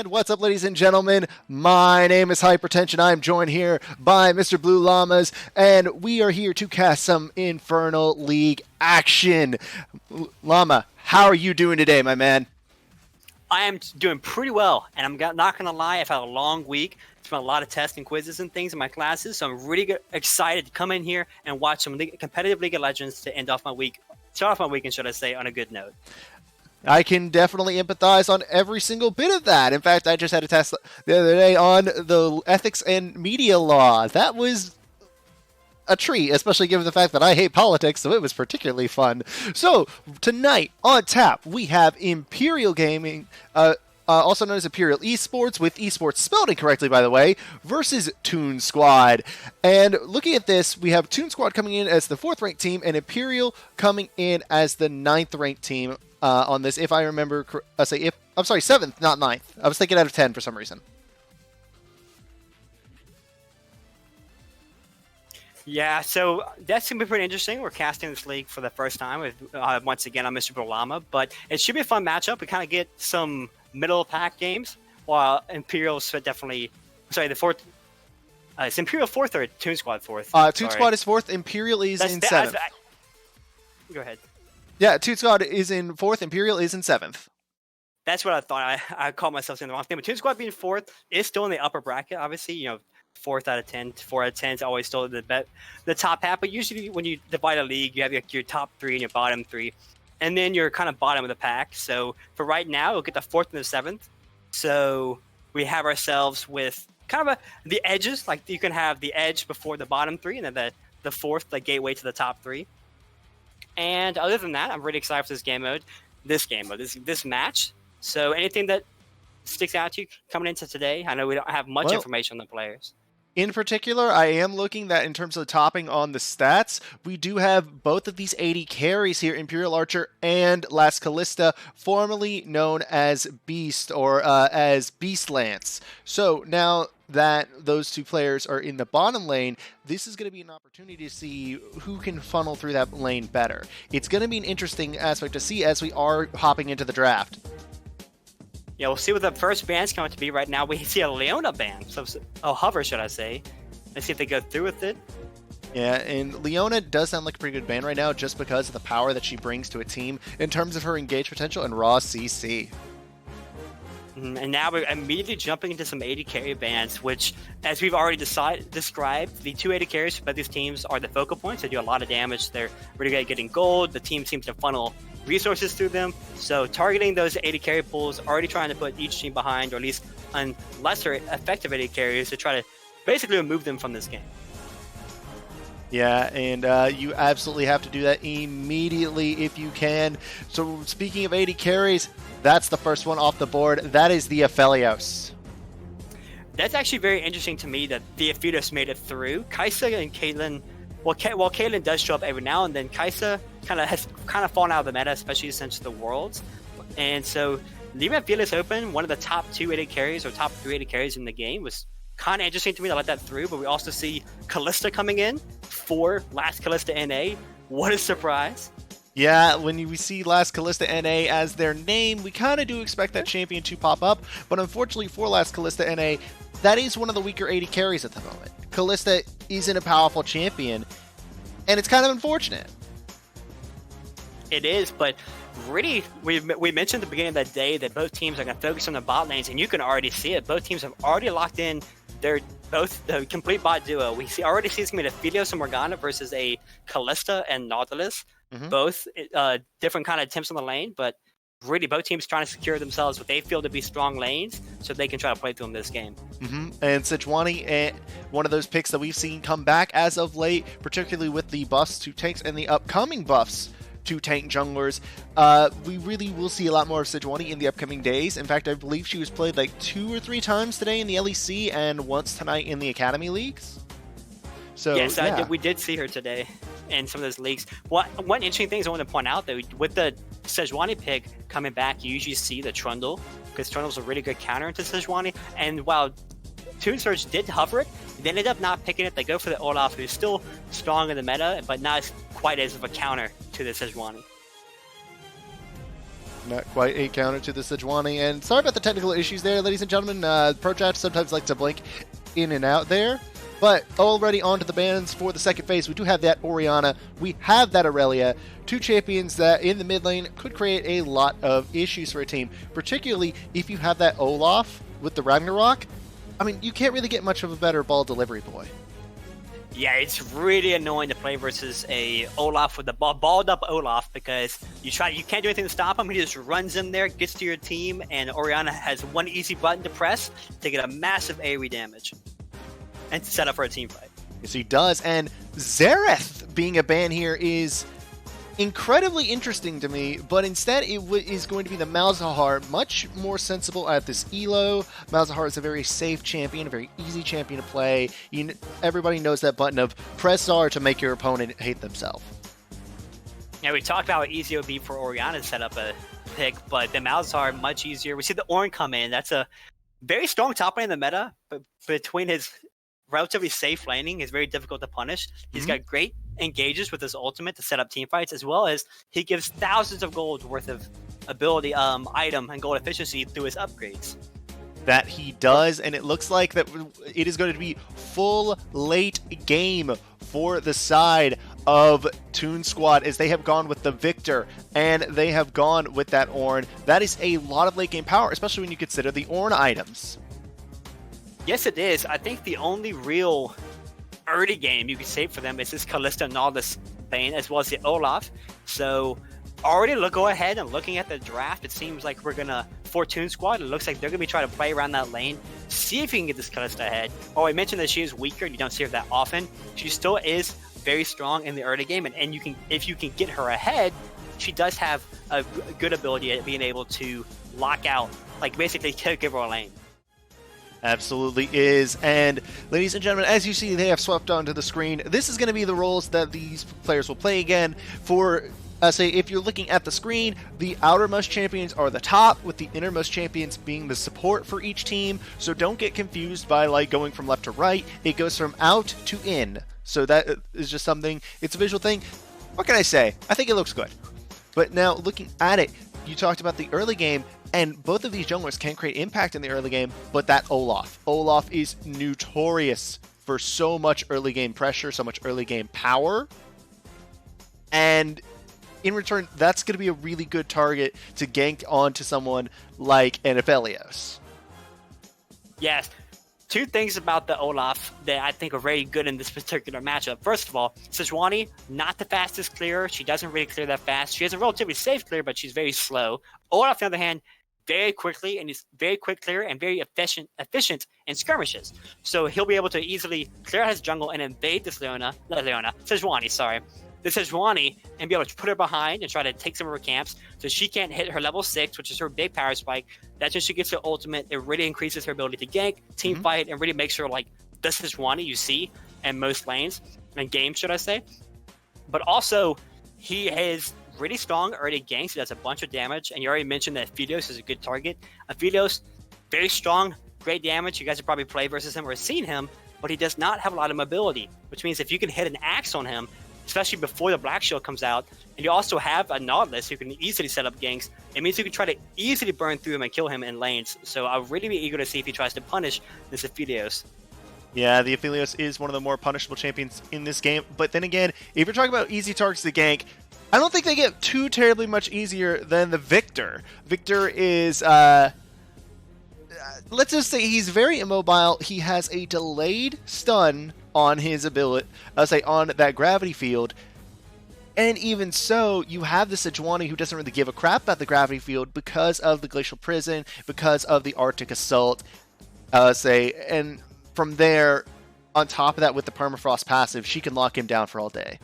And what's up, ladies and gentlemen? My name is Hyper10sion. I'm joined here by Mr. Blue Llamas, and we are here to cast some Infernal League action. Llama, how are you doing today, my man? I am doing pretty well, and I'm not going to lie, I've had a long week. Spent a lot of tests and quizzes and things in my classes, so I'm really excited to come in here and watch some competitive League of Legends to end off my week. Start off my weekend, should I say, on a good note. I can definitely empathize on every single bit of that. In fact, I just had a test the other day on the ethics and media law. That was a treat, especially given the fact that I hate politics, so it was particularly fun. So, tonight on tap, we have Imperial Gaming, also known as Imperial Esports, with esports spelled incorrectly, by the way, versus Toon Squad. And looking at this, we have Toon Squad coming in as the 4th ranked team, and Imperial coming in as the 9th ranked team on this. If I remember, I'm sorry, 7th, not 9th. I was thinking out of 10 for some reason. Yeah, so that's going to be pretty interesting. We're casting this league for the first time with, once again, I'm Mr. Llama, but it should be a fun matchup. We kind of get some middle pack games, while Imperial's definitely, sorry, the 4th, it's Imperial 4th or Toon Squad 4th? Toon Squad is 4th, Imperial is in 7th. Go ahead. Yeah, Toon Squad is in 4th, Imperial is in 7th. That's what I thought. I called myself saying the wrong thing, but Toon Squad being 4th is still in the upper bracket, obviously, 4th out of 10, 4 out of 10 is always still the top half, but usually when you divide a league, you have your top 3 and your bottom 3, and then you're kind of bottom of the pack. So for right now, we'll get the 4th and the 7th. So we have ourselves with kind of the edges, like you can have the edge before the bottom 3, and then the 4th, the gateway to the top 3. And other than that, I'm really excited for this match. So anything that sticks out to you coming into today? I know we don't have much information on the players. In particular, I am looking that in terms of topping on the stats, we do have both of these 80 carries here, Imperial Archer and Las Callista, formerly known as Beast or as Beast Lance. So now that those two players are in the bottom lane, this is going to be an opportunity to see who can funnel through that lane better. It's going to be an interesting aspect to see as we are hopping into the draft. Yeah, we'll see what the first band's going to be. Right now, we see a Leona band. Hover, should I say. Let's see if they go through with it. Yeah, and Leona does sound like a pretty good band right now just because of the power that she brings to a team in terms of her engage potential and raw CC. And now we're immediately jumping into some 80 carry bands, which, as we've already described, the 280 carries for these teams are the focal points. They do a lot of damage. They're really good at getting gold. The team seems to funnel resources through them. So targeting those 80 carry pools, already trying to put each team behind, or at least on lesser effective 80 carries to try to basically remove them from this game. Yeah, and you absolutely have to do that immediately if you can. So speaking of 80 carries, that's the first one off the board. That is the Aphelios. That's actually very interesting to me that the Aphelios made it through. Kai'Sa and Caitlyn, while Caitlyn does show up every now and then, Kai'Sa has fallen out of the meta, especially since the Worlds. And so leaving Aphelios open, one of the top 280 carries or top 380 carries in the game, was kind of interesting to me to let that through. But we also see Callista coming in for Last Callista NA. What a surprise. Yeah, when we see Last Callista NA as their name, we kind of do expect that champion to pop up, but unfortunately for Last Callista NA, that is one of the weaker 80 carries at the moment. Callista isn't a powerful champion, and it's kind of unfortunate. It is, but really, we mentioned at the beginning of the day that both teams are going to focus on the bot lanes, and you can already see it. Both teams have already locked in the complete bot duo. Already see it's going to be the Aphelios and Morgana versus a Callista and Nautilus. Mm-hmm. Both different kind of attempts on the lane, but really both teams trying to secure themselves what they feel to be strong lanes so they can try to play through them this game. Mm-hmm. And Sejuani, one of those picks that we've seen come back as of late, particularly with the buffs to tanks and the upcoming buffs to tank junglers. We really will see a lot more of Sejuani in the upcoming days. In fact, I believe she was played like 2 or 3 times today in the LEC and once tonight in the Academy Leagues. So, yes, yeah. We did see her today in some of those leagues. One interesting thing I want to point out, though, with the Sejuani pick coming back, you usually see the Trundle, because Trundle's a really good counter into Sejuani. And while Toon Surge did hover it, they ended up not picking it. They go for the Olaf, who's still strong in the meta, but not quite as of a counter to the Sejuani. Not quite a counter to the Sejuani. And sorry about the technical issues there, ladies and gentlemen. Pro chat sometimes like to blink in and out there. But already on to the bans for the second phase. We do have that Orianna. We have that Aurelia. Two champions that in the mid lane could create a lot of issues for a team. Particularly if you have that Olaf with the Ragnarok. I mean, you can't really get much of a better ball delivery boy. Yeah, it's really annoying to play versus a Olaf with the balled up Olaf because you can't do anything to stop him. He just runs in there, gets to your team, and Orianna has one easy button to press to get a massive AoE damage and to set up for a team fight. Yes, he does. And Xerath being a ban here is incredibly interesting to me, but instead it is going to be the Malzahar, much more sensible at this elo. Malzahar is a very safe champion, a very easy champion to play. Everybody knows that button of press R to make your opponent hate themselves. Yeah, we talked about how easy it would be for Orianna to set up a pick, but the Malzahar much easier. We see the Ornn come in. That's a very strong top lane in the meta, but between his relatively safe laning is very difficult to punish. He's got great engages with his ultimate to set up team fights, as well as he gives thousands of gold worth of ability, item, and gold efficiency through his upgrades. That he does, and it looks like that it is going to be full late game for the side of Toon Squad as they have gone with the Victor and they have gone with that Ornn. That is a lot of late game power, especially when you consider the Ornn items. Yes, it is. I think the only real early game you can save for them is this Kalista Nautilus thing, as well as the Olaf. So already go ahead and looking at the draft, it seems like we're gonna, for Toon Squad, it looks like they're gonna be trying to play around that lane, see if you can get this Kalista ahead. Oh, I mentioned that she is weaker and you don't see her that often. She still is very strong in the early game, and you can, if you can get her ahead, she does have a good ability at being able to lock out, like basically give her a lane. Absolutely is. And ladies and gentlemen, as you see, they have swept onto the screen. This is going to be the roles that these players will play again. For say, if you're looking at the screen, the outermost champions are the top, with the innermost champions being the support for each team. So don't get confused by like going from left to right. It goes from out to in. So that is just something, it's a visual thing. What can I say? I think it looks good. But now looking at it, you talked about the early game, and both of these junglers can create impact in the early game, but that Olaf is notorious for so much early game pressure, so much early game power. And in return, that's going to be a really good target to gank onto someone like an Aphelios. Yes. Two things about the Olaf that I think are very good in this particular matchup. First of all, Sejuani, not the fastest clearer. She doesn't really clear that fast. She has a relatively safe clear, but she's very slow. Olaf, on the other hand, very quickly, and he's very quick clear and very efficient in skirmishes. So he'll be able to easily clear out his jungle and invade this Sejuani, and be able to put her behind and try to take some of her camps so she can't hit her level 6, which is her big power spike. That's when she gets her ultimate. It really increases her ability to gank, team fight, and really makes her like the Sejuani you see in most lanes and games, should I say. But also, he has really strong early ganks. He does a bunch of damage, and you already mentioned that Aphelios is a good target. Aphelios, very strong, great damage. You guys have probably played versus him or seen him, but he does not have a lot of mobility, which means if you can hit an axe on him, especially before the Black Shield comes out, and you also have a Nautilus who can easily set up ganks, it means you can try to easily burn through him and kill him in lanes. So I'll really be eager to see if he tries to punish this Aphelios. Yeah, the Aphelios is one of the more punishable champions in this game. But then again, if you're talking about easy targets to gank, I don't think they get too terribly much easier than the Victor. Victor is, let's just say he's very immobile. He has a delayed stun on his ability, on that gravity field. And even so, you have the Sejuani who doesn't really give a crap about the gravity field because of the Glacial Prison, because of the Arctic Assault, and from there, on top of that with the Permafrost passive, she can lock him down for all day.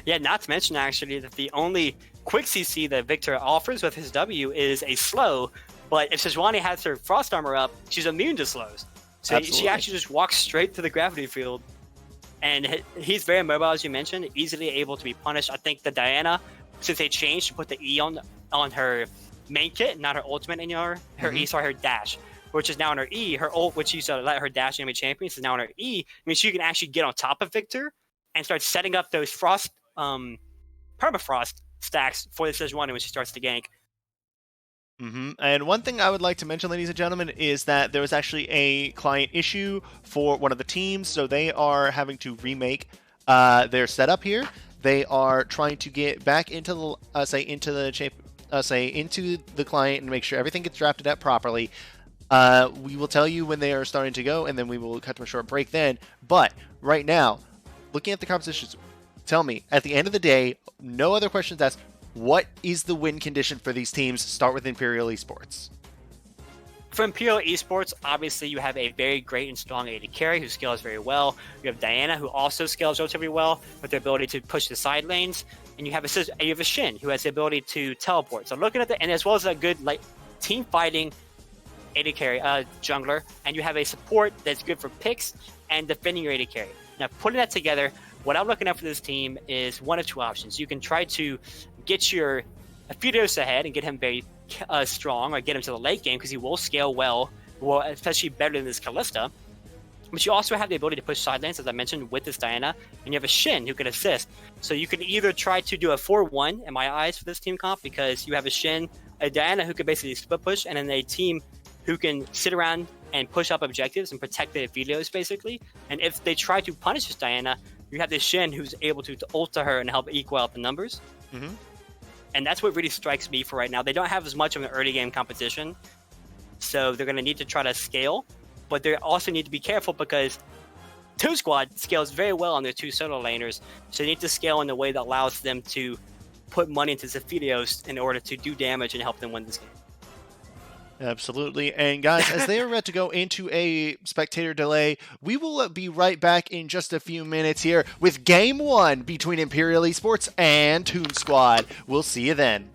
Yeah, not to mention actually that the only quick CC that Victor offers with his W is a slow, but if Sejuani has her Frost Armor up, she's immune to slows. So Absolutely. she actually just walks straight to the gravity field. And he's very mobile, as you mentioned, easily able to be punished. I think the Diana, since they changed to put the E on her main kit, not her ultimate anymore, her E, sorry, her dash, which is now on her E, her ult, which used to let her dash enemy champions, is now on her E. I mean, she can actually get on top of Victor and start setting up those permafrost stacks for the Sejuani when she starts to gank. And one thing I would like to mention, ladies and gentlemen, is that there was actually a client issue for one of the teams, so they are having to remake their setup here. They are trying to get back into the into the client and make sure everything gets drafted out properly. We will tell you when they are starting to go, and then we will cut to a short break then. But right now, looking at the compositions, tell me, at the end of the day, no other questions asked, what is the win condition for these teams? Start with Imperial Esports. For Imperial Esports, obviously you have a very great and strong AD carry who scales very well. You have Diana, who also scales relatively well with the ability to push the side lanes, and you have a Shin who has the ability to teleport. So looking at and as well as a good team fighting AD carry jungler, and you have a support that's good for picks and defending your AD carry. Now putting that together, what I'm looking at for this team is one of two options. You can try to get your Aphidios ahead and get him very strong, or get him to the late game because he will scale well, especially better than this Kalista. But you also have the ability to push side lanes, as I mentioned, with this Diana, and you have a Shin who can assist. So you can either try to do a 4-1 in my eyes for this team comp, because you have a Shin, a Diana who can basically split push, and then a team who can sit around and push up objectives and protect the Aphidios basically. And if they try to punish this Diana, you have this Shin who's able to ult to her and help equal out the numbers. And that's what really strikes me for right now. They don't have as much of an early game competition, so they're going to need to try to scale, but they also need to be careful because 2 Squad scales very well on their 2 solo laners, so they need to scale in a way that allows them to put money into Aphidios in order to do damage and help them win this game. Absolutely. And guys, as they are about to go into a spectator delay, we will be right back in just a few minutes here with Game 1 between Imperial Esports and Toon Squad. We'll see you then.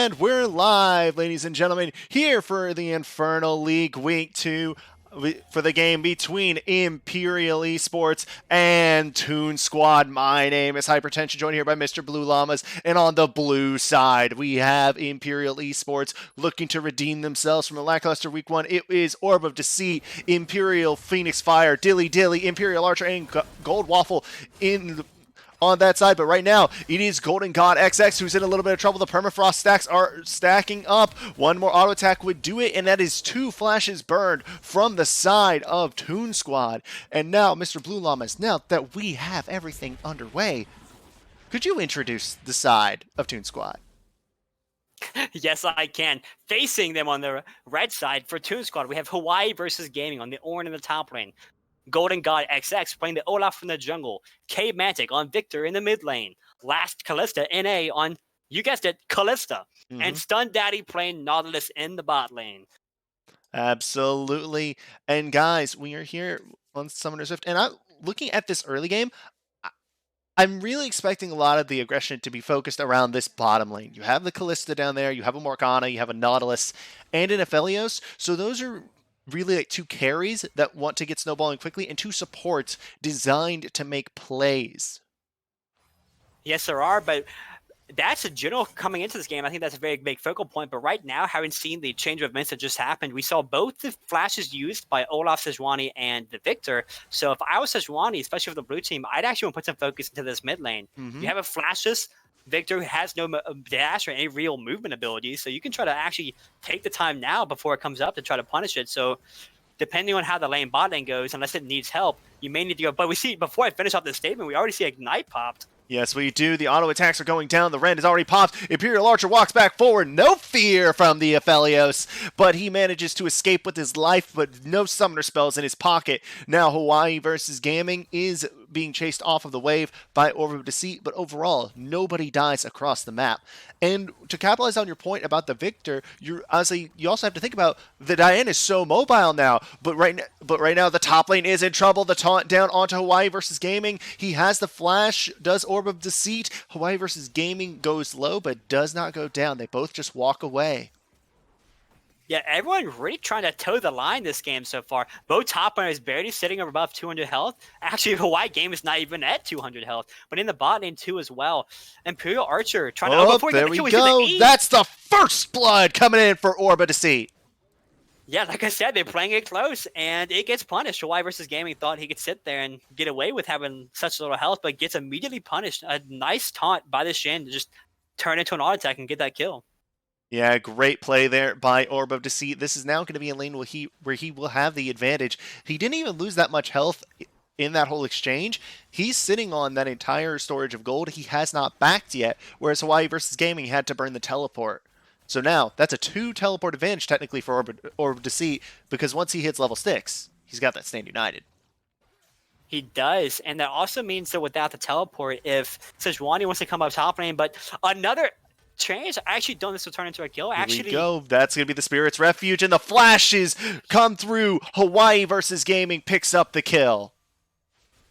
And we're live, ladies and gentlemen, here for the Infernal League Week 2 for the game between Imperial Esports and Toon Squad. My name is Hyper10sion, joined here by Mr. Blue Llamas, and on the blue side, we have Imperial Esports looking to redeem themselves from a lackluster Week 1. It is Orb of Deceit, Imperial Phoenix Fire, Dilly Dilly, Imperial Archer, and Gold Waffle on that side, but right now it is Golden God XX who's in a little bit of trouble. The permafrost stacks are stacking up. One more auto attack would do it, and that is 2 flashes burned from the side of Toon Squad. And now, Mr. Blue Llamas, now that we have everything underway, could you introduce the side of Toon Squad? Yes, I can. Facing them on the red side for Toon Squad, we have Hawaii versus Gaming on the orange in the top lane. Golden God XX playing the Olaf from the jungle. K Mantic on Victor in the mid lane. Last Callista NA on, you guessed it, Callista. And Stun Daddy playing Nautilus in the bot lane. Absolutely. And guys, we are here on Summoner's Rift, and I'm looking at this early game. I'm really expecting a lot of the aggression to be focused around this bottom lane. You have the Callista down there, you have a Morgana, you have a Nautilus, and an Aphelios. So those are really like 2 carries that want to get snowballing quickly, and 2 supports designed to make plays. Yes, there are, but that's a general coming into this game. I think that's a very big focal point. But right now, having seen the change of events that just happened, we saw both the flashes used by Olaf Sejuani and the Victor. So if I was Sejuani, especially for the blue team, I'd actually want to put some focus into this mid lane. You have a flashes Victor who has no dash or any real movement ability, so you can try to actually take the time now before it comes up to try to punish it. So depending on how the lane bot lane goes, unless it needs help, you may need to go. But we see, before I finish off this statement, we already see Ignite popped. Yes, we do. The auto attacks are going down. The Rend is already popped. Imperial Archer walks back forward. No fear from the Aphelios, but he manages to escape with his life, but no summoner spells in his pocket. Now Hawaii versus Gaming is being chased off of the wave by Orb of Deceit, but overall, nobody dies across the map. And to capitalize on your point about the Victor, you also have to think about the Diane is so mobile now, but right now the top lane is in trouble. The taunt down onto Hawaii versus Gaming. He has the flash, does Orb of Deceit. Hawaii versus Gaming goes low, but does not go down. They both just walk away. Yeah, everyone really trying to toe the line this game so far. Both top laners barely sitting above 200 health. Actually, Hawaii game is not even at 200 health, but in the bot lane too as well. Imperial Archer trying to... before there we go. That's the first blood coming in for Orb of Deceit. Yeah, like I said, they're playing it close, and it gets punished. Hawaii versus Gaming thought he could sit there and get away with having such little health, but gets immediately punished. A nice taunt by the Shin to just turn into an auto attack and get that kill. Yeah, great play there by Orb of Deceit. This is now going to be a lane where he will have the advantage. He didn't even lose that much health in that whole exchange. He's sitting on that entire storage of gold. He has not backed yet, whereas Hawaii versus Gaming had to burn the teleport. So now, that's a 2 teleport advantage technically for Orb of Deceit, because once he hits level 6, he's got that Stand United. He does, and that also means that without the teleport, if Sejuani wants to come up top lane, but another... change. I actually don't think this will turn into a kill. Here we go. That's going to be the Spirit's Refuge, and the flashes come through. Hawaii versus Gaming picks up the kill.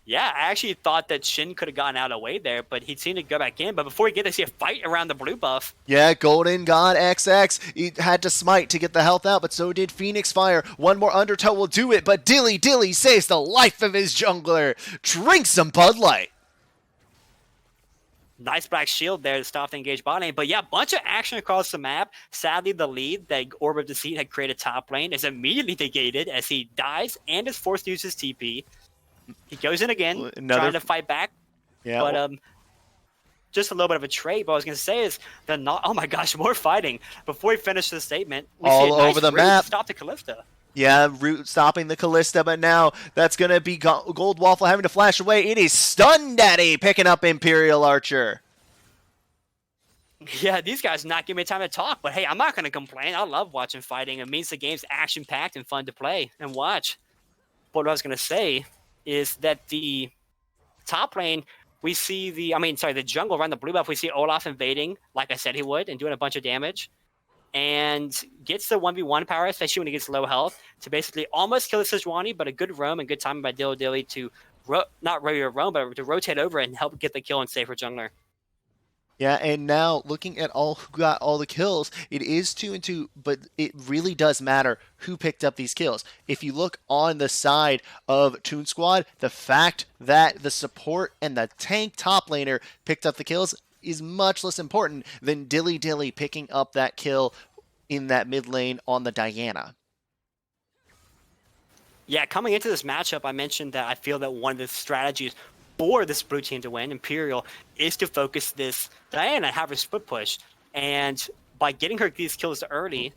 Yeah, I actually thought that Shin could have gotten out of the way there, but he'd seen it go back in. But before he get to see a fight around the blue buff. Yeah, Golden God XX he had to smite to get the health out, but so did Phoenix Fire. One more undertow will do it, but Dilly Dilly saves the life of his jungler. Drink some Bud Light. Nice black shield there to stop the engaged bot lane. But yeah, bunch of action across the map. Sadly, the lead that Orb of Deceit had created top lane is immediately negated as he dies and is forced to use his TP. He goes in again, trying to fight back. Yeah, but just a little bit of a trade. But what I was going to say is, oh my gosh, more fighting. Before we finish the statement, we all see a nice over the map. Stop the Callista. Yeah, Root stopping the Callista, but now that's going to be Gold Waffle having to flash away. It is Stun Daddy picking up Imperial Archer. Yeah, these guys not giving me time to talk, but hey, I'm not going to complain. I love watching fighting. It means the game's action-packed and fun to play and watch. But what I was going to say is that the top lane, we see the jungle around the blue buff, we see Olaf invading, like I said he would, and doing a bunch of damage. And gets the 1v1 power, especially when he gets low health, to basically almost kill Sejuani, but a good roam and good timing by Dilly to not really roam, but to rotate over and help get the kill and save for jungler. Yeah, and now looking at all who got all the kills, it is 2-2, but it really does matter who picked up these kills. If you look on the side of Toon Squad, the fact that the support and the tank top laner picked up the kills is much less important than Dilly Dilly picking up that kill in that mid lane on the Diana. Yeah, coming into this matchup, I mentioned that I feel that one of the strategies for this blue team to win, Imperial, is to focus this Diana, have her split push. And by getting her these kills early,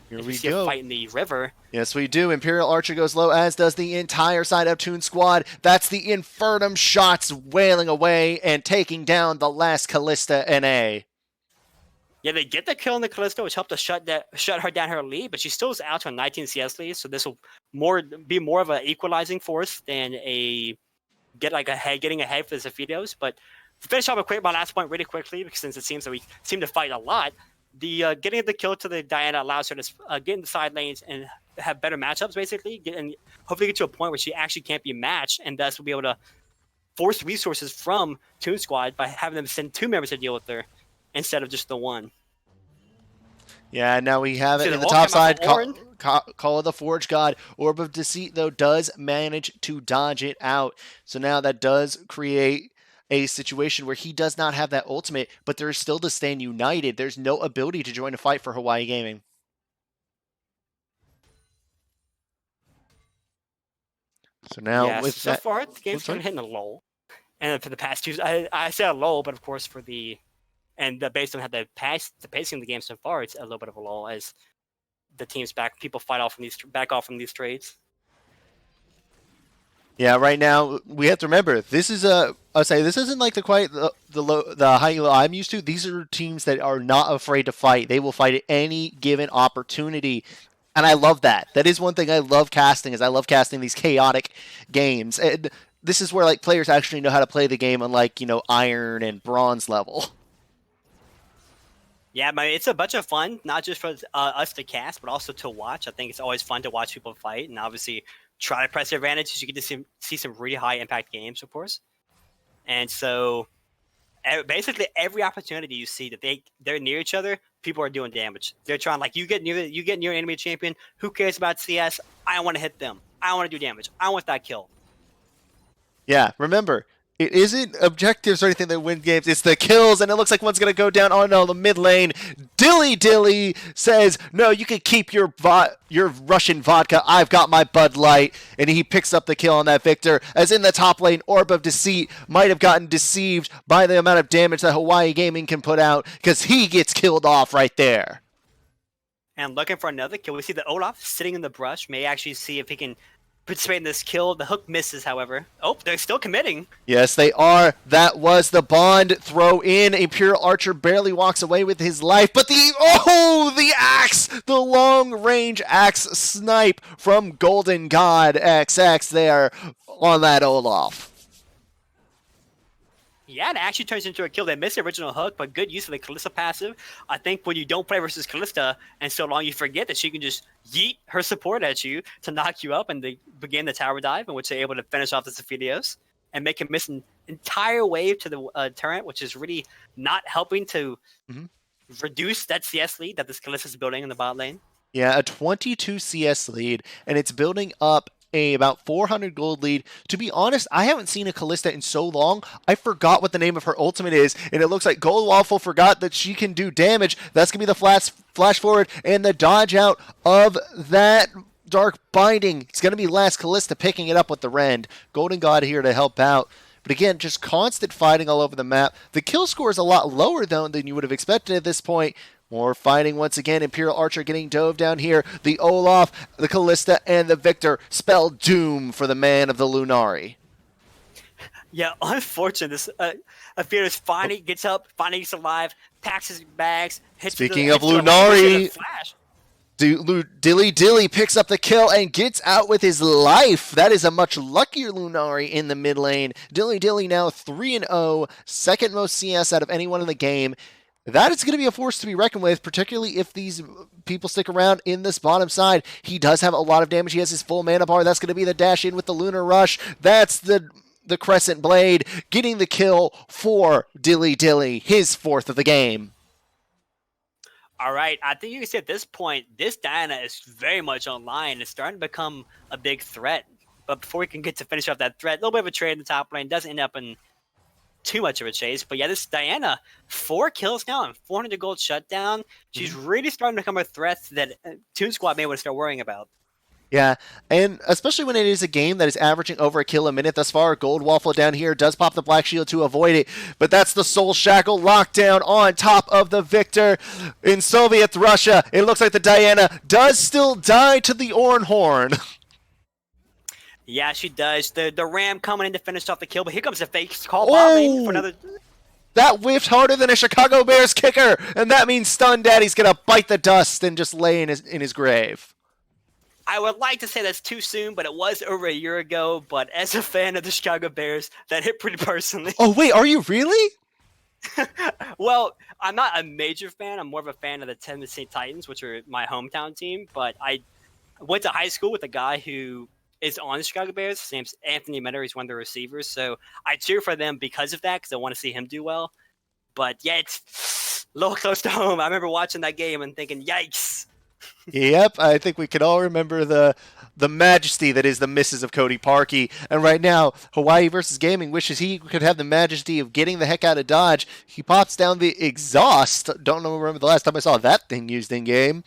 Here if we you see go. a fight in the river. Yes, we do. Imperial Archer goes low, as does the entire side of Toon Squad. That's the Infernum shots wailing away and taking down the last Callista NA. Yeah, they get the kill on the Callisto, which helped to shut her down her lead, but she still is out to a 19 CS lead, so this will be more of an equalizing force than getting ahead for the Zephyros. But to finish off my last point really quickly, because since it seems that we seem to fight a lot, the getting the kill to the Diana allows her to get in the side lanes and have better matchups, basically, and hopefully get to a point where she actually can't be matched, and thus will be able to force resources from Toon Squad by having them send 2 members to deal with her instead of just the one. Yeah, now we have it See, in the top side. Orin? Call of the Forge God. Orb of Deceit, though, does manage to dodge it out. So now that does create a situation where he does not have that ultimate, but there's still to stand united. There's no ability to join a fight for Hawaii Gaming. So now yes, with so that, far the game's been hitting a lull, and for the past 2, I say a lull, but of course based on how the pacing of the game so far, it's a little bit of a lull as the teams people back off from these trades. Yeah, right now we have to remember this is this isn't like the high elo I'm used to. These are teams that are not afraid to fight. They will fight at any given opportunity. And I love that. That is one thing I love casting, is I love casting these chaotic games. And this is where like players actually know how to play the game on like, iron and bronze level. Yeah, it's a bunch of fun, not just for us to cast, but also to watch. I think it's always fun to watch people fight, and obviously try to press their advantage. You get to see some really high impact games, of course. And so basically every opportunity you see that they're near each other, people are doing damage. They're trying, like, you get near an enemy champion, who cares about CS? I want to hit them. I want to do damage. I want that kill. Yeah, remember, it isn't objectives or anything that win games. It's the kills, and it looks like one's going to go down on the mid lane. Dilly Dilly says, no, you can keep your Russian vodka. I've got my Bud Light. And he picks up the kill on that Victor. As in the top lane, Orb of Deceit might have gotten deceived by the amount of damage that Hawaii Gaming can put out, because he gets killed off right there. And looking for another kill, we see that Olaf sitting in the brush may actually see if he can participate in this kill. The hook misses, however. Oh, they're still committing. Yes, they are. That was the bond throw in. Imperial Archer barely walks away with his life, but the axe! The long-range axe snipe from Golden God XX there on that Olaf. Yeah, it actually turns into a kill. They missed the original hook, but good use of the Callista passive. I think when you don't play versus Callista, and so long you forget that she can just yeet her support at you to knock you up, and they begin the tower dive, in which they're able to finish off the Zephyros and make him miss an entire wave to the turret, which is really not helping to reduce that CS lead that this Callista is building in the bot lane. Yeah, a 22 CS lead, and it's building up about 400 gold lead. To be honest, I haven't seen a Callista in so long. I forgot what the name of her ultimate is, and it looks like Gold Waffle forgot that she can do damage. That's going to be the flash forward and the dodge out of that Dark Binding. It's going to be last Callista picking it up with the Rend. Golden God here to help out. But again, just constant fighting all over the map. The kill score is a lot lower, though, than you would have expected at this point. More fighting once again. Imperial Archer getting dove down here. The Olaf, the Callista, and the Victor spell doom for the man of the Lunari. Yeah, unfortunate. This Aphelios finally gets up, finally gets alive, packs his bags, hits Speaking of Lunari, Dilly Dilly picks up the kill and gets out with his life. That is a much luckier Lunari in the mid lane. Dilly Dilly now 3-0, second most CS out of anyone in the game. That is going to be a force to be reckoned with, particularly if these people stick around in this bottom side. He does have a lot of damage. He has his full mana bar. That's going to be the dash in with the Lunar Rush. That's the the Crescent Blade, getting the kill for Dilly Dilly, his 4th of the game. All right, I think you can say at this point, this Diana is very much online. It's starting to become a big threat. But before we can get to finish off that threat, a little bit of a trade in the top lane. Doesn't end up in too much of a chase. But yeah, this Diana, 4 kills now and 400 gold shutdown. She's really starting to become a threat that Toon Squad may want to start worrying about. Yeah, and especially when it is a game that is averaging over a kill a minute thus far. Gold Waffle down here does pop the Black Shield to avoid it, but that's the Soul Shackle lockdown on top of the Victor. In Soviet Russia, it looks like the Diana does still die to the Ornhorn. Yeah, she does. The Ram coming in to finish off the kill, but here comes the fake call bomb for another... That whiffed harder than a Chicago Bears kicker, and that means Stun Daddy's going to bite the dust and just lay in his grave. I would like to say that's too soon, but it was over a year ago. But as a fan of the Chicago Bears, that hit pretty personally. Oh, wait, are you really? Well, I'm not a major fan. I'm more of a fan of the Tennessee Titans, which are my hometown team. But I went to high school with a guy who is on the Chicago Bears. His name's Anthony Metter. He's one of the receivers. So I cheer for them because of that, because I want to see him do well. But yeah, it's a little close to home. I remember watching that game and thinking, yikes. Yep, I think we can all remember the majesty that is the misses of Cody Parkey. And right now, Hawaii versus Gaming wishes he could have the majesty of getting the heck out of Dodge. He pops down the exhaust. Don't remember the last time I saw that thing used in game.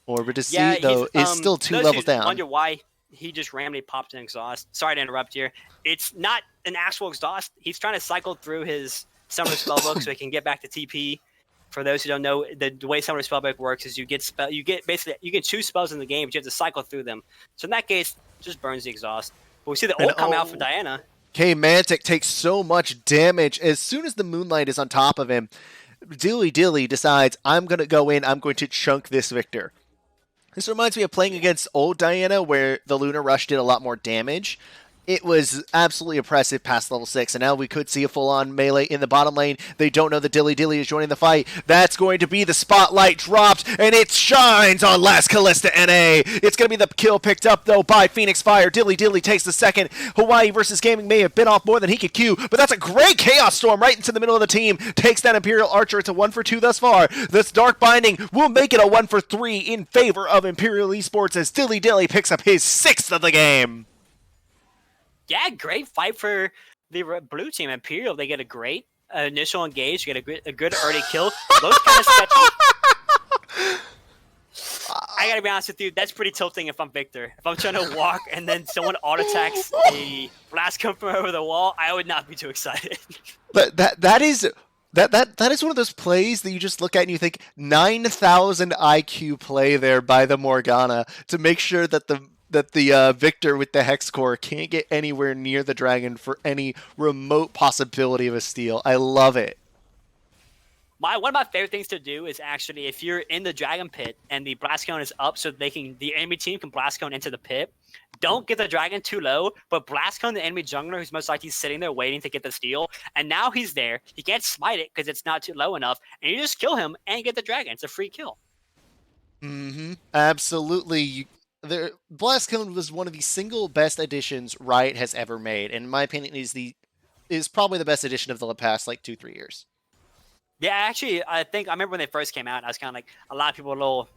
Orbit to see, though, is still 2 levels down. I wonder why he just randomly popped an exhaust. Sorry to interrupt here. It's not an actual exhaust. He's trying to cycle through his summer spellbook so he can get back to TP. For those who don't know, the way Summer Spellbook works is you can choose spells in the game, but you have to cycle through them. So in that case, just burns the exhaust. But we see the ult come out for Diana. Mantic takes so much damage. As soon as the Moonlight is on top of him, Dilly Dilly decides, I'm going to go in, I'm going to chunk this Victor. This reminds me of playing against old Diana, where the Lunar Rush did a lot more damage. It was absolutely oppressive past level 6, and now we could see a full-on melee in the bottom lane. They don't know that Dilly Dilly is joining the fight. That's going to be the spotlight dropped, and it shines on Las Callista NA. It's going to be the kill picked up, though, by Phoenix Fire. Dilly Dilly takes the second. Hawaii versus Gaming may have bit off more than he could Q, but that's a great Chaos Storm right into the middle of the team. Takes that Imperial Archer. It's a 1-for-2 thus far. This Dark Binding will make it a 1-for-3 in favor of Imperial Esports as Dilly Dilly picks up his 6th of the game. Yeah, great fight for the blue team. Imperial, they get a great initial engage, get a good early kill. Those kind of sketchy. I gotta be honest with you, that's pretty tilting if I'm Victor. If I'm trying to walk and then someone auto-attacks a blast come from over the wall, I would not be too excited. But that is one of those plays that you just look at and you think 9,000 IQ play there by the Morgana to make sure that the Victor with the Hex Core can't get anywhere near the dragon for any remote possibility of a steal. I love it. One of my favorite things to do is actually, if you're in the dragon pit and the blast cone is up so the enemy team can blast cone into the pit, don't get the dragon too low, but blast cone the enemy jungler who's most likely sitting there waiting to get the steal. And now he's there. He can't smite it because it's not too low enough. And you just kill him and get the dragon. It's a free kill. Mm-hmm. Absolutely. Blast Cone was one of the single best additions Riot has ever made, and in my opinion is probably the best addition of the past 2-3 years. Yeah, actually, I remember when they first came out, I was kind of like, a lot of people were a little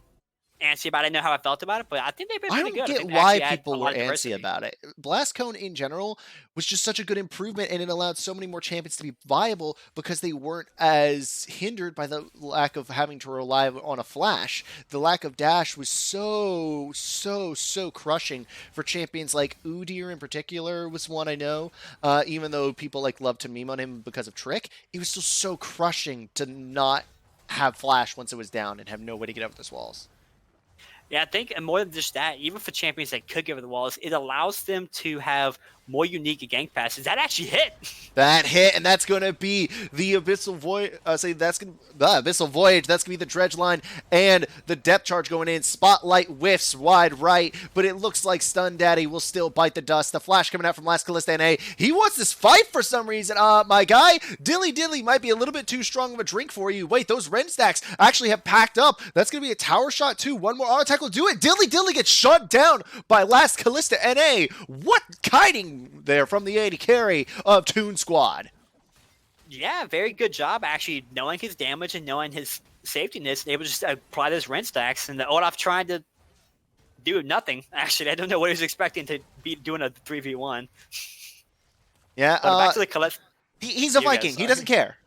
antsy about it. I didn't know how I felt about it, but I think they've been pretty good. I don't get why people were antsy about it. Blast Cone in general was just such a good improvement, and it allowed so many more champions to be viable because they weren't as hindered by the lack of having to rely on a flash. The lack of dash was so crushing for champions like Udyr in particular was one I know. Even though people love to meme on him because of Trick, it was still so crushing to not have flash once it was down and have no way to get over those walls. Yeah, I think, and more than just that, even for champions that could get over the walls, it allows them to have more unique gank passes. That actually hit. That hit, and that's going to be the Abyssal Voyage. Abyssal Voyage. That's going to be the Dredge line, and the depth charge going in. Spotlight whiffs wide right, but it looks like Stun Daddy will still bite the dust. The flash coming out from Las Callista NA. He wants this fight for some reason. My guy, Dilly Dilly might be a little bit too strong of a drink for you. Wait, those Ren stacks actually have packed up. That's going to be a tower shot too. One more auto attack will do it. Dilly Dilly gets shut down by Las Callista NA. What guiding King there from the AD carry of Toon Squad. Yeah, very good job actually knowing his damage and knowing his safety nets, able to just apply those rent stacks. And the Olaf trying to do nothing. Actually, I don't know what he was expecting to be doing a 3v1. Yeah, but back to the collect. He's a Viking. He doesn't care.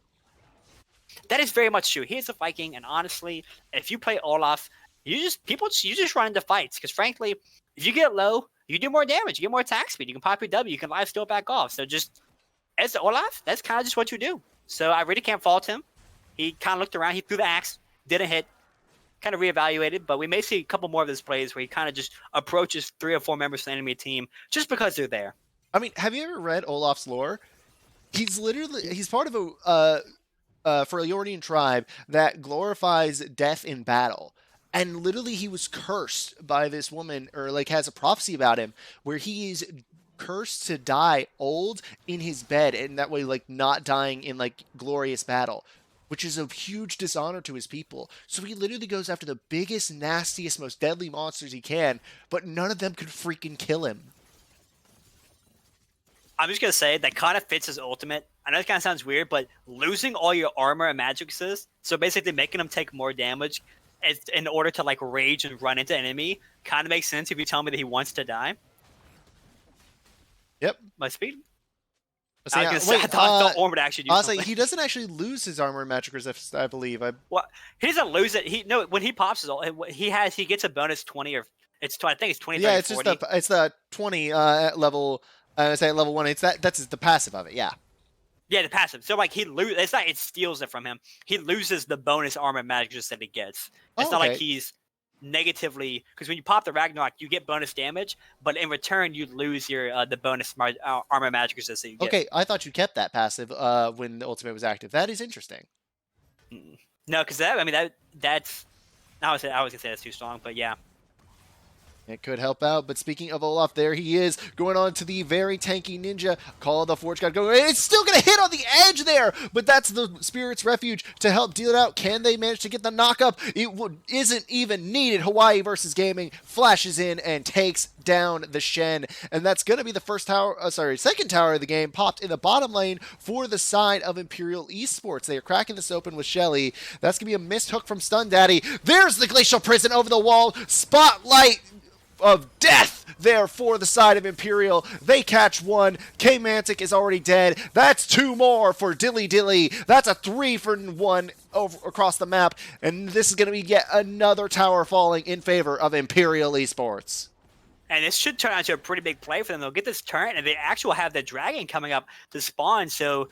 That is very much true. He is a Viking, and honestly, if you play Olaf, you just run into fights. Because frankly, if you get low, you do more damage. You get more attack speed. You can pop your W. You can live steal back off. So just as Olaf, that's kind of just what you do. So I really can't fault him. He kind of looked around. He threw the axe, didn't hit, kind of reevaluated. But we may see a couple more of those plays where he kind of just approaches 3 or 4 members of the enemy team just because they're there. I mean, have you ever read Olaf's lore? He's part of a Freljordian tribe that glorifies death in battle. And literally he was cursed by this woman, or like has a prophecy about him, where he is cursed to die old in his bed, and that way like not dying in like glorious battle, which is a huge dishonor to his people. So he literally goes after the biggest, nastiest, most deadly monsters he can, but none of them could freaking kill him. I'm just gonna say that kind of fits his ultimate. I know it kind of sounds weird, but losing all your armor and magic resist, so basically making them take more damage in order to like rage and run into enemy, kind of makes sense if you tell me that he wants to die. Yep. My speed. I thought Orm would actually do something. He doesn't actually lose his armor and magic resist, I believe. Well, he doesn't lose it. When he pops his ult, he gets a bonus 20 or I think it's 20. Yeah, 30, it's 40. it's the 20 at level. I say at level 1. That's the passive of it. Yeah. Yeah, the passive. So like it steals it from him. He loses the bonus armor and magic resist that he gets. It's not like he's negatively, because when you pop the Ragnarok, you get bonus damage, but in return you lose your the bonus armor magic resist that you get. Okay, I thought you kept that passive when the ultimate was active. That is interesting. No, because that's I was gonna say that's too strong, but yeah. It could help out, but speaking of Olaf, there he is, going on to the very tanky ninja. Call of the Forge God going. It's still going to hit on the edge there, but that's the Spirit's Refuge to help deal it out. Can they manage to get the knock-up? It isn't even needed. Hawaii versus Gaming flashes in and takes down the Shen, and that's going to be the second tower of the game, popped in the bottom lane for the side of Imperial Esports. They are cracking this open with Shelly. That's going to be a missed hook from Stun Daddy. There's the Glacial Prison over the wall. Spotlight of death there for the side of Imperial. They catch one. K-Mantic is already dead. That's 2 more for Dilly Dilly. That's a 3 for 1 across the map. And this is going to be yet another tower falling in favor of Imperial Esports. And this should turn out to a pretty big play for them. They'll get this turn, and they actually will have the dragon coming up to spawn. So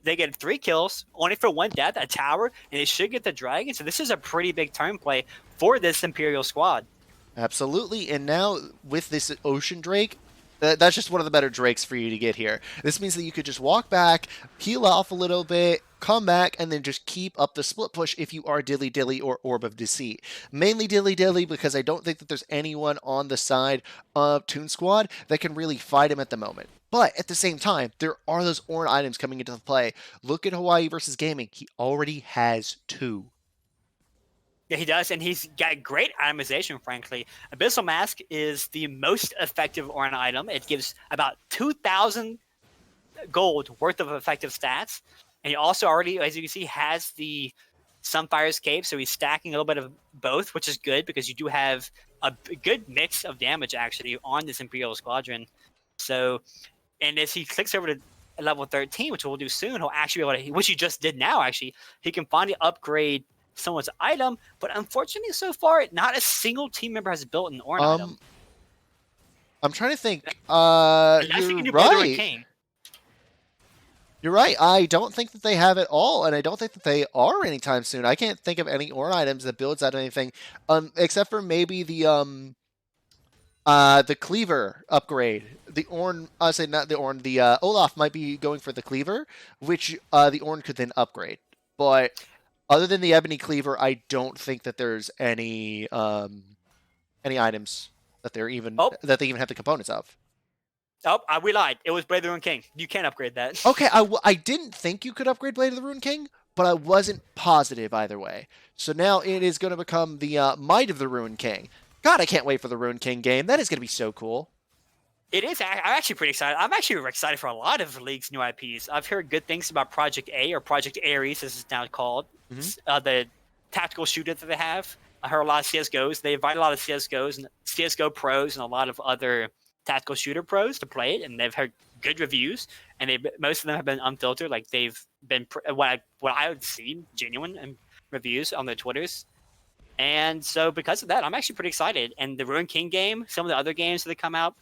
they get 3 kills, only for 1 death, a tower, and they should get the dragon. So this is a pretty big turn play for this Imperial squad. Absolutely, and now with this Ocean Drake, that's just one of the better Drakes for you to get here. This means that you could just walk back, heal off a little bit, come back, and then just keep up the split push if you are Dilly Dilly or Orb of Deceit. Mainly Dilly Dilly because I don't think that there's anyone on the side of Toon Squad that can really fight him at the moment. But at the same time, there are those Ornn items coming into play. Look at Hawaii versus Gaming. He already has 2. Yeah, he does, and he's got great itemization, frankly. Abyssal Mask is the most effective Ornn item. It gives about 2,000 gold worth of effective stats. And he also already, as you can see, has the Sunfire's Cape, so he's stacking a little bit of both, which is good because you do have a good mix of damage, actually, on this Imperial Squadron. So, and as he clicks over to level 13, which we'll do soon, he'll actually be able to, which he just did now, actually, he can finally upgrade someone's item, but unfortunately so far not a single team member has built an Ornn item. I'm trying to think. You're right. You're right. I don't think that they have it all, and I don't think that they are anytime soon. I can't think of any Ornn items that builds out anything, except for maybe the Cleaver upgrade. The Ornn, I say not the Ornn. The Olaf might be going for the Cleaver, which the Ornn could then upgrade, but. Other than the Ebony Cleaver, I don't think that there's any items that they even have the components of. Oh, we lied. It was Blade of the Ruined King. You can't upgrade that. Okay, I didn't think you could upgrade Blade of the Ruined King, but I wasn't positive either way. So now it is going to become the Might of the Ruined King. God, I can't wait for the Ruined King game. That is going to be so cool. It is. I'm actually pretty excited. I'm actually excited for a lot of League's new IPs. I've heard good things about Project A, or Project Ares, as it's now called. Mhm. The tactical shooter that they have. I heard a lot of CSGOs. They invite a lot of CSGOs and CSGO pros and a lot of other tactical shooter pros to play it, and they've heard good reviews. And most of them have been unfiltered. Like, they've been what I would see genuine reviews on their Twitters. And so because of that, I'm actually pretty excited. And the Ruined King game, some of the other games that come out,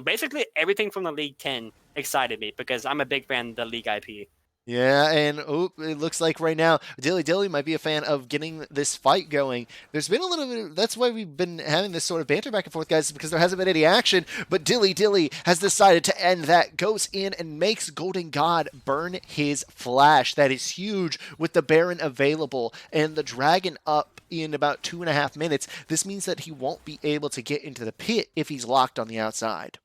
basically everything from the League 10 excited me because I'm a big fan of the League IP. Yeah, and it looks like right now Dilly Dilly might be a fan of getting this fight going. There's been a little bit. That's why we've been having this sort of banter back and forth, guys, because there hasn't been any action. But Dilly Dilly has decided to end that, goes in and makes Golden God burn his flash. That is huge with the Baron available and the Dragon up in about 2.5 minutes. This means that he won't be able to get into the pit if he's locked on the outside.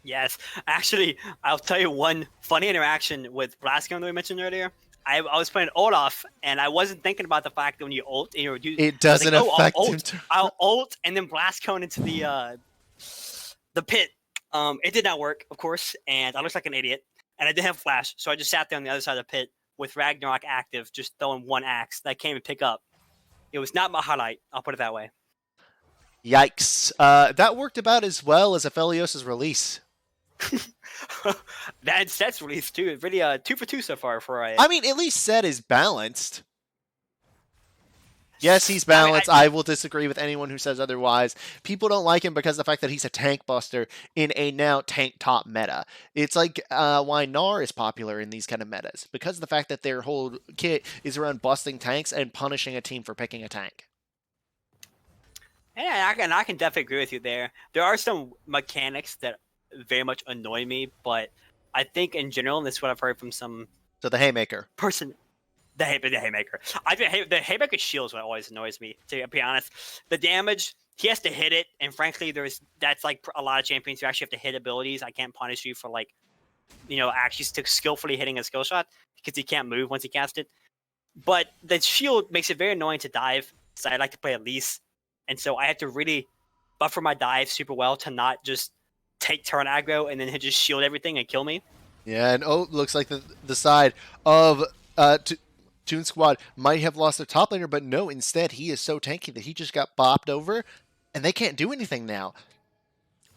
Yes, actually, I'll tell you one funny interaction with Blasco that we mentioned earlier. I was playing Olaf, and I wasn't thinking about the fact that when you ult, it doesn't affect him. I'll ult and then Blasco into the pit. It did not work, of course, and I looked like an idiot. And I didn't have flash, so I just sat there on the other side of the pit with Ragnarok active, just throwing one axe that I can't even pick up. It was not my highlight. I'll put it that way. Yikes! That worked about as well as Aphelios' release. That set's released too. Really, 2 for 2 so far for I mean, at least Set is balanced. Yes, he's balanced. I will disagree with anyone who says otherwise. People don't like him because of the fact that he's a tank buster in a now tank top meta. It's like why Gnar is popular in these kind of metas, because of the fact that their whole kit is around busting tanks and punishing a team for picking a tank. Yeah, I can definitely agree with you there. There are some mechanics that very much annoy me, but I think in general, and this is what I've heard from some. So the Haymaker. The Haymaker. The Haymaker shield is what always annoys me, to be honest. The damage, he has to hit it, and frankly, that's like a lot of champions who actually have to hit abilities. I can't punish you for, like, actually skillfully hitting a skill shot because he can't move once he cast it. But the shield makes it very annoying to dive, so I like to play Elise. And so I have to really buffer my dive super well to not just take turn aggro and then he'll just shield everything and kill me. Yeah, and looks like the side of Toon Squad might have lost their top laner, but no, instead he is so tanky that he just got bopped over, and they can't do anything now.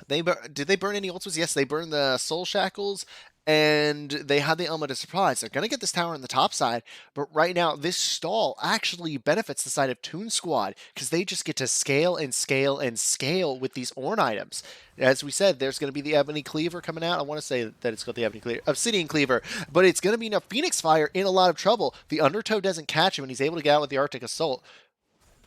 Did they burn any ults? Yes, they burned the Soul Shackles, and they had the Element of Surprise. They're going to get this tower on the top side, but right now, this stall actually benefits the side of Toon Squad, because they just get to scale and scale and scale with these Ornn items. As we said, there's going to be the Ebony Cleaver coming out. I want to say that it's called the Ebony Cleaver, Obsidian Cleaver, but it's going to be enough Phoenix Fire in a lot of trouble. The Undertow doesn't catch him, and he's able to get out with the Arctic Assault.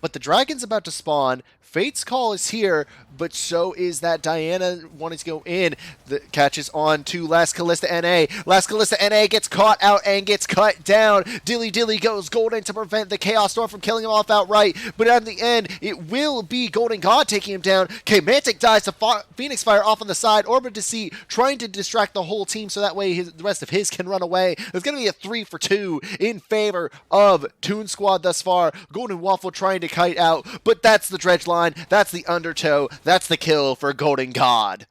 But the Dragon's about to spawn. Fate's Call is here, but so is that Diana wanting to go in. The catches on to Last Callista NA. Last Callista NA gets caught out and gets cut down. Dilly Dilly goes golden to prevent the Chaos Storm from killing him off outright. But at the end, it will be Golden God taking him down. K-Mantic dies to Phoenix Fire off on the side. Orb of Deceit trying to distract the whole team so that way the rest of his can run away. There's going to be a 3 for 2 in favor of Toon Squad thus far. Golden Waffle trying to kite out, but that's the dredge line, that's the undertow, that's the kill for Golden God.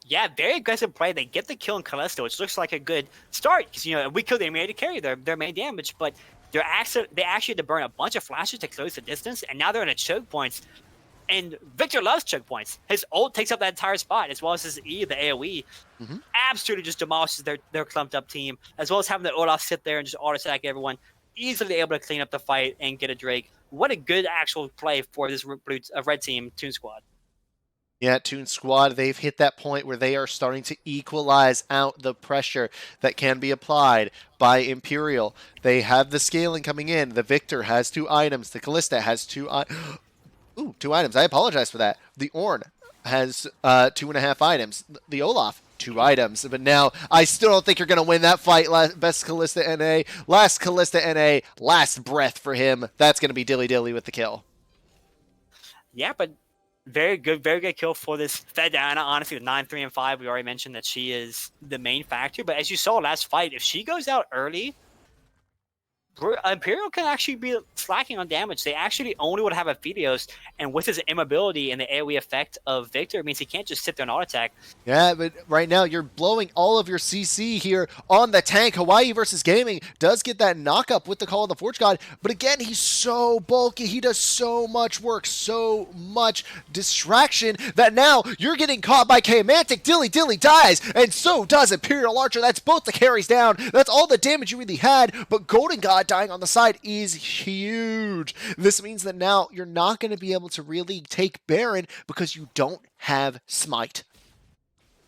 Yeah, very aggressive play. They get the kill in Callisto, which looks like a good start because we killed their to carry their main damage, but they actually had to burn a bunch of flashes to close the distance, and now they're in a choke points. And Victor loves choke points. His ult takes up that entire spot, as well as his E, the AoE. Mm-hmm. Absolutely just demolishes their clumped up team, as well as having the Olaf sit there and just auto attack everyone. Easily able to clean up the fight and get a Drake. What a good actual play for this red team, Toon Squad. Yeah, Toon Squad, they've hit that point where they are starting to equalize out the pressure that can be applied by Imperial. They have the scaling coming in. The Victor has 2 items. The Callista has 2 items. I apologize for that. The Ornn has 2.5 items. The Olaf, 2 items. But now, I still don't think you're going to win that fight, best Callista NA. Last Callista NA, last breath for him. That's going to be Dilly Dilly with the kill. Yeah, but very good kill for this Fed Diana. Honestly, with 9, 3, and 5, we already mentioned that she is the main factor. But as you saw last fight, if she goes out early, Imperial can actually be slacking on damage. They actually only would have a Phoetios, and with his immobility and the AoE effect of Victor, it means he can't just sit there and auto-attack. Yeah, but right now you're blowing all of your CC here on the tank. Hawaii versus Gaming does get that knock-up with the Call of the Forge God, but again, he's so bulky. He does so much work, so much distraction that now you're getting caught by K-Mantic. Dilly dies, and so does Imperial Archer. That's both the carries down. That's all the damage you really had, but Golden God dying on the side is huge. This means that now you're not going to be able to really take Baron because you don't have Smite.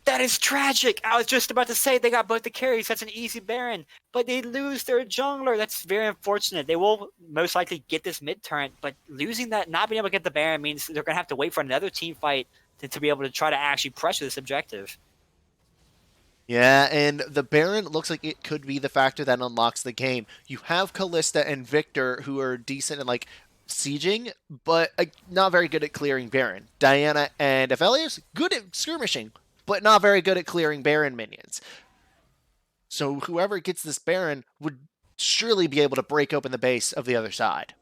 That is tragic. I was just about to say they got both the carries. That's an easy Baron. But they lose their jungler. That's very unfortunate. They will most likely get this mid-turn, but losing that, not being able to get the Baron means they're going to have to wait for another team fight to be able to try to actually pressure this objective. Yeah, and the Baron looks like it could be the factor that unlocks the game. You have Kalista and Victor who are decent in like sieging, but not very good at clearing Baron. Diana and Aphelios, good at skirmishing, but not very good at clearing Baron minions. So whoever gets this Baron would surely be able to break open the base of the other side.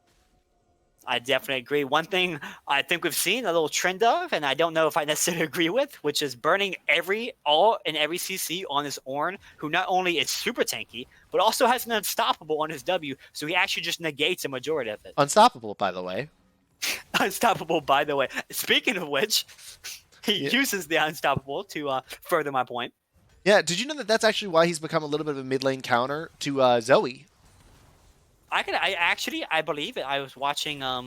I definitely agree. One thing I think we've seen a little trend of, and I don't know if I necessarily agree with, which is burning every CC on this Ornn, who not only is super tanky, but also has an unstoppable on his W, so he actually just negates a majority of it. Unstoppable, by the way. Unstoppable, by the way. Speaking of which, he uses the unstoppable to further my point. Yeah, did you know that that's actually why he's become a little bit of a mid lane counter to Zoe? I believe it. I was watching, I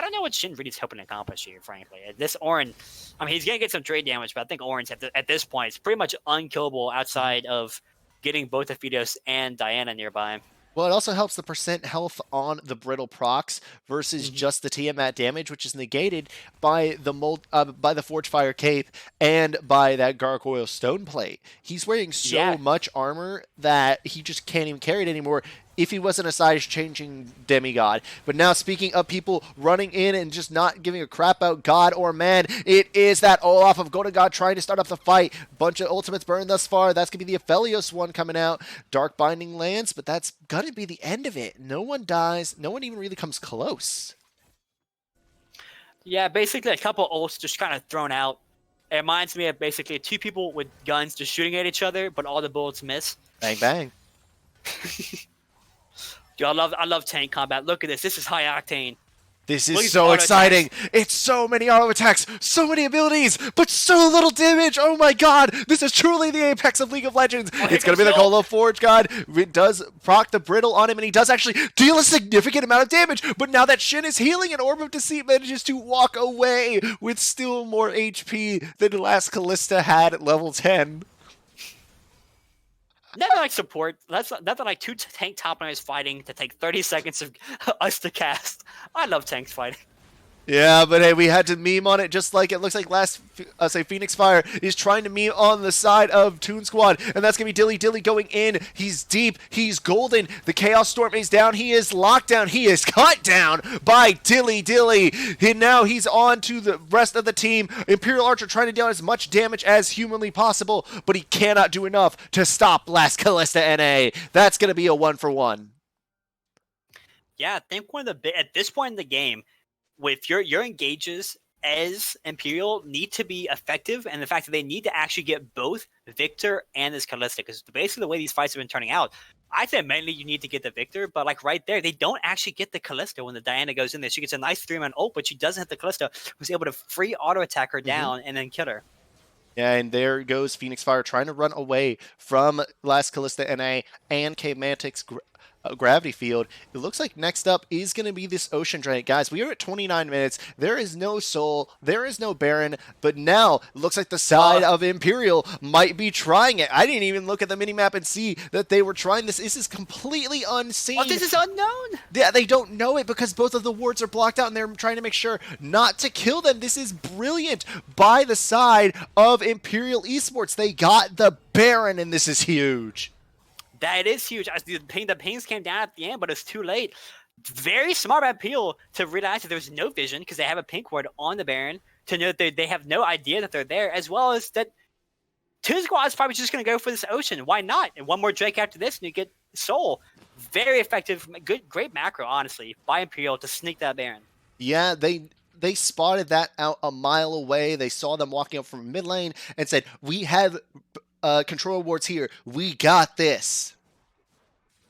don't know what Shin really is hoping to accomplish here, frankly. This Ornn, I mean, he's going to get some trade damage, but I think Ornn's at this point is pretty much unkillable outside of getting both the Phoetios and Diana nearby. Well, it also helps the percent health on the brittle procs versus just the Tiamat damage, which is negated by the Forgefire Cape and by that Gargoyle Stone Plate. He's wearing so much armor that he just can't even carry it anymore if he wasn't a size-changing demigod. But now, speaking of people running in and just not giving a crap about God or man, it is that Olaf of Golden God trying to start up the fight. Bunch of ultimates burned thus far. That's going to be the Aphelios one coming out. Dark Binding lands, but that's going to be the end of it. No one dies. No one even really comes close. Yeah, basically a couple ults just kind of thrown out. It reminds me of basically two people with guns just shooting at each other, but all the bullets miss. Bang, bang. Dude, I love tank combat. Look at this. This is high octane. This is so exciting. It's so many auto attacks, so many abilities, but so little damage. Oh my god. This is truly the apex of League of Legends. It's going to be the Call of Forge God. It does proc the brittle on him, and he does actually deal a significant amount of damage. But now that Shin is healing, and Orb of Deceit manages to walk away with still more HP than the last Kalista had at level 10. Nothing like support. Nothing like two tank top laners fighting to take 30 seconds of us to cast. I love tanks fighting. Yeah, but hey, we had to meme on it just like it looks like Phoenix Fire is trying to meme on the side of Toon Squad, and that's going to be Dilly going in. He's deep. He's golden. The Chaos Storm is down. He is locked down. He is cut down by Dilly. And now he's on to the rest of the team. Imperial Archer trying to deal as much damage as humanly possible, but he cannot do enough to stop Last Kalista NA. That's going to be a 1-for-1. Yeah, I think at this point in the game, with your engages as Imperial need to be effective, and the fact that they need to actually get both Victor and this Kalista, because basically the way these fights have been turning out, I think mainly you need to get the Victor, but like right there, they don't actually get the Kalista when the Diana goes in there. She gets a nice 3-man ult, but she doesn't hit the Kalista, who's able to free auto attack her down and then kill her. Yeah, and there goes Phoenix Fire trying to run away from Last Kalista NA and K-Mantic's Gravity Field. It looks like next up is going to be this Ocean Drain. Guys, we are at 29 minutes. There is no Soul. There is no Baron. But now, it looks like the side of Imperial might be trying it. I didn't even look at the minimap and see that they were trying this. This is completely unseen. Oh, this is unknown? Yeah, they don't know it because both of the wards are blocked out and they're trying to make sure not to kill them. This is brilliant by the side of Imperial Esports. They got the Baron, and this is huge. That is huge. The pings came down at the end, but it's too late. Very smart by Peel to realize that there's no vision because they have a pink ward on the Baron to know that they have no idea that they're there, as well as that Toon Squad is probably just going to go for this Ocean. Why not? And one more Drake after this, and you get Soul, very effective, great macro, honestly, by Imperial to sneak that Baron. Yeah, they spotted that out a mile away. They saw them walking up from mid lane and said, "We have control wards here. We got this."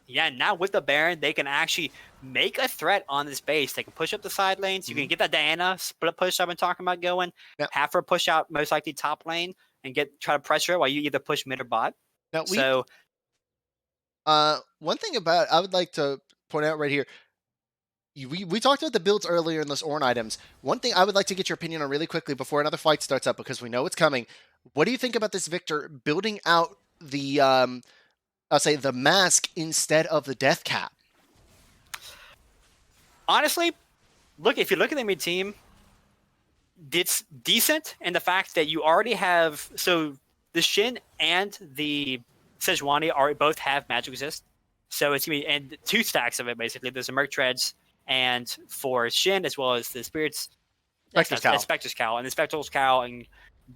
Yeah, now with the Baron, they can actually make a threat on this base. They can push up the side lanes. You can get that Diana split push I've been talking about going. Now, Have her push out most likely top lane and try to pressure it while you either push mid or bot. now So one thing about I would like to point out right here. We talked about the builds earlier in those Ornn items. One thing I would like to get your opinion on really quickly before another fight starts up, because we know it's coming. What do you think about this Victor building out the I'll say the mask instead of the death cap? honestly, if you look at the mid team, it's decent in the fact that you already have the Shin and the Sejuani both have magic resist. So it's gonna be and 2 stacks of it basically. There's the Merc Treads and for Shin as well as the Spirits Spectre's Cowl and the Spectral's Cowl and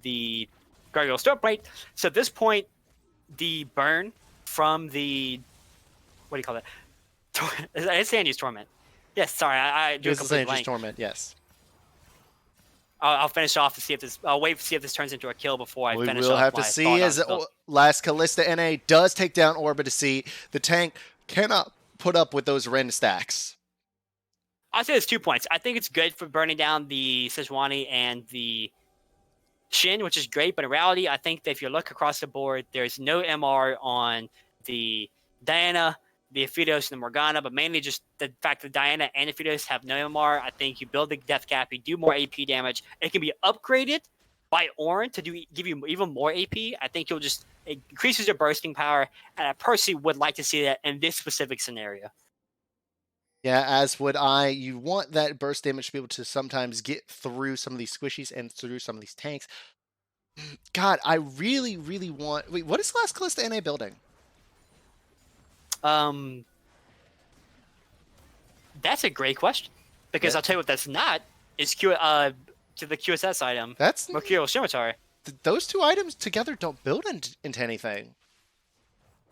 the Gargoyle Stoneplate. So at this point, the burn from the what do you call that? It's Sandy's Torment. Yes, sorry, I do a complete blank. Torment, yes. I'll finish off to see if this. I'll wait to see if this turns into a kill before I finish. We will have to see as last Callista NA does take down Orba to see the tank cannot put up with those Ren stacks. I'll say there's 2 points. I think it's good for burning down the Sejuani and the Shin, which is great. But in reality, I think that if you look across the board, there's no MR on the Diana, the Aphidos, and the Morgana, but mainly just the fact that Diana and Aphidos have no MR. I think you build the death cap, you do more AP damage. It can be upgraded by Ornn to give you even more AP. I think it increases your bursting power, and I personally would like to see that in this specific scenario. Yeah, as would I. You want that burst damage to be able to sometimes get through some of these squishies and through some of these tanks. God, I really, really want... Wait, what is last Callista NA building? That's a great question. Because I'll tell you what that's not, is to the QSS item. That's Mercurial Scimitar. Those 2 items together don't build into anything.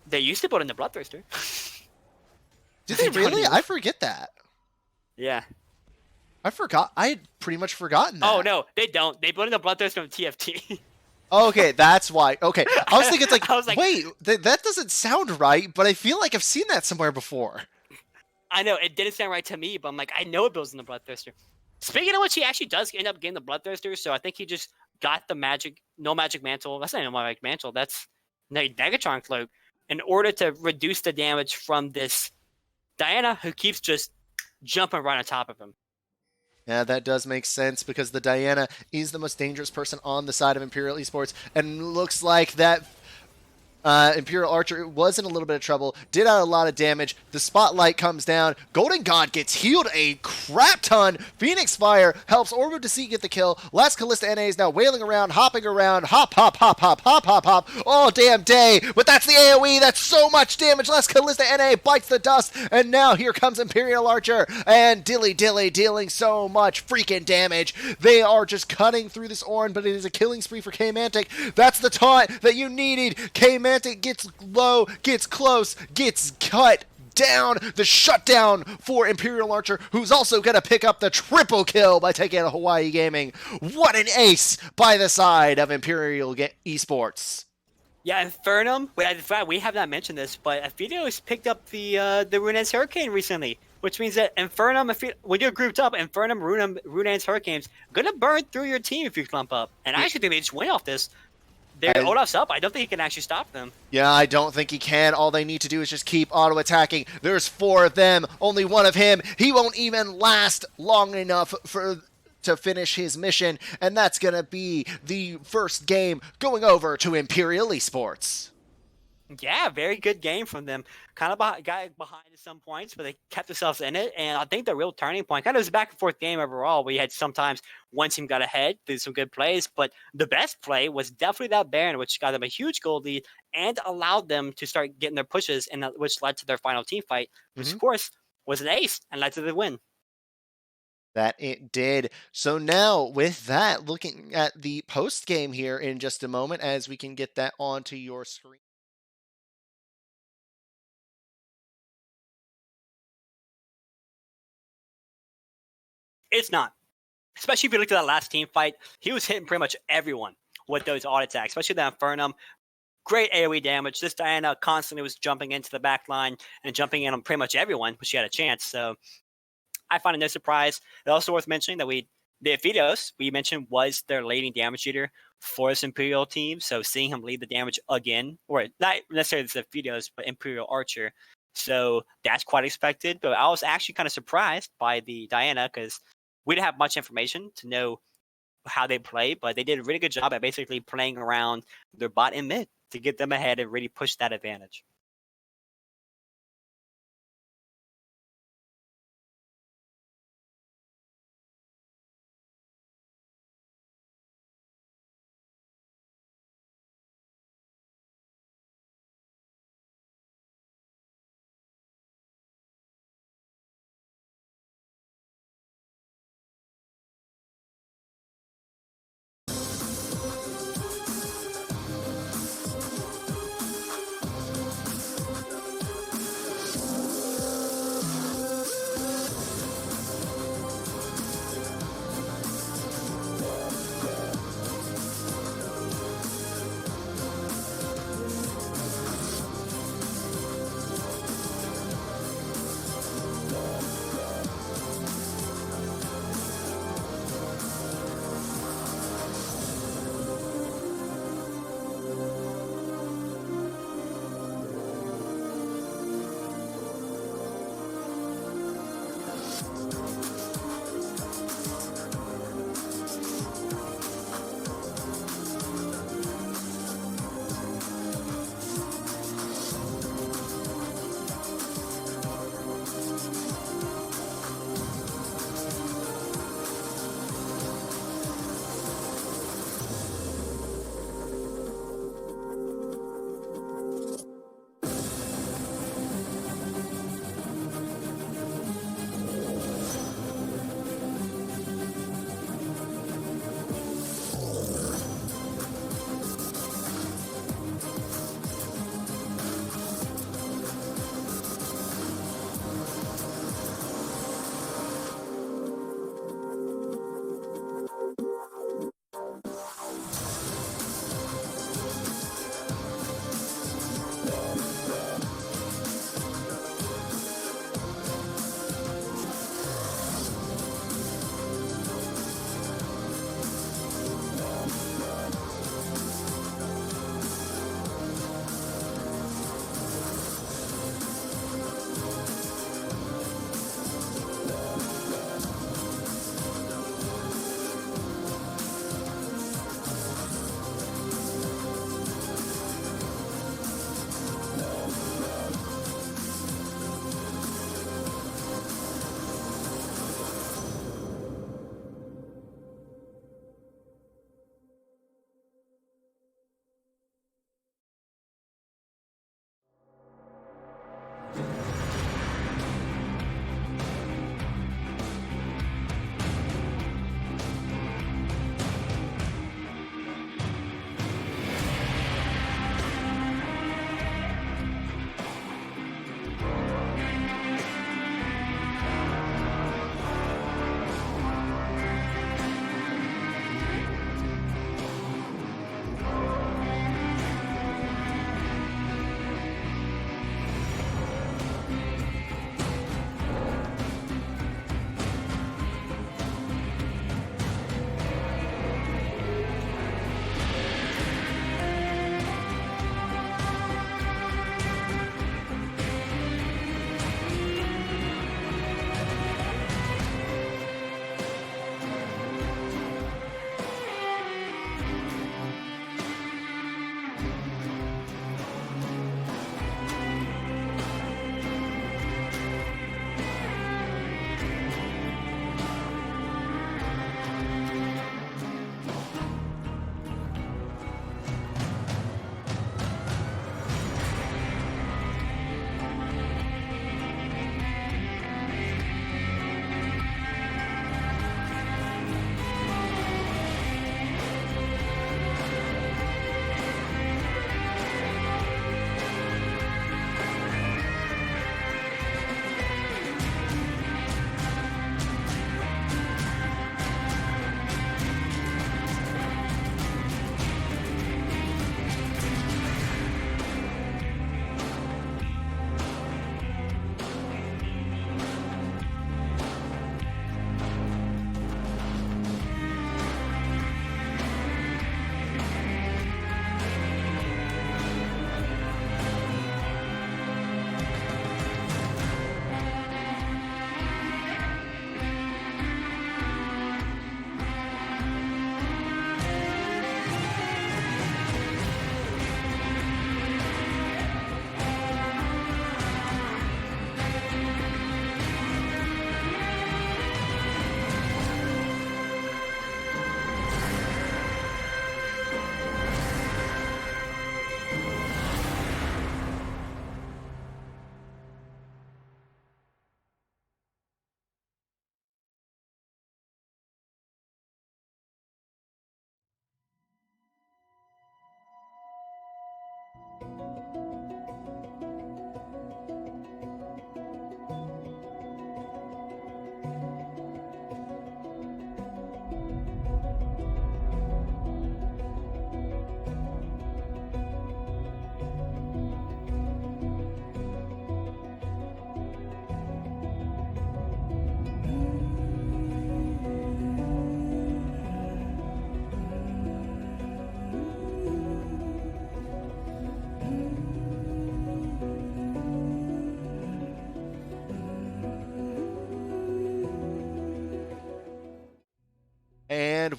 They used to build into Bloodthirster. Did they really? I forget that. Yeah. I had pretty much forgotten that. Oh, no, they don't. They build into Bloodthirster from TFT. Okay, that's why. Okay, I was thinking, wait, that doesn't sound right, but I feel like I've seen that somewhere before. I know, it didn't sound right to me, but I'm like, I know it builds in the Bloodthirster. Speaking of which, he actually does end up getting the Bloodthirster, so I think he just got the no magic mantle. That's not no magic mantle, that's Negatron Cloak, in order to reduce the damage from this Diana, who keeps just jumping right on top of him. Yeah, that does make sense because the Diana is the most dangerous person on the side of Imperial Esports, and looks like that Imperial Archer was in a little bit of trouble, did out a lot of damage. The spotlight comes down. Golden God gets healed a crap ton. Phoenix Fire helps Orbu to see get the kill. Last Callista NA is now wailing around, hopping around, hop, hop, hop, hop, hop, hop, hop, all damn day. But that's the AoE. That's so much damage. Last Callista NA bites the dust, and now here comes Imperial Archer and Dilly dealing so much freaking damage. They are just cutting through this Ornn, but it is a killing spree for K-Mantic. That's the taunt that you needed. K-Mantic gets low, gets close, gets cut down. The shutdown for Imperial Archer, who's also going to pick up the triple kill by taking out Hawaii Gaming. What an ace by the side of Imperial Esports. Yeah, Infernal. We have not mentioned this, but Aphidos picked up the Rune's Hurricane recently, which means that Infernal, when you're grouped up, Infernal, Rune's Hurricane's gonna burn through your team if you clump up. And I actually think they just win off this. Olaf's up. I don't think he can actually stop them. Yeah, I don't think he can. All they need to do is just keep auto-attacking. There's 4 of them, only 1 of him. He won't even last long enough to finish his mission, and that's going to be the first game going over to Imperial Esports. Yeah, very good game from them. Kind of got behind at some points, but they kept themselves in it. And I think the real turning point, kind of was a back and forth game overall. We had sometimes one team got ahead, did some good plays, but the best play was definitely that Baron, which got them a huge gold lead and allowed them to start getting their pushes, and which led to their final team fight, which of course was an ace and led to the win. That it did. So now with that, looking at the post game here in just a moment, as we can get that onto your screen. It's not. Especially if you look at that last team fight, he was hitting pretty much everyone with those auto attacks, especially that Infernum. Great AoE damage. This Diana constantly was jumping into the back line and jumping in on pretty much everyone when she had a chance. So I find it no surprise. It's also worth mentioning that the Vidos we mentioned was their leading damage leader for this Imperial team. So seeing him lead the damage again, or not necessarily the Vidos, but Imperial Archer. So that's quite expected. But I was actually kind of surprised by the Diana because we didn't have much information to know how they play, but they did a really good job at basically playing around their bot and mid to get them ahead and really push that advantage.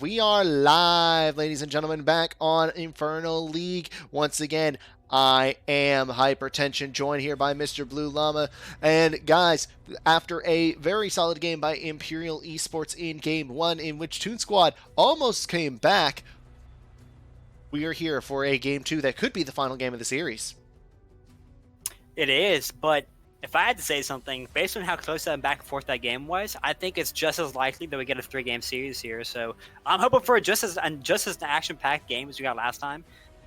we are live, ladies and gentlemen, back on Infernal League. Once again, I am Hyper10sion, joined here by Mr. Blue Llama. And guys, after a very solid game by Imperial Esports in Game 1, in which Toon Squad almost came back, we are here for a Game 2 that could be the final game of the series. It is, but if I had to say something, based on how close that back and forth that game was, I think it's just as likely that we get a 3-game series here. So I'm hoping for just as an action-packed game as we got last time.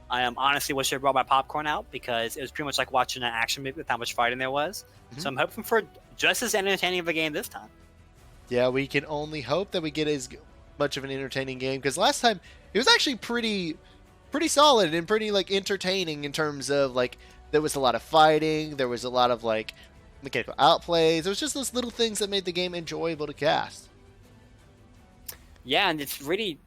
I honestly wish I brought my popcorn out because it was pretty much like watching an action movie with how much fighting there was. So I'm hoping for just as entertaining of a game this time. Yeah, we can only hope that we get as much of an entertaining game, because last time it was actually pretty solid and pretty entertaining in terms of there was a lot of fighting, there was a lot of mechanical outplays. There was just those little things that made the game enjoyable to cast. Yeah, and it's really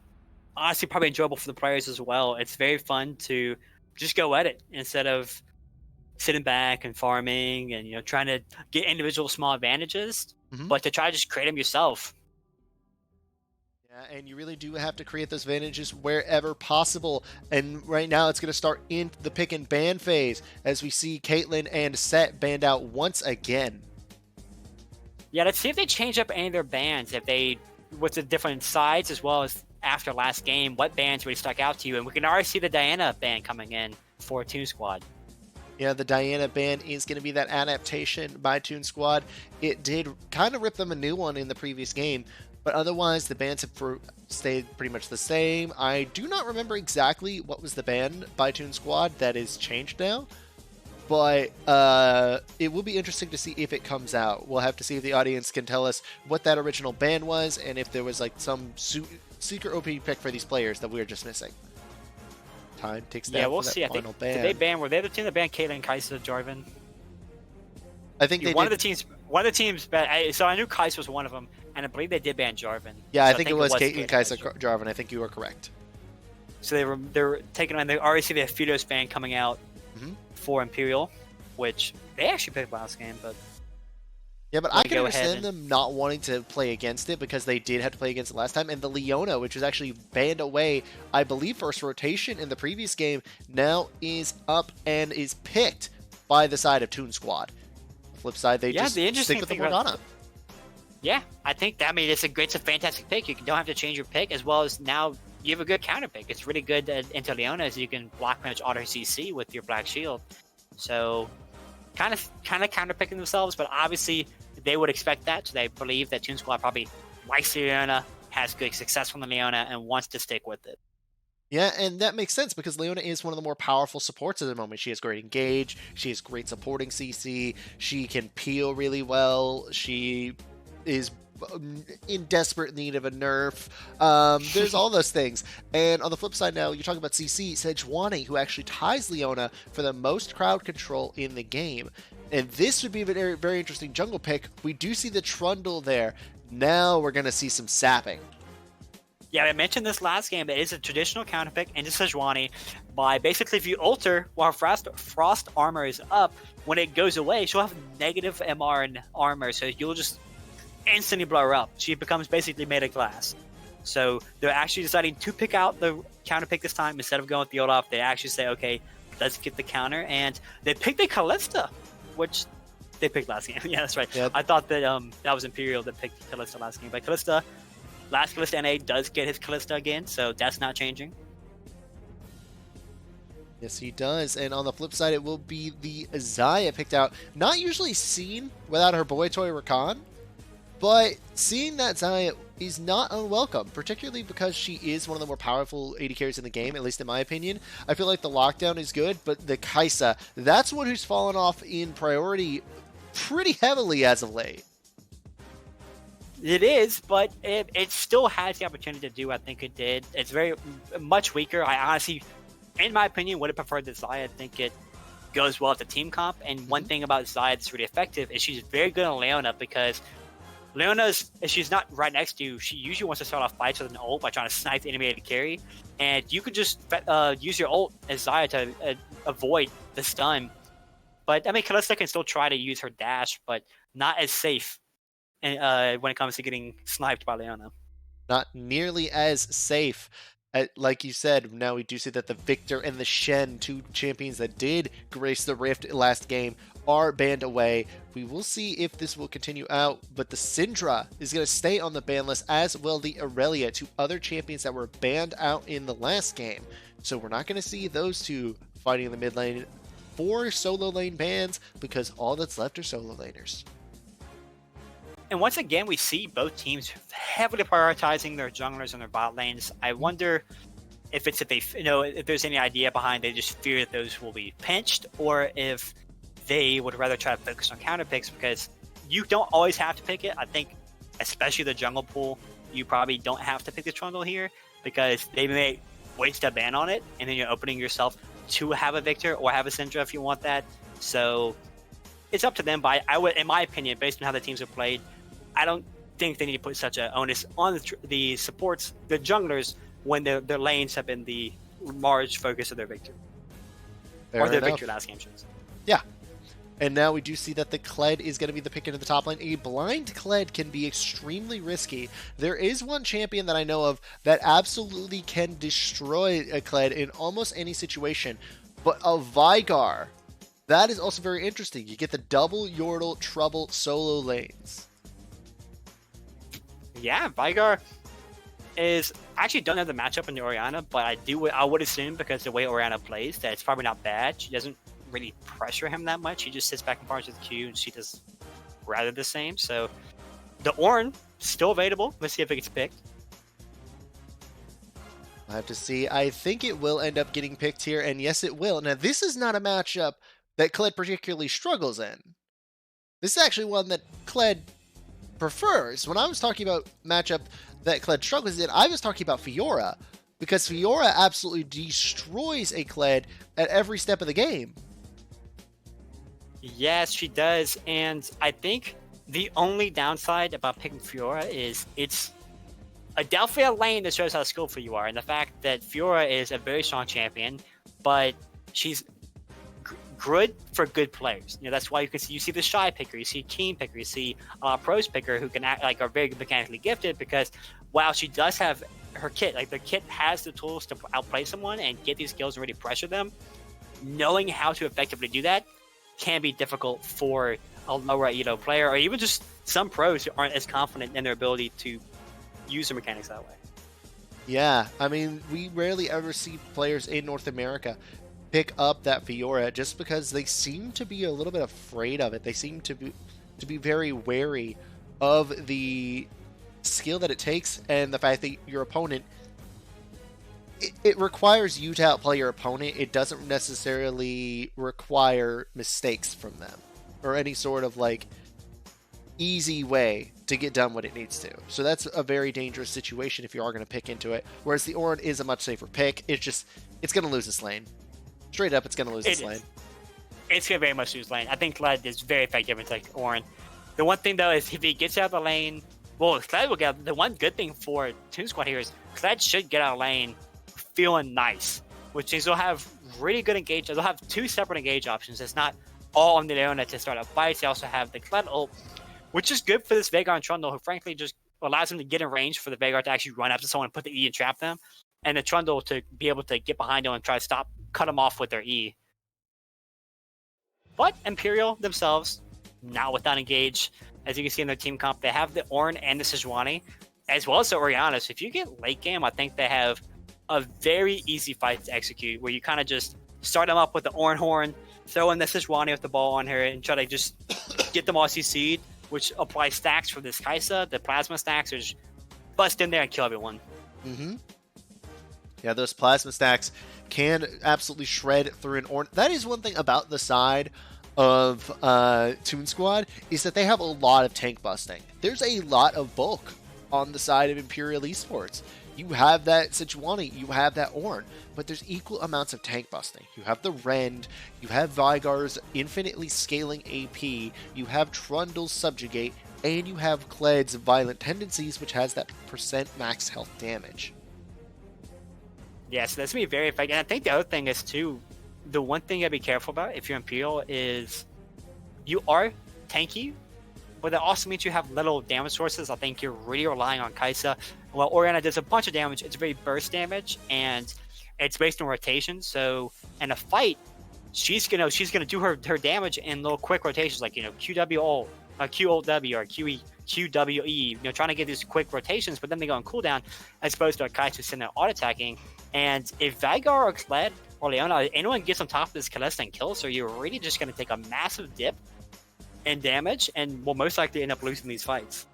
honestly probably enjoyable for the players as well. It's very fun to just go at it instead of sitting back and farming and trying to get individual small advantages, but to try to just create them yourself. Yeah, and you really do have to create those advantages wherever possible. And right now it's going to start in the pick and ban phase as we see Caitlyn and Set banned out once again. Yeah, let's see if they change up any of their bans, if they with the different sides, as well as after last game, what bans really stuck out to you. And we can already see the Diana ban coming in for Toon Squad. Yeah, the Diana ban is going to be that adaptation by Toon Squad. It did kind of rip them a new one in the previous game, but otherwise the bans have stayed pretty much the same. I do not remember exactly what was the ban by Toon Squad that is changed now, but it will be interesting to see if it comes out. We'll have to see if the audience can tell us what that original ban was and if there was some secret OP pick for these players that we were just missing. Time ticks down. Yeah, we'll for that see. I final think ban. were they the team that banned Caitlyn, Kai'Sa, Jarvan? I think one of the teams. So I knew Kai'Sa was one of them, and I believe they did ban Jarvan. Yeah, so I think it was Caitlyn, Kai'Sa, Jarvan. I think you are correct. So they were taking on. They already see the Fidos ban coming out for Imperial, which they actually picked last game, but. Yeah, but I can understand them not wanting to play against it because they did have to play against it last time. And the Leona, which was actually banned away, I believe, first rotation in the previous game, now is up and is picked by the side of Toon Squad. The flip side, they just stick with the Morgana. Yeah, I think that it's a fantastic pick. You don't have to change your pick, as well as now you have a good counter pick. It's really good into Leona, as you can block manage auto CC with your Black Shield. So kind of counter picking themselves, but obviously they would expect that, so they believe that Toon Squad probably likes Leona, has good success from the Leona, and wants to stick with it. Yeah, and that makes sense because Leona is one of the more powerful supports at the moment. She has great engage, she has great supporting CC, she can peel really well, she is in desperate need of a nerf. There's all those things. And on the flip side now, you're talking about CC, Sejuani, who actually ties Leona for the most crowd control in the game. And this would be a very, very interesting jungle pick. We do see the Trundle there. Now we're going to see some sapping. Yeah, I mentioned this last game. It is a traditional counter pick into Sejuani by basically if you alter while Frost armor is up, when it goes away, she'll have negative MR and armor, so you'll just instantly blow her up. She becomes basically made of glass. So they're actually deciding to pick out the counter pick this time instead of going with the Olaf. They actually say, okay, let's get the counter, and they picked the Kalista, which they picked last game. Yeah, that's right. Yep. I thought that that was Imperial that picked Kalista last game, but Kalista, last Kalista NA does get his Kalista again, so that's not changing. Yes, he does. And on the flip side, it will be the Xayah picked out. Not usually seen without her boy toy Rakan, but seeing that Xayah is not unwelcome, particularly because she is one of the more powerful AD carries in the game, at least in my opinion. I feel like the lockdown is good, but the Kai'Sa, that's one who's fallen off in priority pretty heavily as of late. It is, but it still has the opportunity to do what I think it did. It's very much weaker. I honestly, in my opinion, would have preferred the Xayah. I think it goes well at the team comp. And one thing about Xayah that's really effective is she's very good on Leona, because Leona's, if she's not right next to you, she usually wants to start off fights with an ult by trying to snipe the enemy AD carry. And you could just use your ult as Xayah to avoid the stun. But I mean, Kalista can still try to use her dash, but not as safe when it comes to getting sniped by Leona. not nearly as safe. Like you said, now we do see that the Victor and the Shen, two champions that did grace the Rift last game, are banned away. We will see if this will continue out, but the Syndra is going to stay on the ban list, as will the Aurelia, two other champions that were banned out in the last game. So we're not going to see those two fighting in the mid lane. 4 solo lane bans, because all that's left are solo laners. And once again, we see both teams heavily prioritizing their junglers and their bot lanes. I wonder if there's any idea behind they just fear that those will be pinched, or if they would rather try to focus on counter picks, because you don't always have to pick it. I think, especially the jungle pool, you probably don't have to pick the Trundle here, because they may waste a ban on it, and then you're opening yourself to have a Victor or have a Syndra if you want that. So it's up to them. But I would, in my opinion, based on how the teams have played, I don't think they need to put such an onus on the supports, the junglers, when their lanes have been the large focus of their Victor. Or their Victor last game. Yeah. And now we do see that the Kled is going to be the pick into the top lane. A blind Kled can be extremely risky. There is one champion that I know of that absolutely can destroy a Kled in almost any situation. But a Veigar, that is also very interesting. You get the double Yordle trouble solo lanes. Yeah, Veigar is actually don't have the matchup in the Orianna, but I would assume, because the way Orianna plays, that it's probably not bad. She doesn't really pressure him that much. He just sits back and farms with Q, and she does rather the same. So the Ornn still available. Let's see if it gets picked. I'll have to see. I think it will end up getting picked here, and yes, it will. Now, this is not a matchup that Kled particularly struggles in. This is actually one that Kled prefers. When I was talking about matchup that Kled struggles in, I was talking about Fiora, because Fiora absolutely destroys a Kled at every step of the game. Yes, she does, and I think the only downside about picking Fiora is it's a Delphia lane that shows how skillful you are, and the fact that Fiora is a very strong champion, but she's good for good players. That's why you see the Shy picker, you see Keen picker, you see Pros picker, who can act like are very mechanically gifted, because while she does have her kit, like the kit has the tools to outplay someone and get these skills and really pressure them, knowing how to effectively do that can be difficult for a lower Elo player, or even just some pros who aren't as confident in their ability to use their mechanics that way. Yeah, I mean, we rarely ever see players in North America pick up that Fiora, just because they seem to be a little bit afraid of it. They seem to be very wary of the skill that it takes, and the fact that your opponent, it requires you to outplay your opponent. It doesn't necessarily require mistakes from them, or any sort of like easy way to get done what it needs to. So that's a very dangerous situation if you are going to pick into it. Whereas the Ornn is a much safer pick. It's going to lose this lane. Straight up, it's going to lose this lane. It's going to very much lose lane. I think Kled is very effective in like Ornn. The one thing though is, if he gets out of the lane, well, Kled will get. The one good thing for Toon Squad here is Kled should get out of lane feeling nice, which means they'll have really good engage. They'll have 2 separate engage options. It's not all on their own to start up fights. They also have the Kled ult, which is good for this Veigar and Trundle, who frankly just allows them to get in range for the Veigar to actually run up to someone and put the E and trap them, and the Trundle to be able to get behind them and try to cut them off with their E. But Imperial themselves, not without engage. As you can see in their team comp, they have the Ornn and the Sejuani, as well as the Orianna. So if you get late game, I think they have a very easy fight to execute, where you kind of just start them up with the Ornn Horn, throw in the Sejuani with the ball on her, and try to just get them all CC'd, which applies stacks for this Kaisa, the plasma stacks, or just bust in there and kill everyone. Mm-hmm. Yeah, those plasma stacks can absolutely shred through an Ornn. That is one thing about the side of Toon Squad, is that they have a lot of tank busting. There's a lot of bulk on the side of Imperial Esports. You have that Sejuani, you have that Ornn, but there's equal amounts of tank busting. You have the Rend, you have Veigar's infinitely scaling AP, you have Trundle's Subjugate, and you have Kled's Violent Tendencies, which has that percent max health damage. Yeah, so that's going to be very effective. And I think the other thing is, too, the one thing you got to be careful about if you're Imperial is you are tanky, but that also means you have little damage sources. I think you're really relying on Kai'Sa. Well, Orianna does a bunch of damage. It's very burst damage, and it's based on rotation. So in a fight, she's gonna do her damage in little quick rotations, like QW ult, Q ult W, or QE QWE. Trying to get these quick rotations, but then they go on cooldown, as opposed to a Kai'Sa sitting there auto attacking. And if Veigar or Kled or Leona, anyone gets on top of this Kalista and kills her, you're really just gonna take a massive dip in damage, and will most likely end up losing these fights.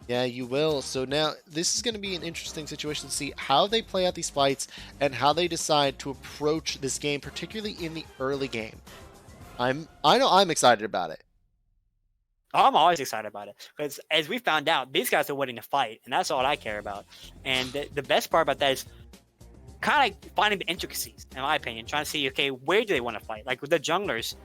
Yeah, you will. So now this is going to be an interesting situation to see how they play out these fights and how they decide to approach this game, particularly in the early game. I know I'm excited about it. I'm always excited about it, because as we found out, these guys are winning the fight, and that's all I care about. And the best part about that is kind of finding the intricacies, in my opinion, trying to see, okay, where do they want to fight? Like with the junglers,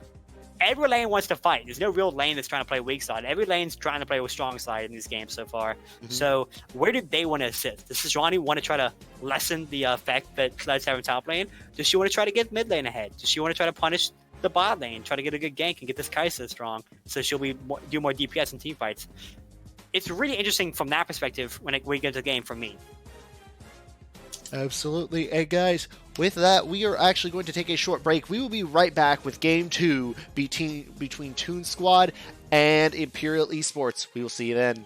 every lane wants to fight. There's no real lane that's trying to play weak side. Every lane's trying to play with strong side in these games so far. Mm-hmm. So where do they want to assist? Does Sejuani want to try to lessen the effect that Kled's having top lane? Does she want to try to get mid lane ahead? Does she want to try to punish the bot lane, try to get a good gank and get this Kai'Sa strong, so she'll do more DPS in team fights? It's really interesting from that perspective when we get to the game for me. Absolutely. And guys, with that, we are actually going to take a short break. We will be right back with Game 2 between Toon Squad and Imperial Esports. We will see you then.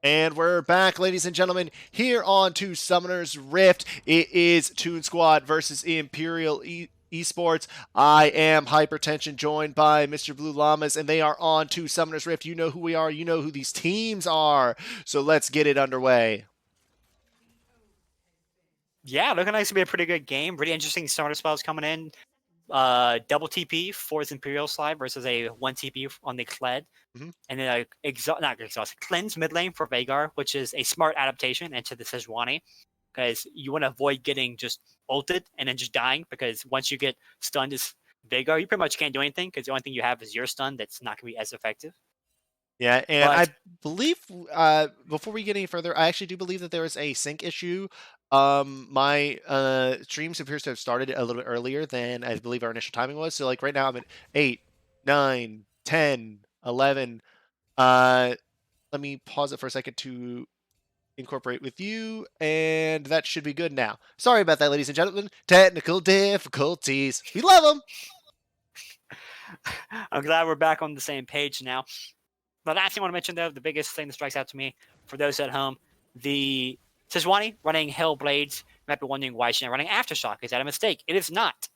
And we're back, ladies and gentlemen, here on to Summoner's Rift. It is Toon Squad versus Imperial Esports. I am Hyper10sion, joined by Mr. Blue Llamas, and they are on to Summoner's Rift. You know who we are, you know who these teams are. So let's get it underway. Yeah, looking like it's gonna be a pretty good game. Really interesting starter spells coming in. Double TP for his Imperial slide versus a 1 TP on the Kled. Mm-hmm. And then cleanse mid lane for Vhagar, which is a smart adaptation into the Sejuani. Because you want to avoid getting just ulted and then just dying, because once you get stunned as Vhagar, you pretty much can't do anything because the only thing you have is your stun that's not going to be as effective. Yeah, and I believe, before we get any further, I actually do believe that there is a sync issue. My streams appears to have started a little bit earlier than I believe our initial timing was. So like right now I'm at 8, 9, 10, 11. Let me pause it for a second to incorporate with you, and that should be good now. Sorry about that, ladies and gentlemen. Technical difficulties. We love them. I'm glad we're back on the same page now. The last thing I want to mention, though, the biggest thing that strikes out to me for those at home, the Sejuani running Hellblades. You might be wondering why she's not running Aftershock. Is that a mistake? It is not.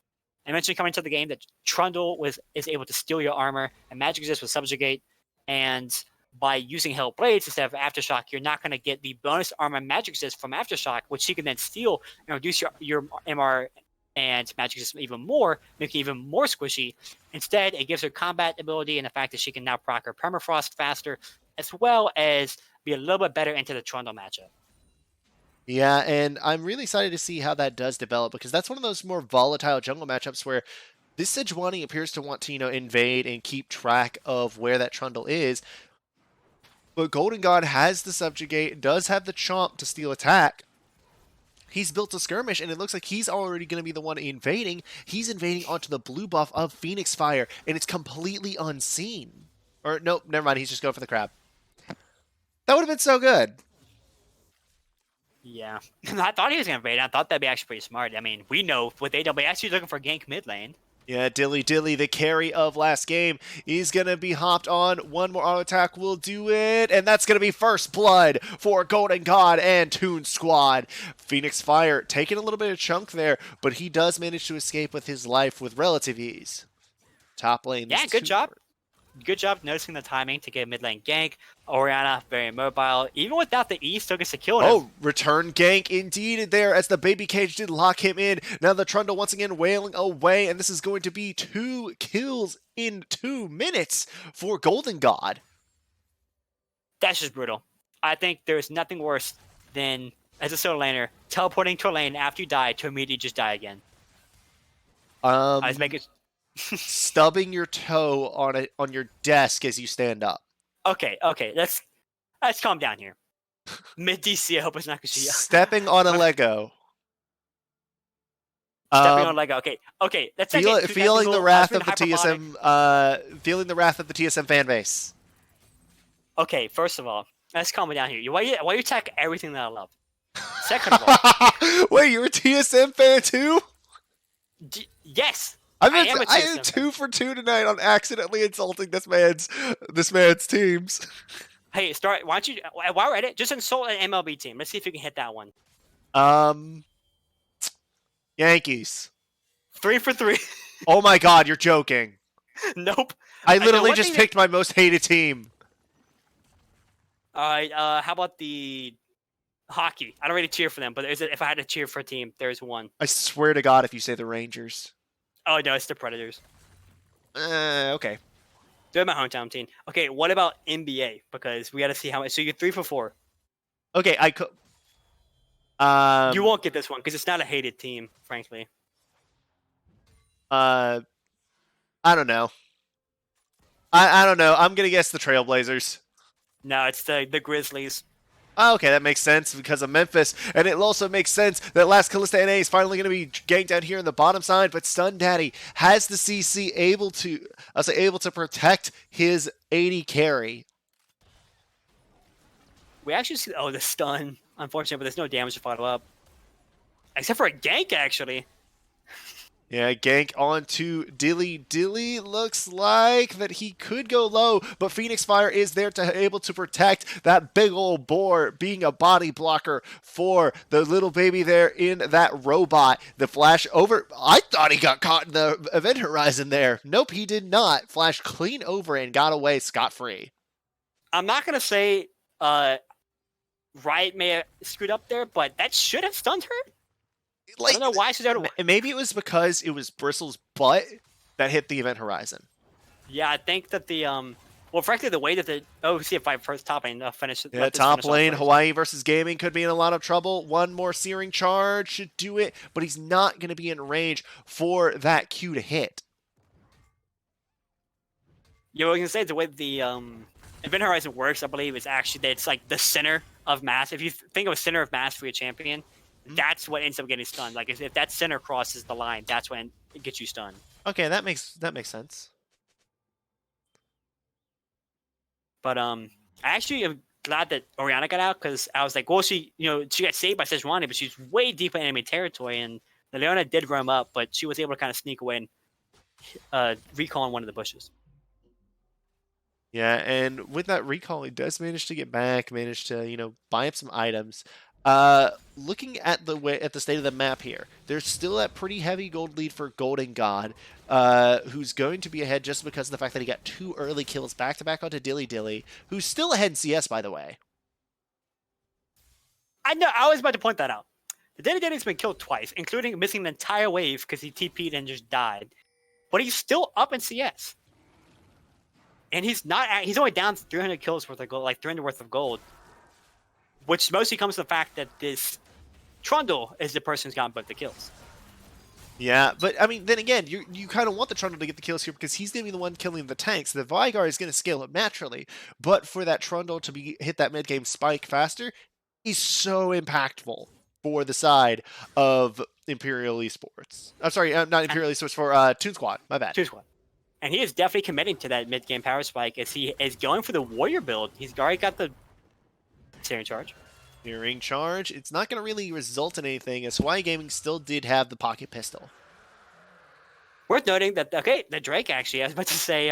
I mentioned coming into the game that Trundle is able to steal your armor, and Magic Resist with Subjugate. And by using Hellblades instead of Aftershock, you're not going to get the bonus armor Magic Resist from Aftershock, which she can then steal and reduce your MR and Magic Resist even more, making it even more squishy. Instead, it gives her combat ability and the fact that she can now proc her Permafrost faster, as well as be a little bit better into the Trundle matchup. Yeah, and I'm really excited to see how that does develop, because that's one of those more volatile jungle matchups where this Sejuani appears to want to, invade and keep track of where that Trundle is. But Golden God has the Subjugate, does have the Chomp to steal attack. He's built a skirmish, and it looks like he's already going to be the one invading. He's invading onto the blue buff of Phoenix Fire, and it's completely unseen. Or, nope, never mind, he's just going for the crab. That would have been so good. Yeah. I thought he was going to invade. I thought that'd be actually pretty smart. I mean, we know with AWS, he's looking for gank mid lane. Yeah, Dilly, the carry of last game, he's going to be hopped on. One more auto attack will do it, and that's going to be first blood for Golden God and Toon Squad. Phoenix Fire taking a little bit of chunk there, but he does manage to escape with his life with relative ease. Top lane. Yeah, good job. Good job noticing the timing to get mid lane gank. Orianna, very mobile. Even without the E, still gets to kill him. Oh, return gank indeed there as the baby cage did lock him in. Now the Trundle once again wailing away, and this is going to be 2 kills in 2 minutes for Golden God. That's just brutal. I think there's nothing worse than, as a solo laner, teleporting to a lane after you die to immediately just die again. I was making... Stubbing your toe on your desk as you stand up. Okay, let's calm down here. Mid DC, I hope it's not Kushia. Stepping on a Lego. Stepping on a Lego. Okay. That's feeling the wrath of the TSM. Feeling the wrath of the TSM fan base. Okay, first of all, let's calm down here. Why you attack everything that I love? Second of all, wait, you're a TSM fan too? Yes. I am 2 for 2 tonight on accidentally insulting this man's teams. Hey, why don't you, while we're at it, just insult an MLB team. Let's see if you can hit that one. Yankees. 3 for 3. Oh my god, you're joking. Nope. I literally just picked my most hated team. Alright, how about the hockey? I don't really cheer for them, but if I had to cheer for a team, there's one. I swear to God if you say the Rangers. Oh, no, it's the Predators. Okay. They're my hometown team. Okay, what about NBA? Because we got to see how much. So you're 3 for 4. Okay, I could. You won't get this one because it's not a hated team, frankly. I don't know. I don't know. I'm gonna guess the Trailblazers. No, it's the Grizzlies. Oh, okay, that makes sense because of Memphis, and it also makes sense that Last Callista NA is finally going to be ganked out here in the bottom side, but Stun Daddy has the CC able to protect his 80 carry. We actually see the stun, unfortunately, but there's no damage to follow up. Except for a gank, actually. Yeah, gank onto Dilly. Dilly looks like that he could go low, but Phoenix Fire is there to able to protect that big old boar, being a body blocker for the little baby there in that robot. The flash over. I thought he got caught in the event horizon there. Nope, he did not. Flash clean over and got away scot-free. I'm not gonna say Riot may have screwed up there, but that should have stunned her. I don't know why she's out of. Maybe it was because it was Bristle's butt that hit the event horizon. Yeah, I think that the well, frankly, the way that the see if I first top lane finish. Yeah, top lane Hawaii versus Gaming could be in a lot of trouble. One more Searing Charge should do it, but he's not going to be in range for that Q to hit. Yeah, what I was gonna say the way the Event Horizon works, I believe, is actually that it's like the center of mass. If you think of a center of mass for your champion, that's what ends up getting stunned. Like if that center crosses the line, that's when it gets you stunned. Okay, that makes sense. But I actually am glad that Orianna got out because I was like, well, she got saved by Sejuani, but she's way deep in enemy territory, and the Leona did roam up, but she was able to kind of sneak away and recall in one of the bushes. Yeah, and with that recall, he does manage to get back, manage to, buy up some items. Looking at the state of the map here, there's still that pretty heavy gold lead for Golden God, who's going to be ahead just because of the fact that he got 2 early kills back-to-back onto Dilly Dilly, who's still ahead in CS, by the way. I know, I was about to point that out. The Dilly Dilly's been killed twice, including missing the entire wave because he TP'd and just died. But he's still up in CS. And he's only down 300 kills worth of gold, like 300 worth of gold. Which mostly comes to the fact that this Trundle is the person who's gotten both the kills. Yeah, but I mean, then again, you kind of want the Trundle to get the kills here because he's going to be the one killing the tanks. The Vigar is going to scale up naturally, but for that Trundle to hit that mid game spike faster, he's so impactful for the side of Imperial Esports. I'm sorry, not Imperial Esports, for Toon Squad. My bad. Toon Squad. And he is definitely committing to that mid game power spike as he is going for the Warrior build. He's already got the Searing Charge. Searing Charge. It's not going to really result in anything, as Hawaii Gaming still did have the pocket pistol. Worth noting that, okay, the Drake actually, I was about to say,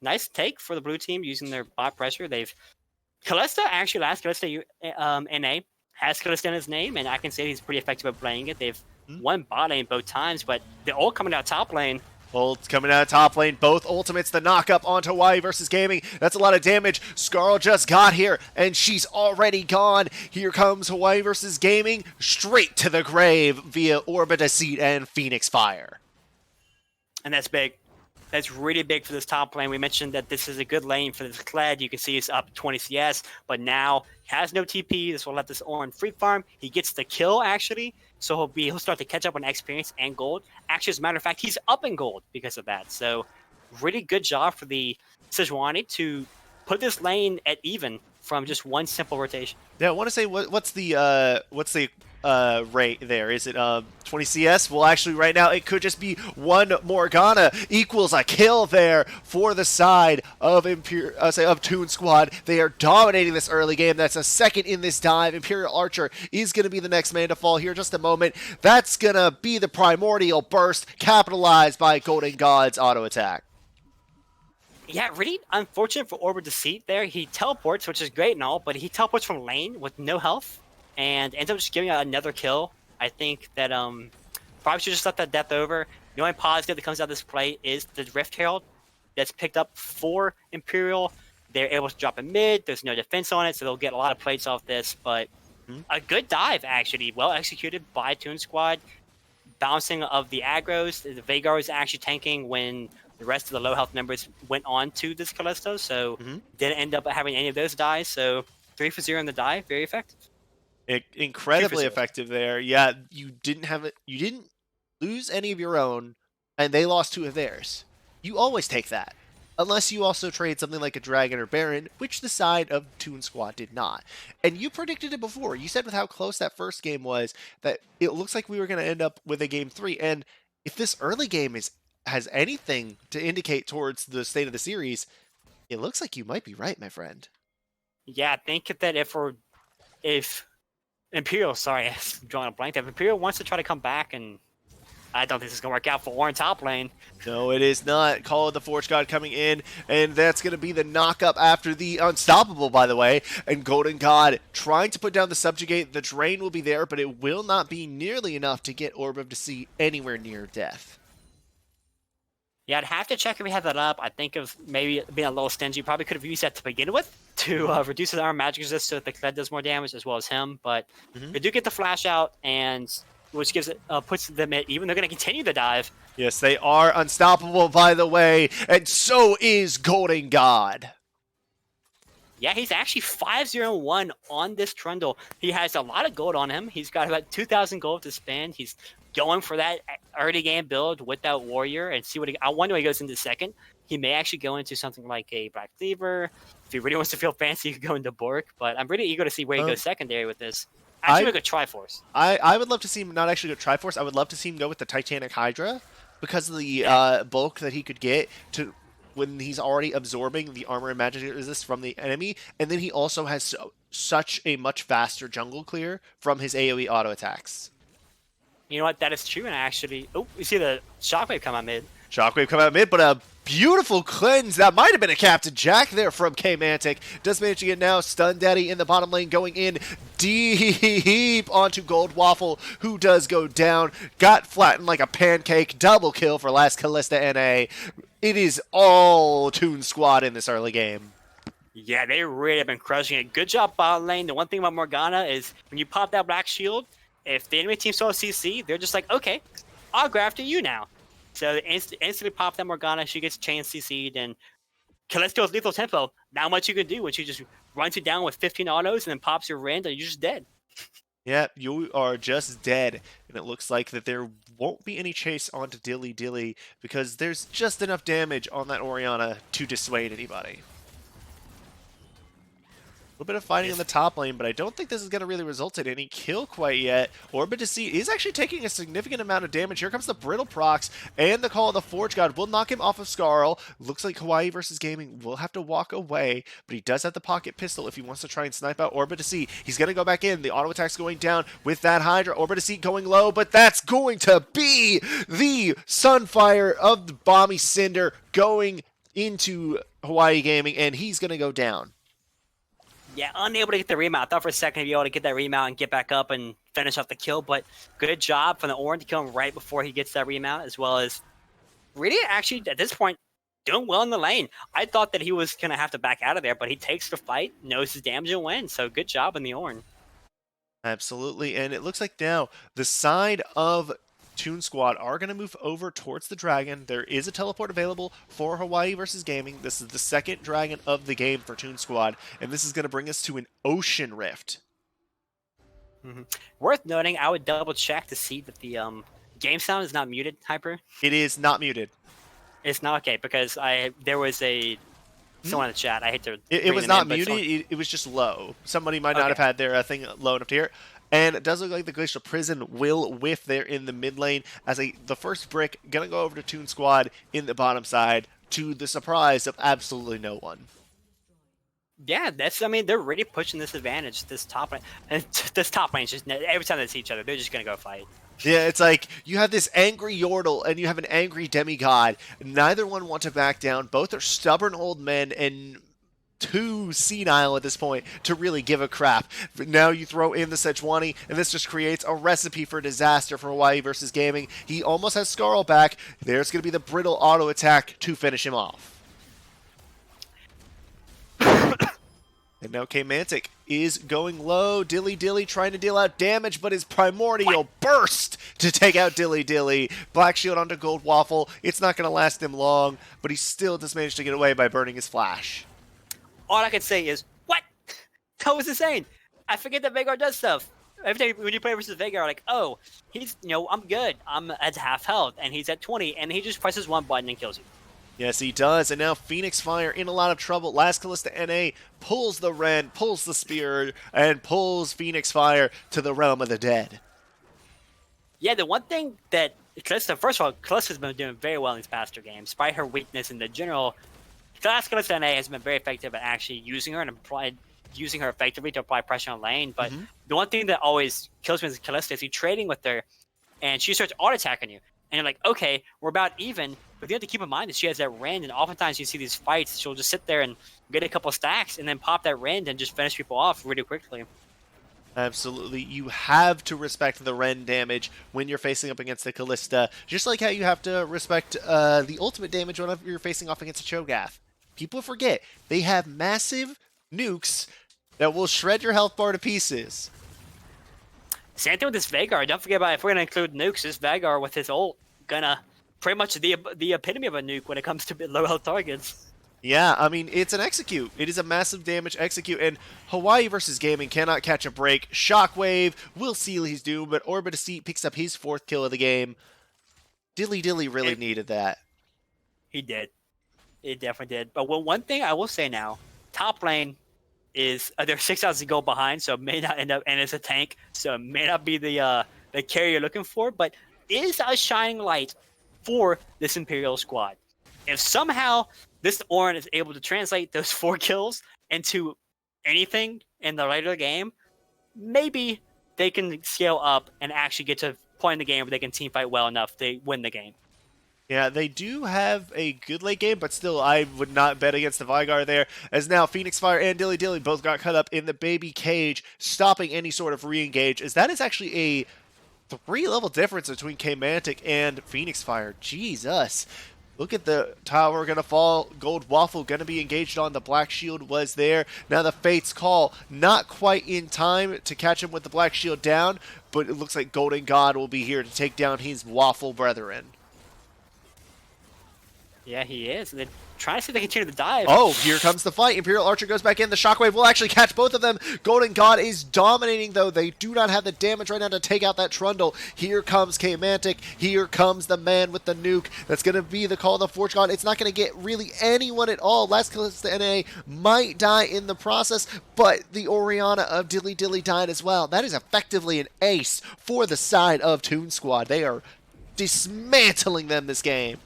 nice take for the blue team using their bot pressure. Kalista, actually, last Kalista NA has Kalista in his name, and I can say he's pretty effective at playing it. They've won bot lane both times, but the ult coming out top lane. Ult coming out of top lane, both ultimates, the knock-up onto Hawaii versus Gaming. That's a lot of damage. Scarl just got here, and she's already gone. Here comes Hawaii versus Gaming, straight to the grave via Orbit Deceit and Phoenix Fire. And that's big. That's really big for this top lane. We mentioned that this is a good lane for this Kled. You can see it's up 20 CS, but now he has no TP. This will let this Orin free farm. He gets the kill, actually, so he'll start to catch up on experience and gold. Actually, as a matter of fact, he's up in gold because of that. So really good job for the Sejuani to put this lane at even from just one simple rotation. Yeah, I want to say, what's the rate there? Is it 20 CS? Well, actually, right now it could just be one Morgana equals a kill there for the side of Toon Squad. They are dominating this early game. That's a second in this dive. Imperial Archer is going to be the next man to fall here in just a moment. That's going to be the primordial burst capitalized by Golden God's auto attack. Yeah, really unfortunate for Orbit Deceit there. He teleports, which is great and all, but he teleports from lane with no health and ends up just giving out another kill. I think that probably should just let that death over. The only positive that comes out of this play is the Rift Herald that's picked up for Imperial. They're able to drop in mid. There's no defense on it, so they'll get a lot of plates off this. But a good dive, actually. Well executed by Toon Squad. Bouncing of the aggros. The Vagar is actually tanking when the rest of the low health members went on to this Callisto, so didn't end up having any of those dies. So 3 for 0 in the die, very effective. Incredibly effective there. Yeah, you didn't lose any of your own, and they lost 2 of theirs. You always take that, unless you also trade something like a Dragon or Baron, which the side of Toon Squad did not. And you predicted it before. You said with how close that first game was that it looks like we were going to end up with a game 3. And if this early game has anything to indicate towards the state of the series, it looks like you might be right, my friend. Yeah, I think that if Imperial, sorry, I'm drawing a blank. If Imperial wants to try to come back and I don't think this is going to work out for Warren top lane. No, it is not. Call of the Forge God coming in, and that's going to be the knock-up after the Unstoppable, by the way. And Golden God trying to put down the Subjugate. The Drain will be there, but it will not be nearly enough to get Orb of Deceit anywhere near death. Yeah, I'd have to check if he had that up. I think of maybe being a little stingy. Probably could have used that to begin with to reduce his armor magic resist so that that does more damage as well as him. But they do get the flash out, and which gives it puts them at even. They're going to continue the dive. Yes, they are unstoppable, by the way, and so is Golden God. Yeah, he's actually 5-0-1 on this Trundle. He has a lot of gold on him. He's got about 2,000 gold to spend. He's going for that early game build with that warrior and see what I wonder when he goes into second. He may actually go into something like a Black Cleaver. If he really wants to feel fancy, he could go into Bork. But I'm really eager to see where he goes secondary with this. Actually, go Triforce. I would love to see him not actually go Triforce. I would love to see him go with the Titanic Hydra because of the bulk that he could get to when he's already absorbing the armor and magic resist from the enemy. And then he also has such a much faster jungle clear from his AoE auto attacks. You know what? That is true. And actually, oh, you see the Shockwave come out mid. Shockwave come out mid, but a beautiful cleanse. That might have been a Captain Jack there from K-Mantic. Does manage to get now Stun Daddy in the bottom lane going in deep onto Gold Waffle, who does go down. Got flattened like a pancake. Double kill for last Callista NA. It is all Toon Squad in this early game. Yeah, they really have been crushing it. Good job bot lane. The one thing about Morgana is when you pop that Black Shield, if the enemy team saw a CC, they're just like, okay, I'll go after you now. So they instantly pop that Morgana. She gets chain CC'd, and Callisto's lethal tempo. Not much you can do when she just runs you down with 15 autos and then pops your Rend, and you're just dead. Yeah, you are just dead. And it looks like that there won't be any chase onto Dilly Dilly because there's just enough damage on that Orianna to dissuade anybody. A little bit of fighting in the top lane, but I don't think this is going to really result in any kill quite yet. Orb of Deceit is actually taking a significant amount of damage. Here comes the Brittle Procs, and the Call of the Forge God will knock him off of Skarl. Looks like Hawaii versus Gaming will have to walk away, but he does have the pocket pistol if he wants to try and snipe out Orb of Deceit. He's going to go back in. The auto attack's going down with that Hydra. Orb of Deceit going low, but that's going to be the Sunfire of the Bomby Cinder going into Hawaii Gaming, and he's going to go down. Yeah, unable to get the remount. I thought for a second he'd be able to get that remount and get back up and finish off the kill, but good job from the Orin to kill him right before he gets that remount, as well as really actually at this point doing well in the lane. I thought that he was going to have to back out of there, but he takes the fight, knows his damage and wins, so good job in the Orin. Absolutely, and it looks like now the side of Toon Squad are going to move over towards the dragon. There is a teleport available for Hawaii versus Gaming. This is the second dragon of the game for Toon Squad, and this is going to bring us to an Ocean Rift. Worth noting, I would double check to see that the game sound is not muted, Hyper. It is not muted. It's not okay, because there was someone in the chat. I hate to. It was not muted. It was just low. Somebody might not have had their thing low enough to hear it. And it does look like the Glacial Prison will whiff there in the mid lane as the first brick going to go over to Toon Squad in the bottom side to the surprise of absolutely no one. Yeah, they're really pushing this advantage, this top lane. And this top lane, just every time they see each other, they're just going to go fight. Yeah, it's like you have this angry Yordle and you have an angry Demigod. Neither one want to back down. Both are stubborn old men and too senile at this point to really give a crap. But now you throw in the Sejuani, and this just creates a recipe for disaster for Hawaii versus Gaming. He almost has Skarl back. There's going to be the Brittle auto attack to finish him off. And now K-Mantic is going low. Dilly Dilly trying to deal out damage, but his Primordial burst to take out Dilly Dilly. Black Shield onto Gold Waffle. It's not going to last him long, but he still just managed to get away by burning his flash. All I can say is, what? That was insane. I forget that Veigar does stuff. Every time when you play versus Veigar, like, oh, he's, I'm good. I'm at half health, and he's at 20, and he just presses one button and kills you. Yes, he does, and now Phoenix Fire in a lot of trouble. Last Callista NA pulls the Rend, pulls the Spear, and pulls Phoenix Fire to the realm of the dead. Yeah, the one thing that Callista, first of all, Callista's been doing very well in these past two games, despite her weakness in the general. Last Callista NA has been very effective at actually using her and using her effectively to apply pressure on lane, but the one thing that always kills me as Callista is you trading with her, and she starts auto-attacking you. and you're like, okay, we're about even. But you have to keep in mind that she has that rend, and oftentimes you see these fights, she'll just sit there and get a couple stacks, and then pop that rend and just finish people off really quickly. Absolutely. You have to respect the Ren damage when you're facing up against the Callista, just like how you have to respect the ultimate damage whenever you're facing off against a Cho'Gath. People forget, they have massive nukes that will shred your health bar to pieces. Same thing with this Veigar. Don't forget about, if we're going to include nukes, this Veigar with his ult, gonna pretty much the epitome of a nuke when it comes to low health targets. Yeah, I mean, it's an execute. It is a massive damage execute, and Hawaii versus Gaming cannot catch a break. Shockwave will seal his doom, but Orbit picks up his 4th kill of the game. Dilly really needed that. He did. It definitely did. But one thing I will say now, top lane is they're 6,000 gold behind, so it may not end up, and it's a tank, so it may not be the carry you're looking for, but is a shining light for this Imperial squad. If somehow this Orin is able to translate those 4 kills into anything in the later game, maybe they can scale up and actually get to a point in the game where they can team fight well enough to win the game. Yeah, they do have a good late game, but still, I would not bet against the Veigar there, as now Phoenix Fire and Dilly both got cut up in the baby cage, stopping any sort of re-engage, as that is actually a 3-level difference between K-Mantic and Phoenix Fire. Jesus. Look at the tower going to fall. Gold Waffle going to be engaged on. The Black Shield was there. Now the Fate's Call, not quite in time to catch him with the Black Shield down, but it looks like Golden God will be here to take down his Waffle brethren. Yeah, he is. They're trying to see if they continue to dive. Oh, here comes the fight. Imperial Archer goes back in. The Shockwave will actually catch both of them. Golden God is dominating, though. They do not have the damage right now to take out that Trundle. Here comes K-Mantic. Here comes the man with the nuke. That's going to be the call of the Forge God. It's not going to get really anyone at all. Last Callista NA might die in the process, but the Orianna of Dilly died as well. That is effectively an ace for the side of Toon Squad. They are dismantling them this game.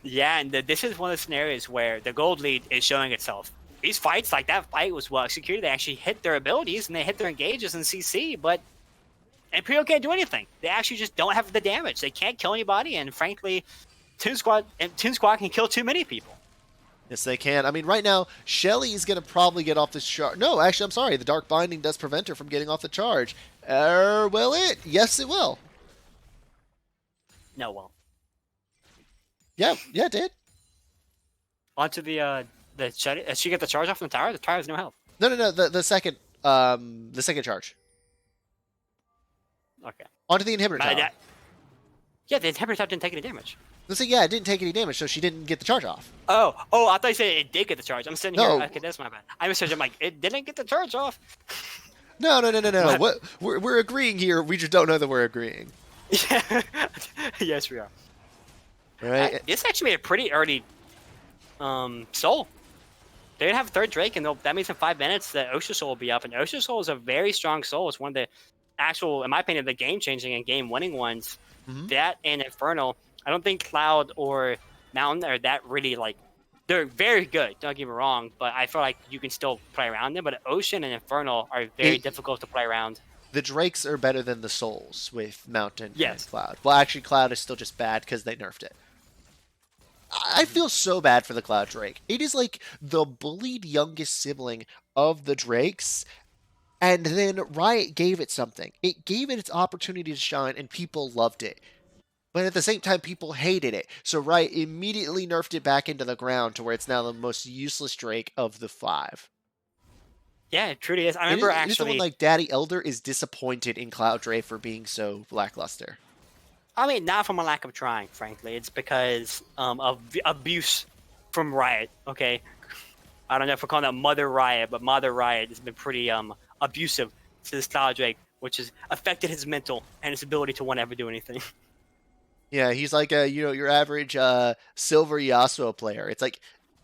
Yeah, and this is one of the scenarios where the gold lead is showing itself. These fights, like that fight was well executed. They actually hit their abilities and they hit their engages in CC, but Imperial can't do anything. They actually just don't have the damage. They can't kill anybody, and frankly, Toon Squad can kill too many people. Yes, they can. I mean, right now, Shelly is going to probably get off this charge. No, actually, I'm sorry. The Dark Binding does prevent her from getting off the charge. Will it? Yes, it will. No, well. Yeah, it did. Onto the she get the charge off from the tower? The tower has no health. No, the second charge. Okay. Onto the inhibitor tower. Yeah, the inhibitor tower didn't take any damage. Let's say, yeah, it didn't take any damage, so she didn't get the charge off. Oh, I thought you said it did get the charge. I'm sitting here. Okay, that's my bad. I'm like, it didn't get the charge off. No. What we're agreeing here. We just don't know that we're agreeing. Yeah. Yes, we are. Right. This actually made a pretty early soul. They're gonna have a third Drake, and that means in 5 minutes the Ocean Soul will be up. And Ocean Soul is a very strong soul. It's one of the actual, in my opinion, the game-changing and game-winning ones. Mm-hmm. That and Infernal. I don't think Cloud or Mountain are that really like. They're very good. Don't get me wrong, but I feel like you can still play around them. But Ocean and Infernal are very difficult to play around. The Drakes are better than the Souls with Mountain and Cloud. Well, actually, Cloud is still just bad because they nerfed it. I feel so bad for the Cloud Drake. It is like the bullied youngest sibling of the Drakes, and then Riot gave it something. It gave it its opportunity to shine, and people loved it. But at the same time, people hated it. So Riot immediately nerfed it back into the ground to where it's now the most useless Drake of the 5. Yeah, it truly is. I remember actually... someone like Daddy Elder is disappointed in Cloud Drake for being so lackluster. I mean, not from a lack of trying, frankly. It's because of abuse from Riot, okay? I don't know if we're calling that Mother Riot, but Mother Riot has been pretty abusive to this Cloud Drake, which has affected his mental and his ability to want to ever do anything. Yeah, he's like your average silver Yasuo player. It's like,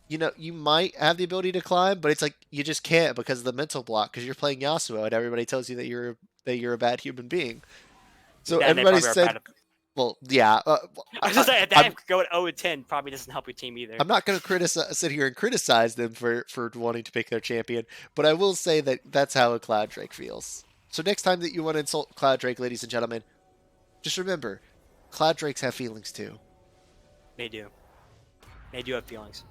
you might have the ability to climb, but it's like you just can't because of the mental block because you're playing Yasuo and everybody tells you that you're a bad human being. So everybody said... Well, yeah. I was just saying, that going 0-10 probably doesn't help your team either. I'm not going to sit here and criticize them for wanting to pick their champion, but I will say that that's how a Cloud Drake feels. So next time that you want to insult Cloud Drake, ladies and gentlemen, just remember, Cloud Drakes have feelings too. They do. They do have feelings.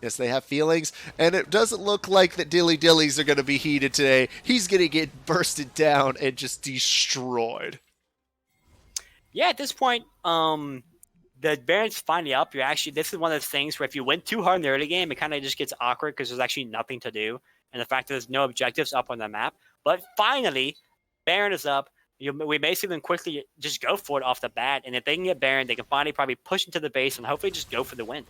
Yes, they have feelings, and it doesn't look like that Dilly Dillies are going to be heated today. He's going to get bursted down and just destroyed. Yeah, at this point, the Baron's finally up. This is one of those things where if you win too hard in the early game, it kind of just gets awkward because there's actually nothing to do. And the fact that there's no objectives up on the map. But finally, Baron is up. We basically can quickly just go for it off the bat. And if they can get Baron, they can finally probably push into the base and hopefully just go for the win.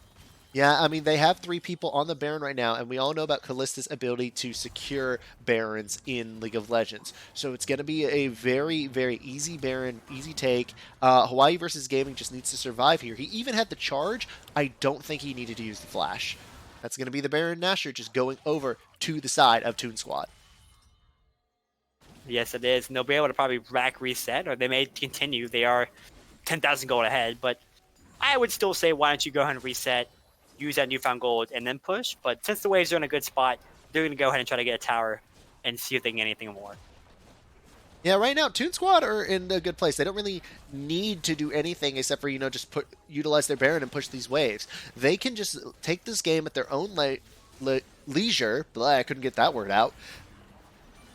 Yeah, I mean, they have 3 people on the Baron right now, and we all know about Kallista's ability to secure Barons in League of Legends. So it's going to be a very, very easy Baron, easy take. Hawaii versus Gaming just needs to survive here. He even had the charge. I don't think he needed to use the flash. That's going to be the Baron Nashor just going over to the side of Toon Squad. Yes, it is. And they'll be able to probably rack reset, or they may continue. They are 10,000 gold ahead, but I would still say why don't you go ahead and reset, use that newfound gold, and then push. But since the waves are in a good spot, they're going to go ahead and try to get a tower and see if they can get anything more. Yeah, right now, Toon Squad are in a good place. They don't really need to do anything except for, just utilize their Baron and push these waves. They can just take this game at their own leisure. Blah, I couldn't get that word out.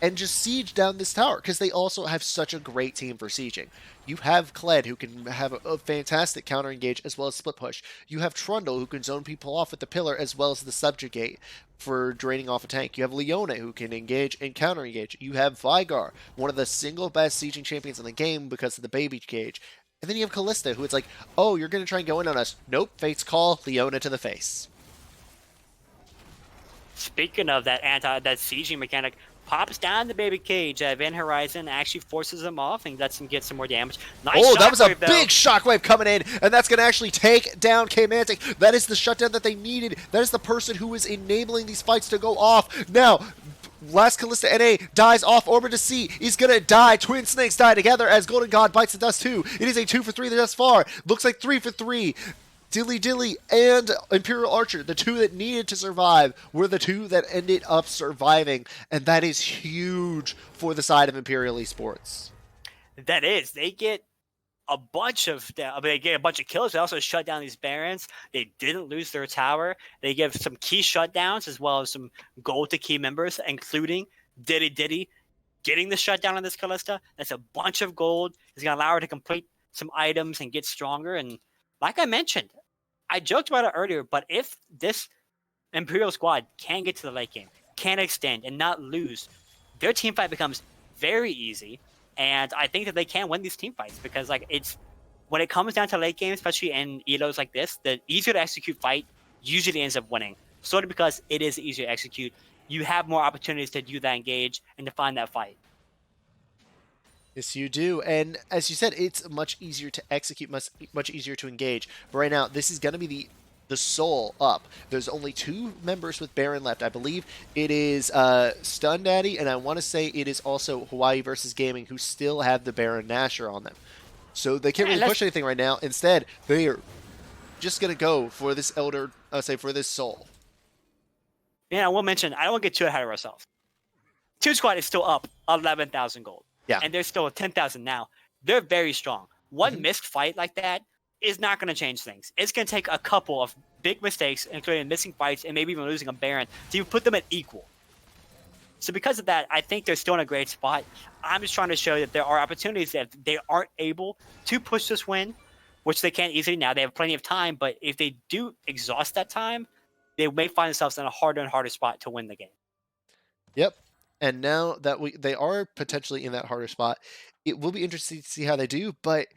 And just siege down this tower, because they also have such a great team for sieging. You have Kled, who can have a fantastic counter-engage as well as split push. You have Trundle, who can zone people off with the pillar as well as the subjugate for draining off a tank. You have Leona, who can engage and counter-engage. You have Vigar, one of the single best sieging champions in the game because of the baby cage. And then you have Callista, who it's like, oh, you're going to try and go in on us. Nope, Fate's Call, Leona to the face. Speaking of that sieging mechanic, pops down the baby cage. Van Horizon actually forces him off and lets him get some more damage. Nice that was a though. big shockwave coming in, and that's going to actually take down K-Mantic. That is the shutdown that they needed. That is the person who is enabling these fights to go off. Now, last Callista NA dies off Orbit to C. He's going to die. Twin Snakes die together as Golden God bites the dust too. It is a 2 for 3 thus far. Looks like 3 for 3. Dilly Dilly and Imperial Archer, the 2 that needed to survive, were the 2 that ended up surviving, and that is huge for the side of Imperial Esports. That is. They get a bunch of kills. They also shut down these Barons. They didn't lose their tower. They give some key shutdowns as well as some gold to key members, including Diddy getting the shutdown on this Callista. That's a bunch of gold. It's going to allow her to complete some items and get stronger. And like I mentioned, I joked about it earlier, but if this Imperial squad can get to the late game, can extend and not lose, their team fight becomes very easy. And I think that they can win these team fights because when it comes down to late game, especially in elos like this, the easier to execute fight usually ends up winning. Solely because it is easier to execute. You have more opportunities to do that engage and to find that fight. Yes, you do. And as you said, it's much easier to execute, much easier to engage. But right now, this is going to be the soul up. There's only 2 members with Baron left. I believe it is Stun Daddy, and I want to say it is also Hawaii versus Gaming, who still have the Baron Nashor on them. So they can't really push anything right now. Instead, they are just going to go for this for this soul. Yeah, I will mention, I don't want to get too ahead of ourselves. Toon Squad is still up 11,000 gold. Yeah. And they're still at 10,000 now. They're very strong. One missed fight like that is not going to change things. It's going to take a couple of big mistakes, including missing fights and maybe even losing a Baron, to put them at equal. So because of that, I think they're still in a great spot. I'm just trying to show that there are opportunities that they aren't able to push this win, which they can't easily now. They have plenty of time, but if they do exhaust that time, they may find themselves in a harder and harder spot to win the game. Yep. And now that they are potentially in that harder spot, it will be interesting to see how they do. But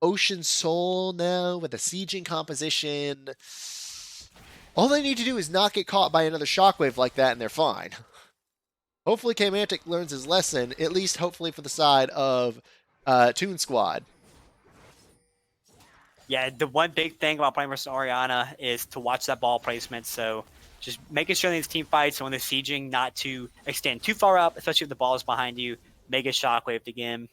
Ocean Soul now with a sieging composition, all they need to do is not get caught by another shockwave like that, and they're fine. Hopefully K-Mantic learns his lesson, at least hopefully for the side of Toon Squad. Yeah, the one big thing about playing versus Orianna is to watch that ball placement. So just making sure in these team fights, when they're sieging, not to extend too far up, especially if the ball is behind you, make a shockwave to game.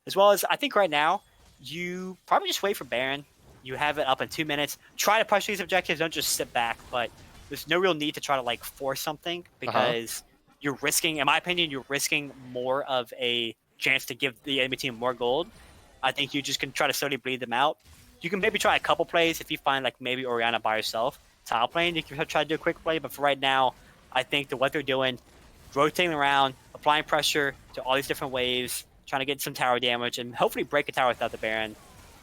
As well as, I think right now, you probably just wait for Baron. You have it up in 2 minutes. Try to push these objectives. Don't just sit back. But there's no real need to try to force something because you're risking, in my opinion, you're risking more of a chance to give the enemy team more gold I think you just can try to slowly bleed them out. You can maybe try a couple plays if you find like maybe Orianna by herself top lane. You can try to do a quick play, but for right now, I think that what they're doing, rotating around, applying pressure to all these different waves, trying to get some tower damage, and hopefully break a tower without the Baron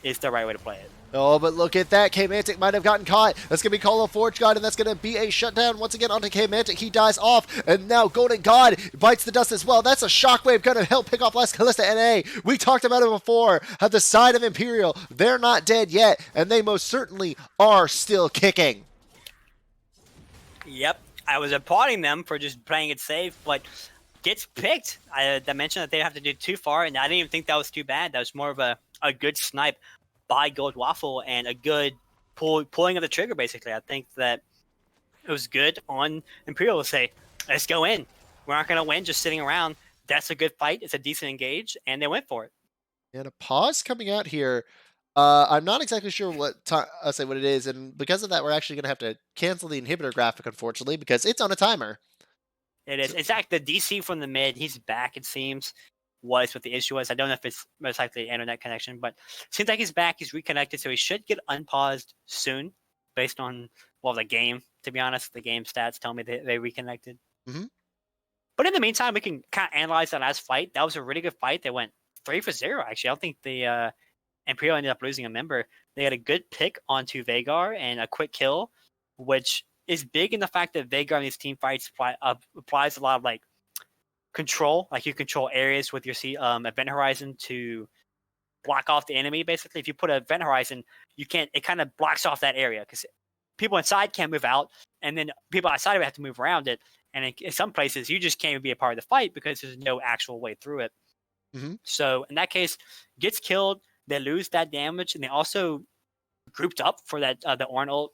is the right way to play it. Oh, but look at that. K-Mantic might have gotten caught. That's going to be Call of Forge God, and that's going to be a shutdown once again onto K-Mantic. He dies off, and now Golden God bites the dust as well. That's a shockwave going to help pick off Last Callista NA. We talked about it before. At the side of Imperial, they're not dead yet, and they most certainly are still kicking. Yep, I was applauding them for just playing it safe, but gets picked. I mentioned that they have to do too far, and I didn't even think that was too bad. That was more of a good snipe by Gold Waffle and a good pulling of the trigger, basically. I think that it was good on Imperial to say, let's go in. We're not going to win just sitting around. That's a good fight. It's a decent engage, and they went for it. And a pause coming out here. I'm not exactly sure what I'll say what it is, and because of that, we're actually going to have to cancel the inhibitor graphic, unfortunately, because it's on a timer. It is. In fact, the DC from the mid, he's back, it seems, was what the issue was. I don't know if it's most likely internet connection, but it seems like he's back. He's reconnected, so he should get unpaused soon, based on, well, the game, to be honest. The game stats tell me they reconnected. Mm-hmm. But in the meantime, we can kind of analyze that last fight. That was a really good fight. They went 3-for-0, actually. I don't think the Imperial ended up losing a member. They had a good pick onto Veigar and a quick kill, which is big in the fact that Veigar in these team fights applies a lot of like control. Like you control areas with your event horizon to block off the enemy. Basically, if you put an event horizon, you can't. It kind of blocks off that area because people inside can't move out, and then people outside of it have to move around it. And in some places, you just can't be a part of the fight because there's no actual way through it. Mm-hmm. So in that case, gets killed. They lose that damage, and they also grouped up for that the Ornn ult,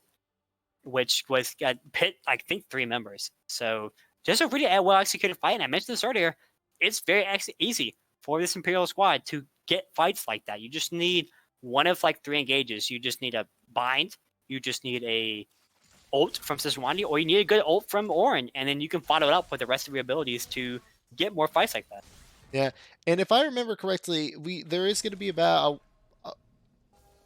which was pit, I think, 3 members. So just a really well executed fight. And I mentioned this earlier. It's very easy for this Imperial squad to get fights like that. You just need one of like 3 engages. You just need a bind. You just need a ult from Sejuani, or you need a good ult from Ornn, and then you can follow it up with the rest of your abilities to get more fights like that. Yeah, and if I remember correctly, there is going to be about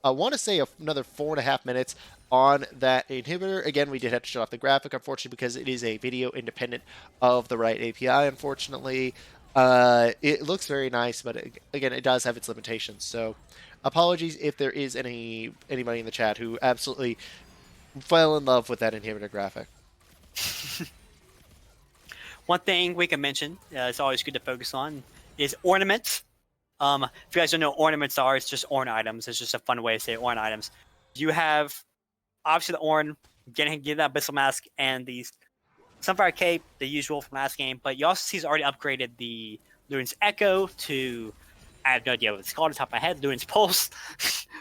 I want to say another 4.5 minutes on that inhibitor. Again, we did have to shut off the graphic, unfortunately, because it is a video independent of the right API, unfortunately. It looks very nice, but again, it does have its limitations. So apologies if there is anybody in the chat who absolutely fell in love with that inhibitor graphic. One thing we can mention, it's always good to focus on, is ornaments. If you guys don't know what ornaments are, it's just Ornn items. It's just a fun way to say Ornn items. You have, obviously, the Ornn, getting that Abyssal Mask, and the Sunfire Cape, the usual from last game, but you also see he's already upgraded the Luden's Echo to, I have no idea what it's called off the top of my head, Luden's Pulse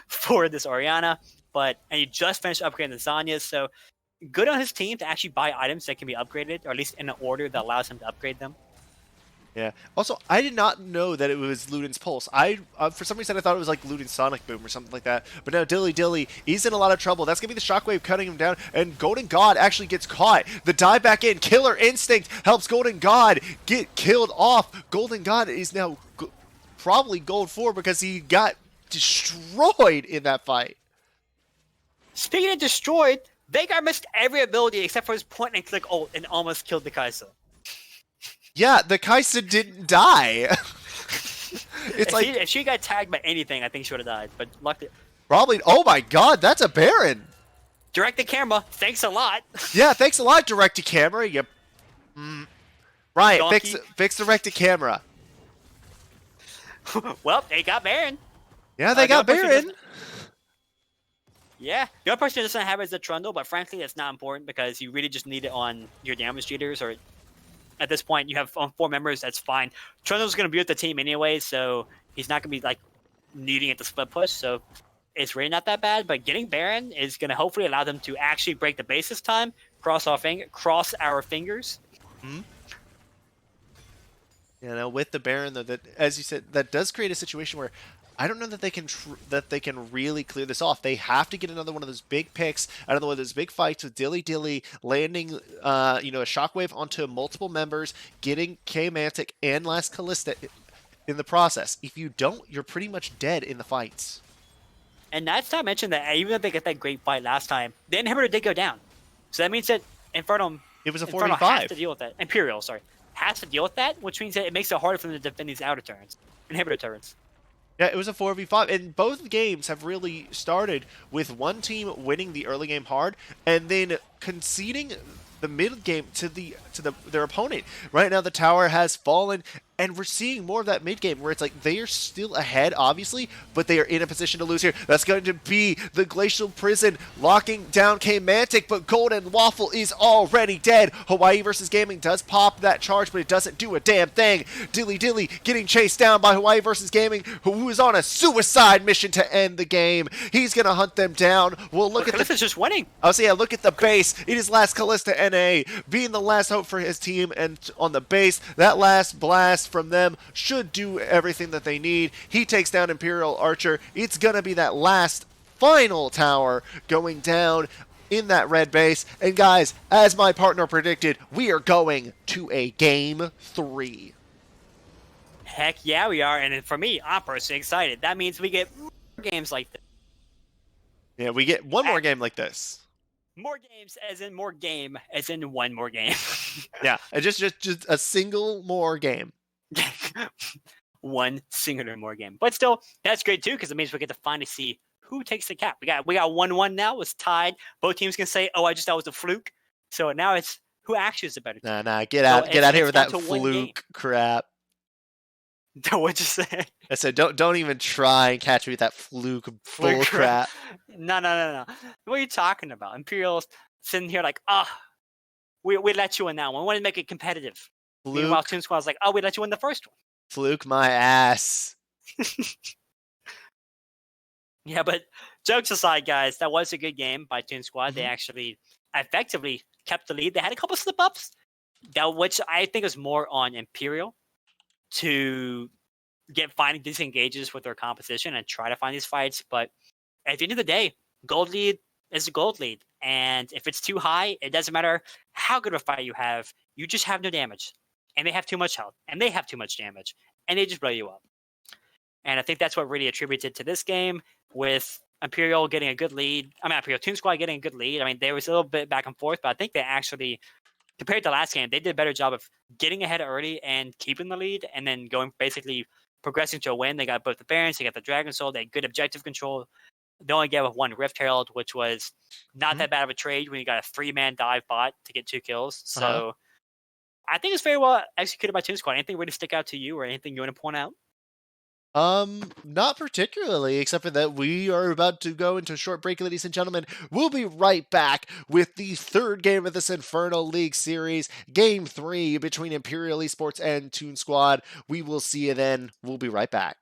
for this Orianna, and he just finished upgrading the Zanyas, so good on his team to actually buy items that can be upgraded, or at least in an order that allows him to upgrade them. Yeah. Also, I did not know that it was Luden's Pulse. For some reason, I thought it was like Luden's Sonic Boom or something like that. But now Dilly is in a lot of trouble. That's going to be the Shockwave cutting him down, and Golden God actually gets caught. The dive back in. Killer Instinct helps Golden God get killed off. Golden God is now probably Gold 4 because he got destroyed in that fight. Speaking of destroyed, Veigar missed every ability except for his point and click ult and almost killed the Kai'Sa. Yeah, the Kai'Sa didn't die. If she got tagged by anything, I think she would have died. But luckily, probably. Oh my God, that's a Baron. Direct the camera. Thanks a lot. Yeah, thanks a lot, direct to camera. Yep. Right, fix direct to camera. Well, they got Baron. Yeah, they got Baron. Yeah, the other person doesn't have it is the Trundle, but frankly, that's not important because you really just need it on your damage cheaters, or at this point, you have 4 members, that's fine. Trundle's going to be with the team anyway, so he's not going to be like needing it to split push, so it's really not that bad, but getting Baron is going to hopefully allow them to actually break the base this time, cross our fingers. Mm-hmm. You know, with the Baron, though, that, as you said, that does create a situation where I don't know that they can really clear this off. They have to get another one of those big picks, another one of those big fights with Dilly landing, a Shockwave onto multiple members, getting K-Mantic and Last Callista in the process. If you don't, you're pretty much dead in the fights. And that's not mentioned that even if they get that great fight last time, the inhibitor did go down. So that means that Infernal It was a has 4v5. to deal with that. Imperial, sorry, has to deal with that, which means that it makes it harder for them to defend these outer turns, inhibitor turns. Yeah, it was a 4v5, and both games have really started with one team winning the early game hard, and then conceding the mid game to their opponent. Right now, the tower has fallen, and we're seeing more of that mid game where it's like they are still ahead, obviously, but they are in a position to lose here. That's going to be the Glacial Prison locking down K-Mantic, but Golden Waffle is already dead. Hawaii versus Gaming does pop that charge, but it doesn't do a damn thing. Dilly Dilly getting chased down by Hawaii versus Gaming, who is on a suicide mission to end the game. He's going to hunt them down. We'll look at Callista's just winning. Oh, so yeah, look at the base. It is last Callista NA being the last hope for his team, and on the base, that last blast from them should do everything that they need. He takes down Imperial Archer. It's gonna be that last final tower going down in that red base. And guys, as my partner predicted, we are going to a game 3. Heck yeah, we are. And for me, I'm personally excited. That means we get more games like this. Yeah, we get one more game like this. More games, as in more game, as in one more game. Yeah, just a single more game. One singular more game. But still, that's great too, because it means we get to finally see who takes the cap. We got 1-1 now. It's tied. Both teams can say, "Oh, I just thought it was a fluke." So now it's who actually is the better team. Nah, get out here with that fluke crap. What'd you say? I said, don't even try and catch me with that fluke bull crap. No. What are you talking about? Imperials sitting here like, we let you win that one. We want to make it competitive. Fluke. Meanwhile, Toon Squad's like, we let you win the first one. Fluke my ass. Yeah, but jokes aside, guys, that was a good game by Toon Squad. Mm-hmm. They actually effectively kept the lead. They had a couple slip-ups, which I think is more on Imperial to finding disengages with their competition and try to find these fights. But at the end of the day, gold lead is a gold lead. And if it's too high, it doesn't matter how good of a fight you have. You just have no damage. And they have too much health. And they have too much damage. And they just blow you up. And I think that's what really attributed to this game, with Imperial getting a good lead. I mean, Imperial Toon Squad getting a good lead. I mean, there was a little bit back and forth, but I think they actually, compared to last game, they did a better job of getting ahead early and keeping the lead, and then basically progressing to a win. They got both the Barons, they got the Dragon Soul, they had good objective control. They only gave up one Rift Herald, which was not that bad of a trade when you got a 3-man dive bot to get 2 kills. So I think it's very well executed by Toon Squad. Anything really stick out to you, or anything you want to point out? Not particularly, except for that we are about to go into a short break, ladies and gentlemen. We'll be right back with the third game of this Infernal League series, Game 3 between Imperial Esports and Toon Squad. We will see you then. We'll be right back.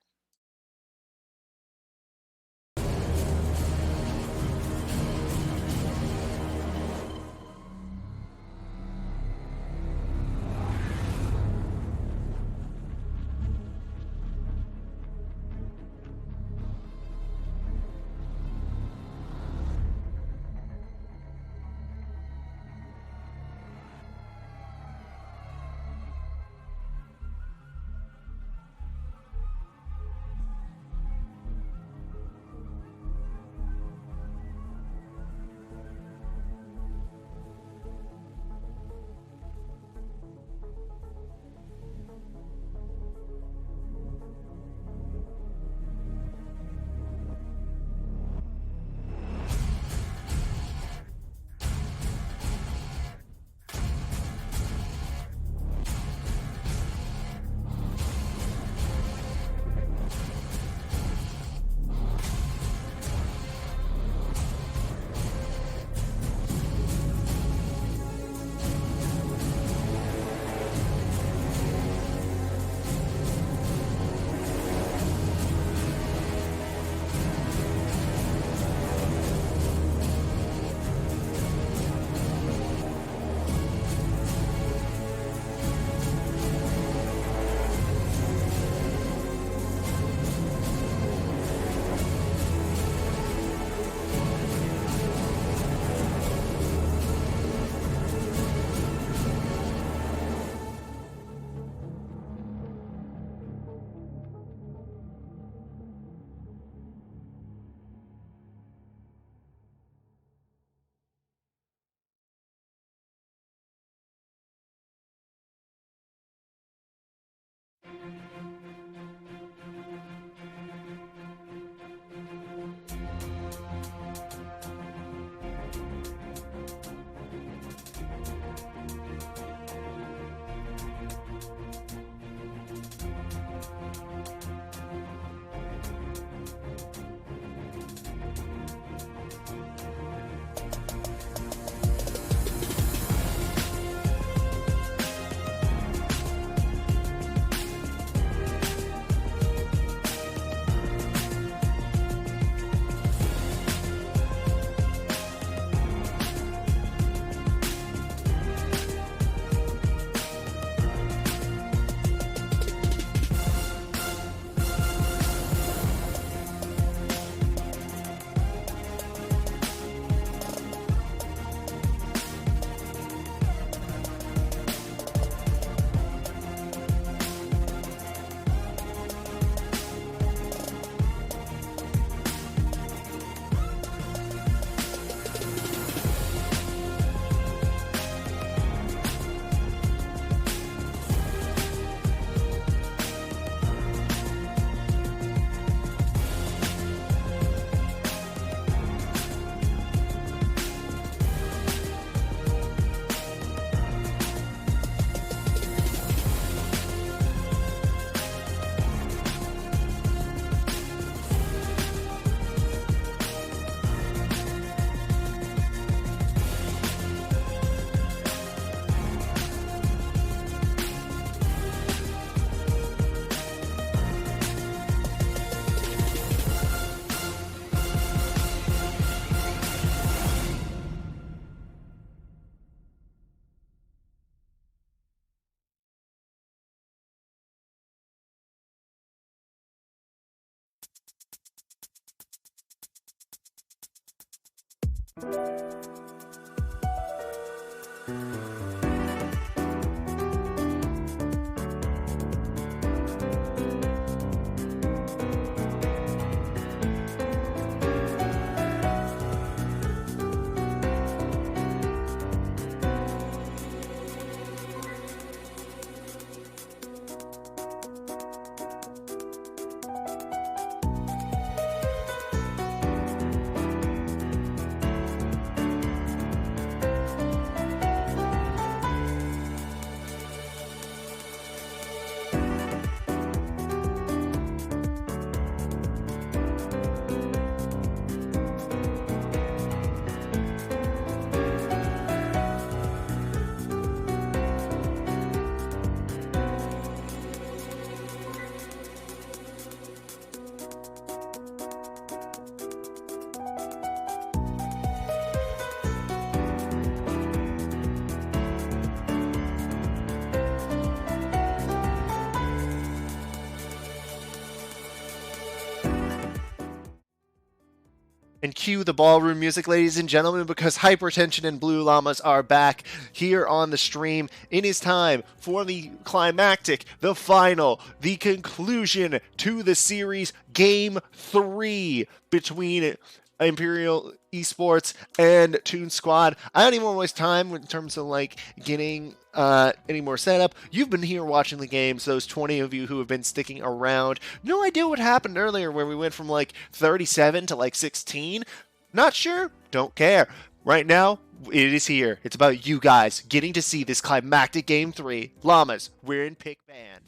And cue the ballroom music, ladies and gentlemen, because Hyper10sion and Blue Llamas are back here on the stream. It is time for the climactic, the final, the conclusion to the series, Game 3 between Imperial Esports and Toon Squad. I don't even want to waste time in terms of getting any more setup. You've been here watching the games, those 20 of you who have been sticking around. No idea what happened earlier where we went from 37 to 16. Not sure, don't care. Right now, it is here. It's about you guys getting to see this climactic Game 3. Llamas, we're in pick ban.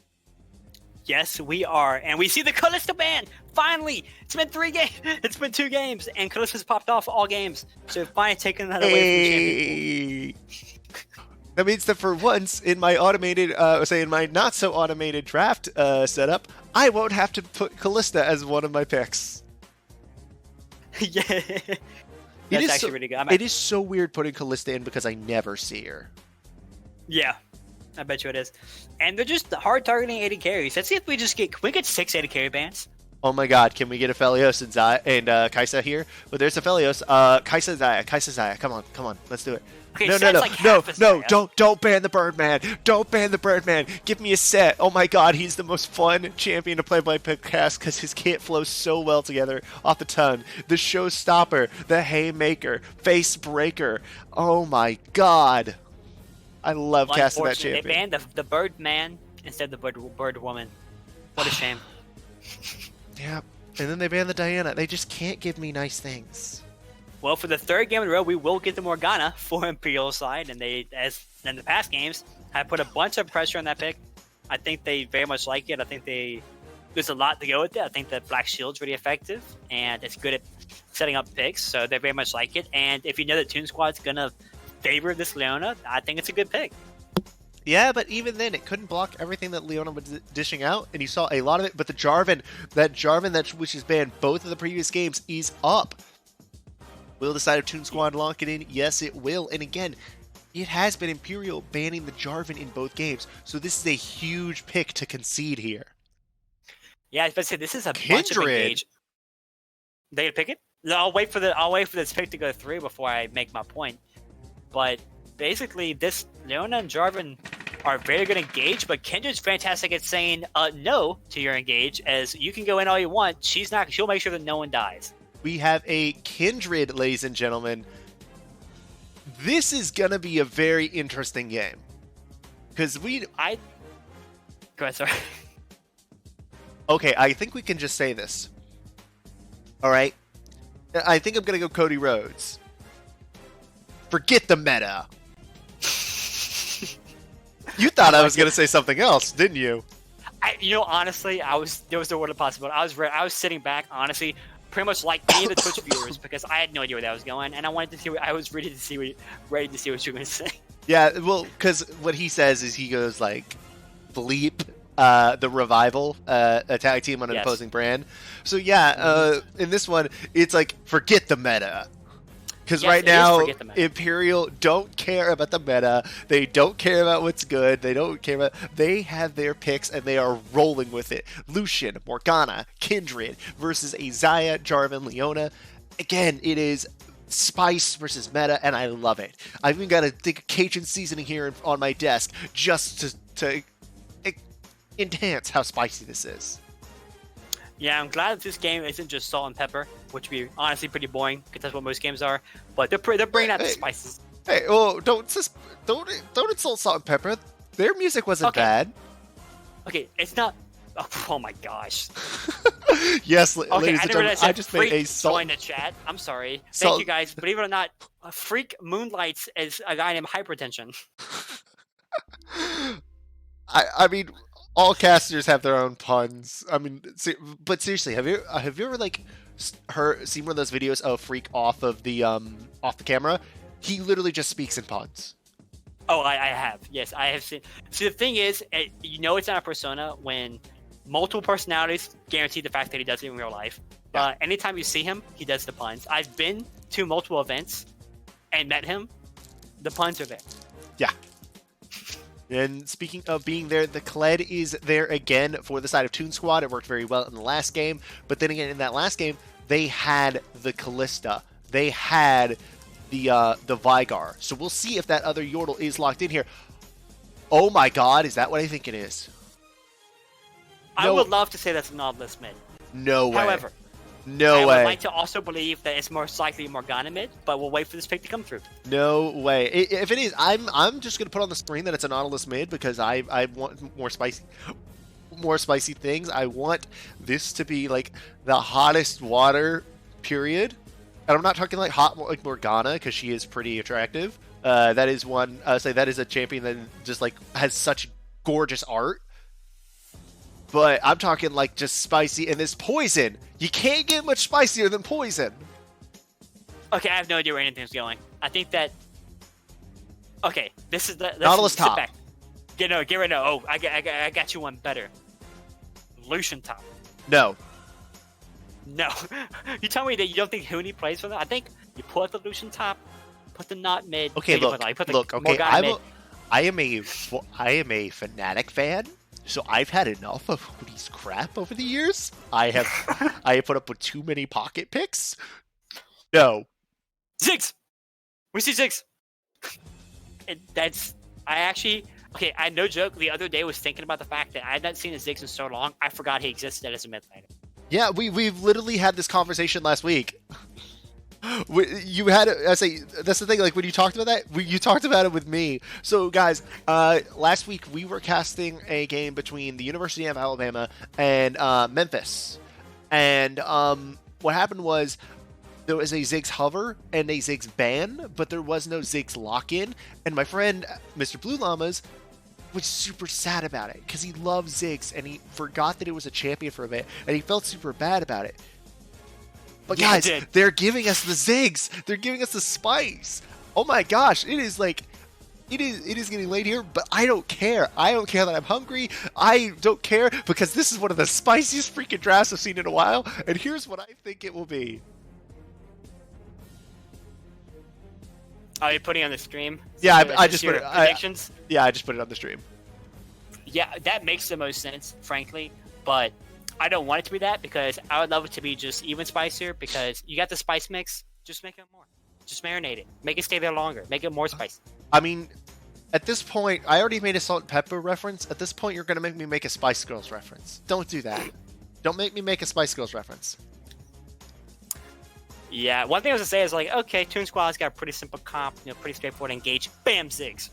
Yes, we are, and we see the Kalista ban. Finally, it's been 3 games. It's been 2 games, and Kalista's popped off all games. So finally taking that away from the champion. That means that for once in my automated, in my not so automated draft setup, I won't have to put Kalista as one of my picks. Yeah, that's actually really good. It is so weird putting Kalista in because I never see her. Yeah, I bet you it is. And they're just hard targeting AD carries. Let's see if we can we get 6 AD carry bans? Oh my god, can we get a Felios and Kaisa here? Well, there's a Felios. Kaisa Zaya. Come on, let's do it. Okay, no, don't ban the Birdman. Don't ban the Birdman. Give me a set. Oh my god, he's the most fun champion to play by podcast because his kit flows so well together off the tongue. The showstopper, the haymaker, face breaker. Oh my god. I love casting that champion. They banned the Birdman instead of the Bird Woman. What a shame. Yeah. And then they ban the Diana. They just can't give me nice things. Well, for the third game in a row, we will get the Morgana for Imperial side, and they, as in the past games, have put a bunch of pressure on that pick. I think they very much like it. I think there's a lot to go with it. I think the Black Shield's really effective, and it's good at setting up picks, so they very much like it. And if you know that Toon Squad's gonna favor this Leona, I think it's a good pick. Yeah, but even then, it couldn't block everything that Leona was dishing out, and you saw a lot of it. But the Jarvan, which has banned both of the previous games, is up. Will the side of Toon Squad lock it in? Yes, it will. And again, it has been Imperial banning the Jarvan in both games, so this is a huge pick to concede here. Yeah, I was about to say this is a bunch of engage. They gonna pick it? No, I'll wait for this pick to go through before I make my point. But basically, this Leona and Jarvan are very good engage, but Kindred's fantastic at saying no to your engage, as you can go in all you want. She'll make sure that no one dies. We have a Kindred, ladies and gentlemen. This is gonna be a very interesting game. Because Go ahead, sorry. Okay, I think we can just say this. Alright? I think I'm gonna go Cody Rhodes. Forget the meta. You thought I was gonna say something else, didn't you? Honestly, there was no word of possible. I was sitting back, honestly, pretty much like any of the Twitch viewers, because I had no idea where that was going, and I was ready to see what you were going to say. Yeah, well, because what he says is he goes like, bleep the Revival, a tag team on an opposing brand. So yeah, in this one, it's like, forget the meta. Because right now, Imperial don't care about the meta. They don't care about what's good. They have their picks, and they are rolling with it. Lucian, Morgana, Kindred versus Xayah, Jarvan, Leona. Again, it is spice versus meta, and I love it. I've even got a thick Cajun seasoning here on my desk just to enhance how spicy this is. Yeah, I'm glad that this game isn't just salt and pepper, which would be honestly pretty boring, because that's what most games are. But they're bringing out the spices. Hey, well, don't insult salt and pepper. Their music wasn't bad. Okay, it's not. Oh my gosh. Yes, ladies and gentlemen, I just made a salt in the chat. I'm sorry. Thank you guys. Believe it or not, Freak moonlights as a guy named Hyper10sion. I mean, all casters have their own puns. I mean, but seriously, have you ever like seen one of those videos of Freak off the camera? He literally just speaks in puns. Oh, I have. Yes, I have seen. See, the thing is, it's not a persona when multiple personalities guarantee the fact that he does it in real life. Yeah. Anytime you see him, he does the puns. I've been to multiple events and met him. The puns are there. Yeah. And speaking of being there, the Kled is there again for the side of Toon Squad. It worked very well in the last game. But then again, in that last game, they had the Callista. They had the Vigar. So we'll see if that other Yordle is locked in here. Oh my god, is that what I think it is? I would love to say that's a Nautilus mid. No way. However, I would like to also believe that it's most likely Morgana mid, but we'll wait for this pick to come through. No way. If it is, I'm just gonna put on the screen that it's a Nautilus mid, because I want more spicy things. I want this to be like the hottest water period. And I'm not talking like hot like Morgana, because she is pretty attractive. That is one. That is a champion that just like has such gorgeous art. But I'm talking like just spicy, and this Poison. You can't get much spicier than Poison. Okay, I have no idea where anything's going. I think that. Okay, this is the Nautilus top. Back. Get right now. Oh, I got you one better. Lucian top. No. No. You tell me that you don't think Huni plays for them? I think you put the Lucian top, put the Not mid. Okay, look. Okay, I am a Fnatic fan. So I've had enough of Hoodie's crap over the years. I have put up with too many pocket picks. No. Ziggs! We see Ziggs! I no joke, the other day was thinking about the fact that I had not seen a Ziggs in so long, I forgot he existed as a mid laner. Yeah, we've literally had this conversation last week. You had it. I say that's the thing. Like when you talked about that, you talked about it with me. So guys, last week we were casting a game between the University of Alabama and Memphis, and what happened was there was a Ziggs hover and a Ziggs ban, but there was no Ziggs lock in. And my friend Mr. Blue Llamas was super sad about it because he loved Ziggs and he forgot that it was a champion for a bit, and he felt super bad about it. But Yeah, guys, they're giving us the Ziggs. They're giving us the spice. Oh my gosh, it is getting late here, but I don't care. I don't care that I'm hungry. I don't care because this is one of the spiciest freaking drafts I've seen in a while. And here's what I think it will be. Are you putting it on the stream? Yeah, So I is just this put your it. predictions. Yeah, I just put it on the stream. Yeah, that makes the most sense, frankly. But I don't want it to be that because I would love it to be just even spicier because you got the spice mix. Just make it more. Just marinate it. Make it stay there longer. Make it more spicy. I mean, at this point, I already made a salt and pepper reference. At this point, you're going to make me make a Spice Girls reference. Don't do that. Don't make me make a Spice Girls reference. Yeah, one thing I was going to say is like, okay, Toon Squad's got a pretty simple comp, pretty straightforward engage. Bam, Ziggs.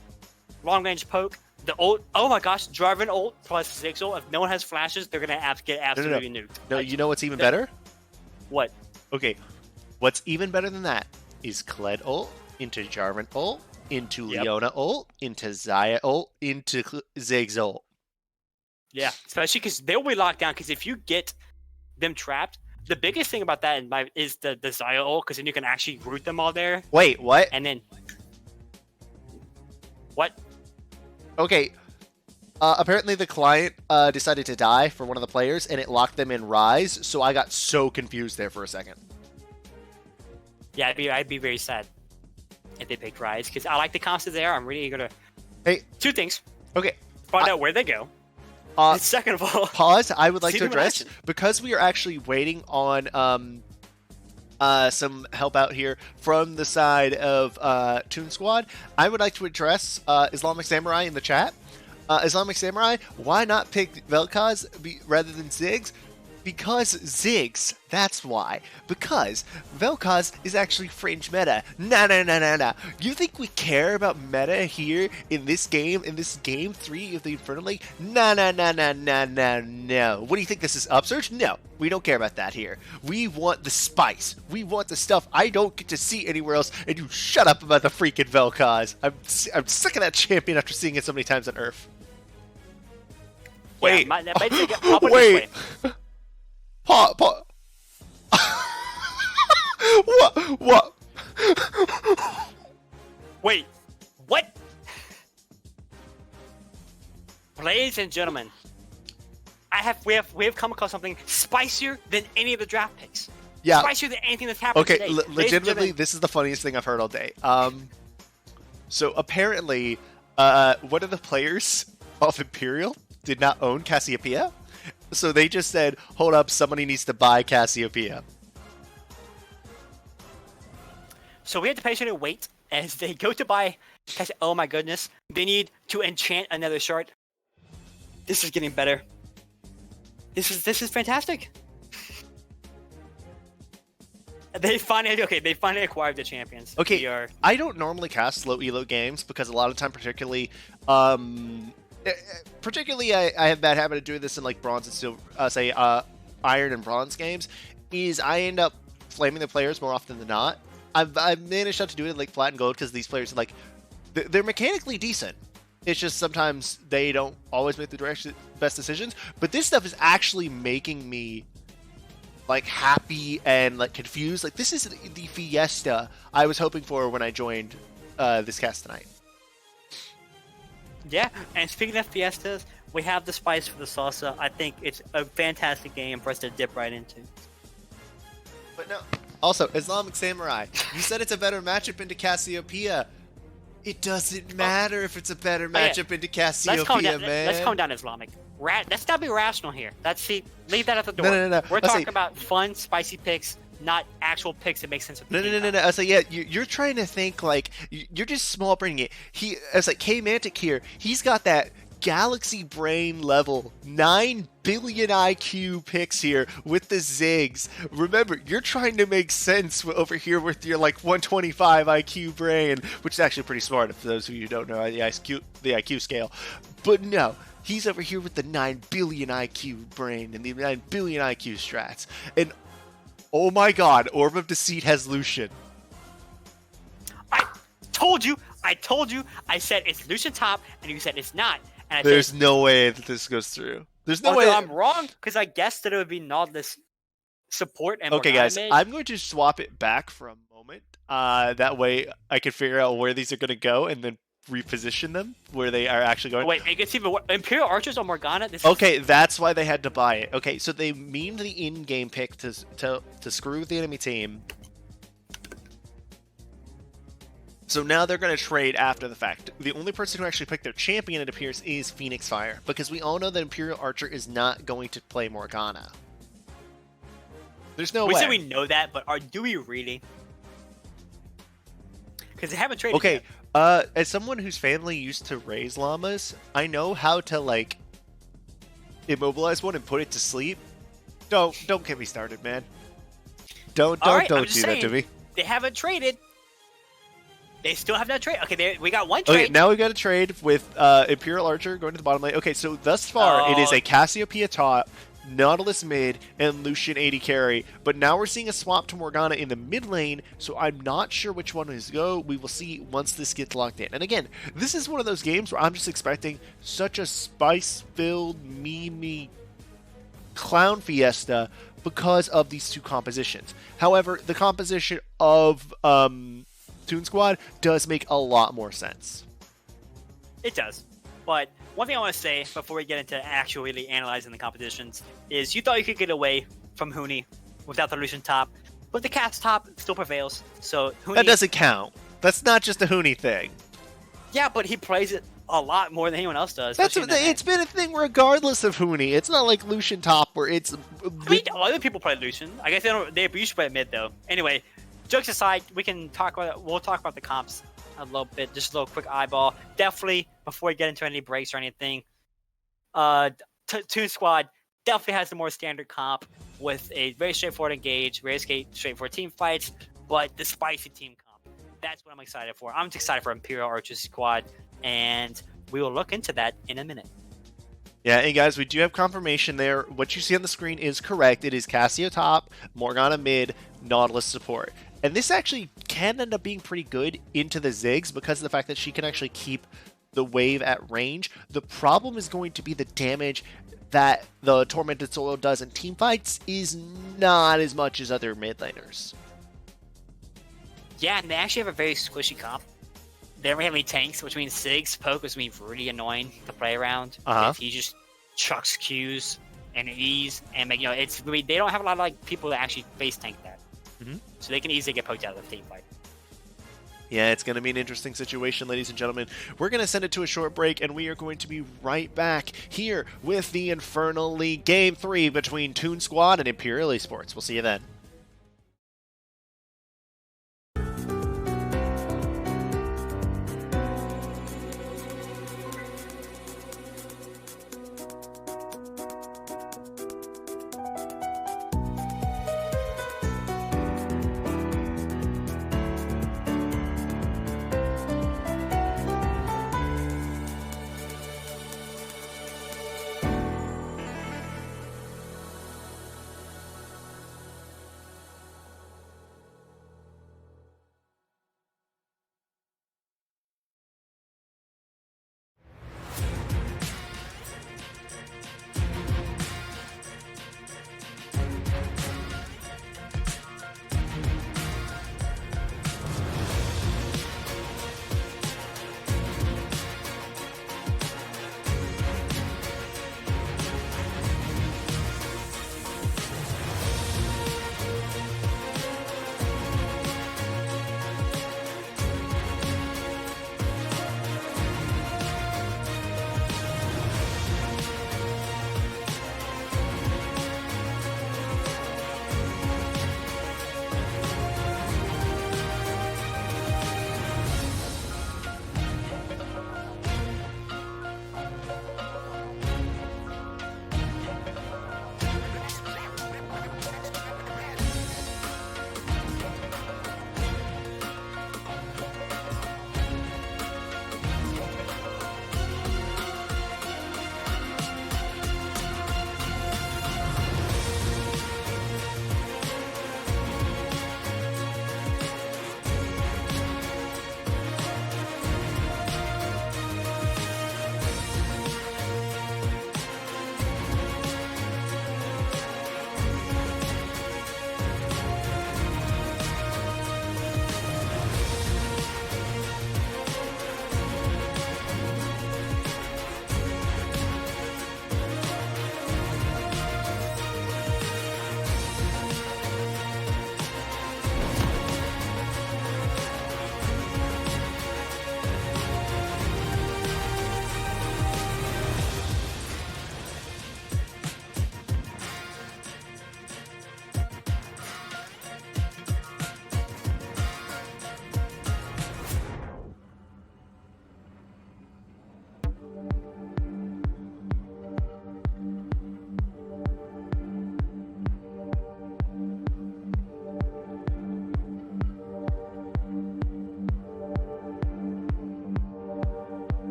Long range poke. The ult, oh my gosh, Jarvan ult plus Ziggs ult. If no one has flashes, they're going to get absolutely nuked. No, Like, you know what's even better? What? Okay, what's even better than that is Kled ult into Jarvan ult, into Leona ult, into Xayah ult, into Ziggs ult. Yeah, especially because they'll be locked down. Because if you get them trapped, the biggest thing about that is the Xayah ult, because then you can actually root them all there. Wait, what? And then what? Okay, apparently the client decided to die for one of the players, and it locked them in Rise, so I got so confused there for a second. Yeah, I'd be very sad if they picked Rise, because I like the comps there. I'm really eager to. Hey, two things. Okay, Find out where they go. And second of all, pause. I would like see to them in address, action. because we are actually waiting on some help out here from the side of Toon Squad. I would like to address Islamic Samurai in the chat. Islamic Samurai, why not pick Vel'Koz rather than Ziggs? Because Ziggs, that's why. Because Vel'Koz is actually fringe meta. Nah. You think we care about meta here in this game 3 of the Infernal League? No. What do you think, this is Upsurge? No, we don't care about that here. We want the spice. We want the stuff I don't get to see anywhere else, and you shut up about the freaking Vel'Koz. I'm sick of that champion after seeing it so many times on Earth. Wait. Yeah, wait. What? What? Wait, what? Ladies and gentlemen, we have come across something spicier than any of the draft picks. Yeah. Spicier than anything that's happened Okay, today. legitimately, this is the funniest thing I've heard all day. So apparently, one of the players of Imperial did not own Cassiopeia. So they just said, hold up, somebody needs to buy Cassiopeia. So we have to patiently wait as they go to buy. Oh my goodness. They need to enchant another shard. This is getting better. This is fantastic. They finally acquired the champions. Okay, I don't normally cast low elo games because a lot of time, particularly I have a bad habit of doing this in like bronze and steel, iron and bronze games, is I end up flaming the players more often than not. I've managed not to do it in like plat and gold because these players are like, they're mechanically decent. It's just sometimes they don't always make the best decisions. But this stuff is actually making me like happy and like confused. Like this is the fiesta I was hoping for when I joined this cast tonight. Yeah, and speaking of fiestas, we have the spice for the salsa. I think it's a fantastic game for us to dip right into. But no. Also, Islamic Samurai, you said it's a better matchup into Cassiopeia. It doesn't matter if it's a better matchup into Cassiopeia, man. Let's calm down, Islamic. Let's not be rational here. Leave that at the door. No. We're talking about fun, spicy picks, not actual picks that make sense. No. I was like, yeah, you're trying to think like you're just small braining it. It's like K Mantic here. He's got that galaxy brain level 9 billion IQ picks here with the Ziggs. Remember, you're trying to make sense over here with your like 125 IQ brain, which is actually pretty smart for those of you who don't know the IQ scale. But no, he's over here with the 9 billion IQ brain and the 9 billion IQ strats. And oh my god, Orb of Deceit has Lucian. I told you. I said it's Lucian top, and you said it's not. And There's no way that this goes through. There's no way. I'm wrong, because I guessed that it would be Nautilus support and okay, Morgana guys, mid. I'm going to swap it back for a moment. That way I can figure out where these are going to go and then reposition them where they are actually going. Wait, it gets even worse. Imperial Archers or Morgana? Okay, that's why they had to buy it. Okay, so they memed the in-game pick to screw with the enemy team. So now they're going to trade after the fact. The only person who actually picked their champion, it appears, is Phoenix Fire. Because we all know that Imperial Archer is not going to play Morgana. There's no way. We say we know that, but do we really? Because they haven't traded okay, yet. As someone whose family used to raise llamas, I know how to, like, immobilize one and put it to sleep. Don't get me started, man. Don't do that to me. They haven't traded. They still have not traded. Okay, we got one trade. Okay, now we got a trade with Imperial Archer going to the bottom lane. Okay, so thus far it is a Cassiopeia top, Nautilus mid, and Lucian 80 carry. But now we're seeing a swap to Morgana in the mid lane, so I'm not sure which one is go. We will see once this gets locked in. And again, this is one of those games where I'm just expecting such a spice-filled, meme clown fiesta because of these two compositions. However, the composition of Toon Squad does make a lot more sense. It does. But one thing I want to say before we get into actually analyzing the competitions is you thought you could get away from Huni without the Lucian top, but the Cass top still prevails. So Huni, that doesn't count. That's not just a Huni thing. Yeah, but he plays it a lot more than anyone else does. It's been a thing regardless of Huni. It's not like Lucian top where it's... I mean, other people play Lucian. I guess they usually play mid though. Anyway, jokes aside, we'll talk about the comps a little bit, just a little quick eyeball. Definitely, before we get into any breaks or anything, Toon Squad definitely has the more standard comp with a very straightforward engage, very straightforward team fights, but the spicy team comp. That's what I'm excited for. I'm excited for Imperial Archer Squad, and we will look into that in a minute. Yeah, and guys, we do have confirmation there. What you see on the screen is correct. It is Cassio top, Morgana mid, Nautilus support. And this actually can end up being pretty good into the Ziggs because of the fact that she can actually keep the wave at range. The problem is going to be the damage that the Tormented Solo does in teamfights is not as much as other mid laners. Yeah, and they actually have a very squishy comp. They don't really have any tanks, which means Ziggs poke was really annoying to play around. He just chucks Qs and E's, and it's they don't have a lot of people that actually face tank that. So they can easily get poked out of the team fight. Yeah, it's going to be an interesting situation, ladies and gentlemen. We're going to send it to a short break, and we are going to be right back here with the Infernal League Game 3 between Toon Squad and Imperial Esports. We'll see you then.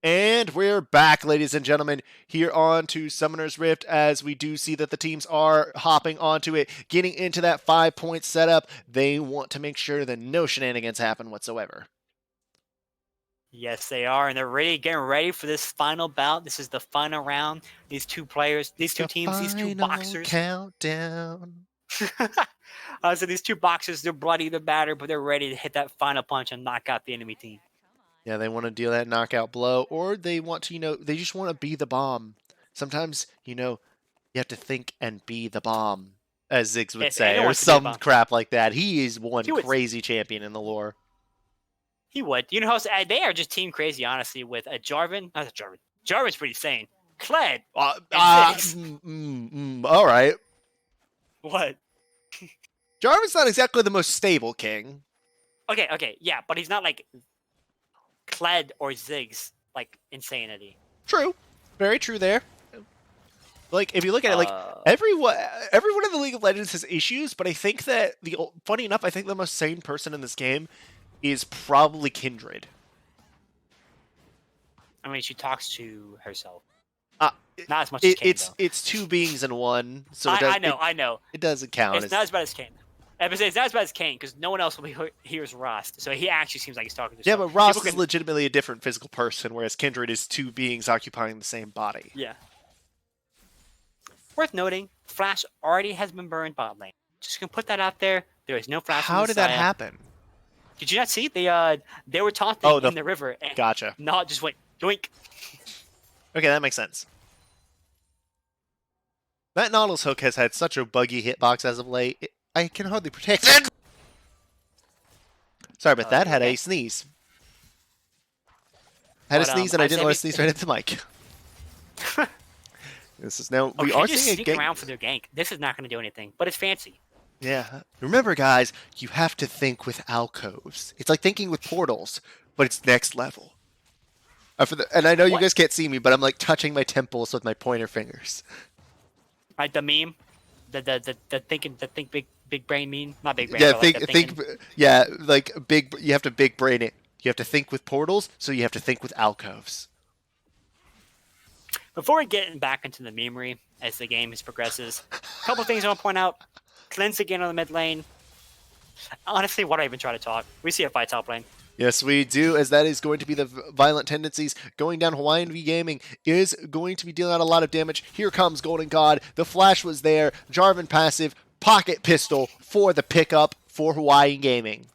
And we're back, ladies and gentlemen, here on to Summoner's Rift, as we do see that the teams are hopping onto it, getting into that 5-point setup. They want to make sure that no shenanigans happen whatsoever. Yes, they are, and they're getting ready for this final bout. This is the final round. These two players, these two teams, these two boxers. Countdown. So these two boxers, they're bloody, they're battered, but they're ready to hit that final punch and knock out the enemy team. Yeah, they want to deal that knockout blow, or they want to, they just want to be the bomb. Sometimes, you have to think and be the bomb, as Ziggs would say, or some crap like that. He is one crazy champion in the lore. He would. You know how they are just team crazy, honestly, with a Jarvan. Not a Jarvan. Jarvan's pretty sane. Kled. All right. What? Jarvan's not exactly the most stable king. Okay, yeah, but he's not like Kled or Ziggs, like insanity. True. Very true there. Like, if you look at it, like, everyone in the League of Legends has issues, but I think that, funny enough, I think the most sane person in this game is probably Kindred. I mean, she talks to herself. Not as much as Kane, it's two beings in one, so I know. It doesn't count. It's not as bad as Kane. It's not as bad as Kane, because no one else hears Rost, so he actually seems like he's talking to himself. Yeah, but Rost is legitimately a different physical person, whereas Kindred is two beings occupying the same body. Yeah. Worth noting, Flash already has been burned bot lane. Just gonna put that out there. There is no Flash. How did that happen? Did you not see? They were taunting in the river. And gotcha. Not just went yoink. Okay, that makes sense. That Nautilus hook has had such a buggy hitbox as of late. I can hardly protect it. Sorry about that. Had a sneeze. Had a sneeze, and I didn't want to sneeze right at the mic. This is now we are seeing a gank around for their gank. This is not going to do anything, but it's fancy. Yeah. Remember, guys, you have to think with alcoves. It's like thinking with portals, but it's next level. And I know you guys can't see me, but I'm like touching my temples with my pointer fingers. Right, the meme, the think big brain meme, not big brain. Yeah, big. You have to big brain it. You have to think with portals, so you have to think with alcoves. Before we get back into the memery as the game progresses, a couple things I want to point out. Cleanse again on the mid lane. Honestly, why do I even try to talk? We see a fight top lane. Yes, we do, as that is going to be the violent tendencies going down. Hawaiian V Gaming is going to be dealing out a lot of damage. Here comes Golden God. The flash was there. Jarvan passive. Pocket pistol for the pickup for Hawaiian Gaming.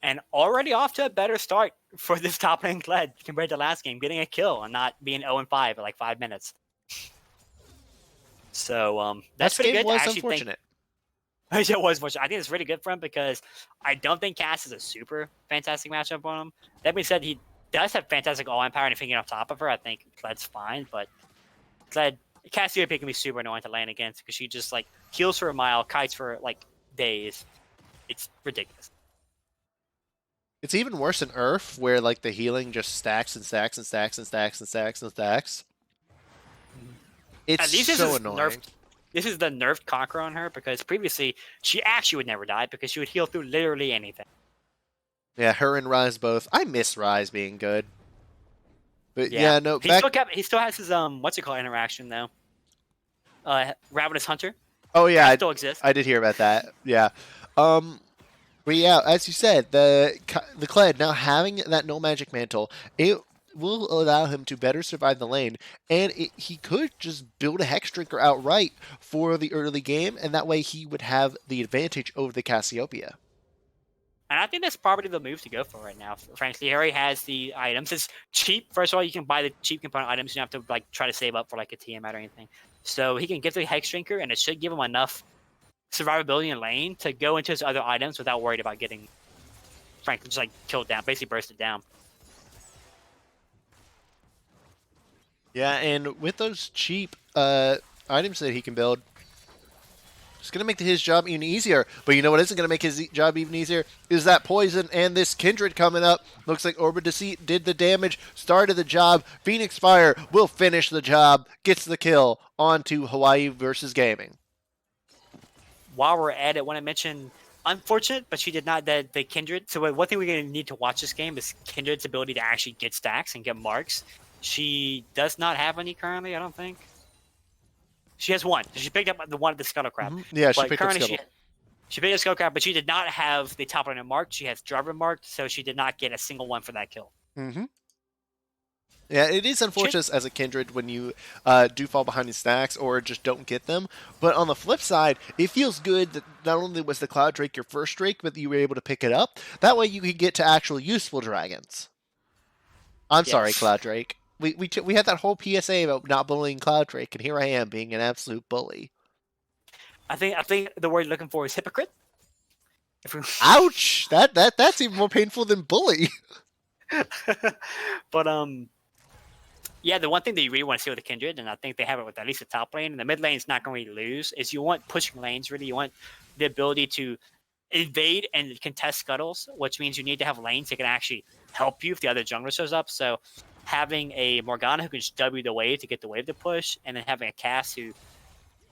And already off to a better start for this top lane Kled compared to last game, getting a kill and not being 0-5 at like 5 minutes. So that's pretty good. Was unfortunate. It was unfortunate. I think it's really good for him because I don't think Cass is a super fantastic matchup on him. That being said, he does have fantastic all-in power, and if he can get on top of her, I think Kled's fine. But Cassiopeia can be super annoying to land against because she just like heals for a mile, kites for like days. It's ridiculous. It's even worse in Earth, where like the healing just stacks and stacks and stacks and stacks and stacks and stacks. It's so annoying. This is the nerfed conqueror on her because previously she actually would never die because she would heal through literally anything. Yeah, her and Ryze both. I miss Ryze being good. But no. He still has his interaction though. Ravenous Hunter. Oh yeah, it still exists. I did hear about that. Yeah. But yeah, as you said, the Kled now having that no magic mantle, it will allow him to better survive the lane, and he could just build a Hex Drinker outright for the early game, and that way he would have the advantage over the Cassiopeia. And I think that's probably the move to go for right now. Frankly, he already has the items. It's cheap. First of all, you can buy the cheap component items. You don't have to like try to save up for like a Tiamat or anything. So he can get the Hex Drinker, and it should give him enough survivability in lane to go into his other items without worried about getting, frankly, just like killed down, basically bursted down. Yeah, and with those cheap items that he can build, it's going to make his job even easier. But you know what isn't going to make his job even easier? Is that poison and this Kindred coming up. Looks like Orb of Deceit did the damage, started the job. Phoenix Fire will finish the job, gets the kill onto Hawaii versus Gaming. While we're at it, I want to mention unfortunate, but she did not the Kindred. So one thing we're going to need to watch this game is Kindred's ability to actually get stacks and get marks. She does not have any currently, I don't think. She has one. She picked up the one at the Scuttle Crab. Yeah, she but picked up currently Scuttle. she picked up Scuttle Crab, but she did not have the top laner marked. She has Driver marked, so she did not get a single one for that kill. Yeah, it is unfortunate as a Kindred when you do fall behind in stacks or just don't get them. But on the flip side, it feels good that not only was the Cloud Drake your first Drake, but you were able to pick it up. That way you can get to actual useful dragons. I'm sorry, Cloud Drake. We had that whole PSA about not bullying Cloud Drake, and here I am being an absolute bully. I think the word you're looking for is hypocrite. Ouch! That's even more painful than bully. But yeah, the one thing that you really want to see with the Kindred, and I think they have it with at least the top lane, and the mid lane is not going to really lose, is you want pushing lanes, really. You want the ability to invade and contest scuttles, which means you need to have lanes that can actually help you if the other jungler shows up. So having a Morgana who can just W the wave to get the wave to push, and then having a Cass who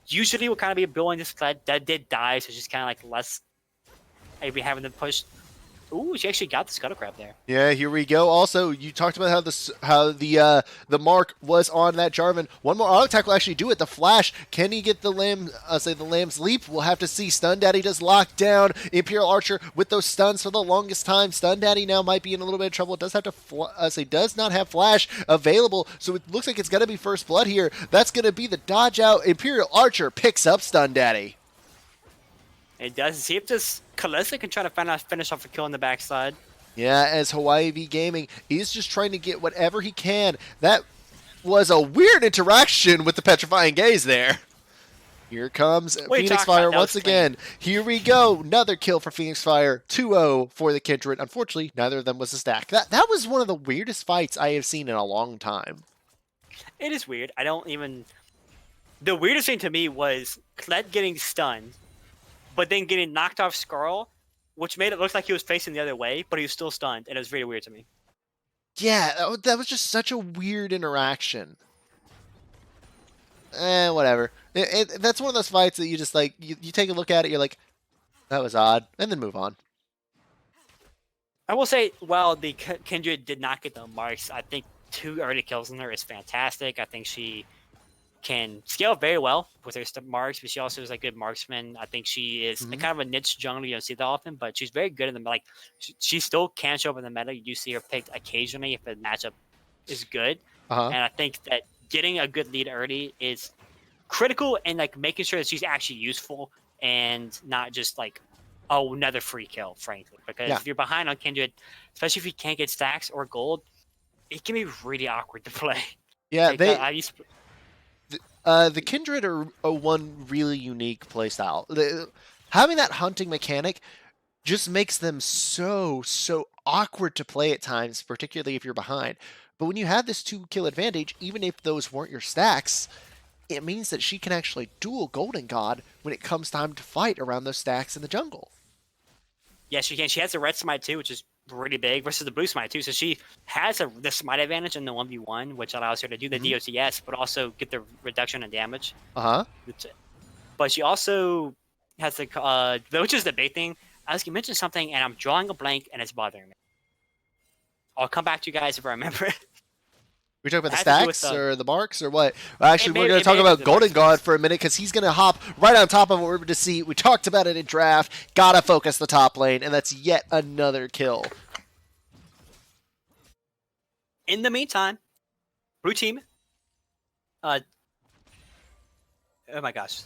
usually will kind of be building this that did die, so she's kind of like less maybe having to push. Ooh, she actually got the Scuttle Crab there. Yeah, here we go. Also, you talked about how the mark was on that Jarvan. One more auto attack will actually do it. The flash. Can he get the lamb's leap? We'll have to see. Stun Daddy does lock down Imperial Archer with those stuns for the longest time. Stun Daddy now might be in a little bit of trouble. It does have to does not have flash available, so it looks like it's gonna be first blood here. That's gonna be the dodge out. Imperial Archer picks up Stun Daddy. It does. See if this Kalista can try to finish off a kill on the backside. Yeah, as Hawaii V Gaming is just trying to get whatever he can. That was a weird interaction with the Petrifying Gaze there. Here comes Phoenix Fire once again. Here we go. Another kill for Phoenix Fire. 2-0 for the Kindred. Unfortunately, neither of them was a stack. That was one of the weirdest fights I have seen in a long time. It is weird. I don't even... The weirdest thing to me was Kled getting stunned, but then getting knocked off Skarl, which made it look like he was facing the other way, but he was still stunned, and it was really weird to me. Yeah, that was just such a weird interaction. Whatever. That's one of those fights that you just, like, you take a look at it, you're like, that was odd, and then move on. I will say, while the Kindred did not get the marks, I think 2 early kills in her is fantastic. I think she can scale very well with her marks, but she also is a good marksman. I think she is kind of a niche jungler. You don't see that often, but she's very good in the like. She still can show up in the meta. You do see her picked occasionally if the matchup is good, and I think that getting a good lead early is critical in like making sure that she's actually useful and not just like another free kill, frankly. Because if you're behind on Kindred, especially if you can't get stacks or gold, it can be really awkward to play. Yeah, like, the Kindred are one really unique playstyle. Having that hunting mechanic just makes them so awkward to play at times, particularly if you're behind. But when you have this 2-kill advantage, even if those weren't your stacks, it means that she can actually duel Golden God when it comes time to fight around those stacks in the jungle. Yeah, she can. She has the red smite too, which is really big, versus the blue smite too. So she has the smite advantage in the 1v1, which allows her to do the DOTS, but also get the reduction in damage. But she also has the, which is the big thing. I was going to mention something, and I'm drawing a blank, and it's bothering me. I'll come back to you guys if I remember it. We talking about the stacks or the marks or what? Actually, we're going to talk about Golden God for a minute because he's going to hop right on top of what we're going to see. We talked about it in draft. Gotta focus the top lane, and that's yet another kill. In the meantime, blue team. Oh my gosh.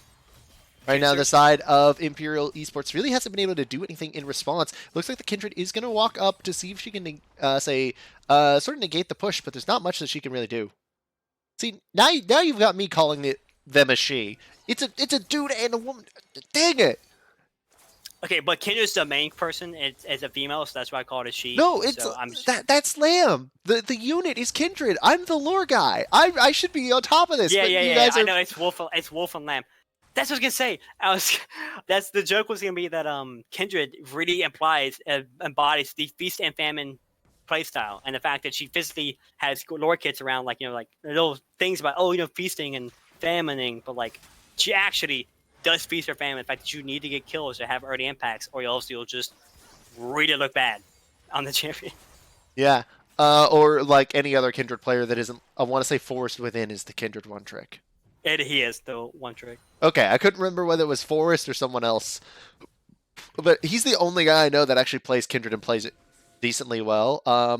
Right now, the side of Imperial Esports really hasn't been able to do anything in response. Looks like the Kindred is going to walk up to see if she can sort of negate the push, but there's not much that she can really do. See, now you've got me calling them a she. It's a dude and a woman. Dang it! Okay, but Kindred's the main person as a female, so that's why I call it a she. No, that's Lamb. The unit is Kindred. I'm the lore guy. I should be on top of this. Yeah. I know it's Wolf and Lamb. That's what I was gonna say. That's the joke was gonna be that Kindred really embodies the feast and famine playstyle, and the fact that she physically has lore kits around, like like little things about feasting and famining, but like she actually does feast or famine. The fact that you need to get kills to have early impacts, or else you'll just really look bad on the champion. Yeah. Or like any other Kindred player that isn't, I want to say Forest Within is the Kindred one trick. And he is the one trick. Okay, I couldn't remember whether it was Forest or someone else. But he's the only guy I know that actually plays Kindred and plays it decently well. I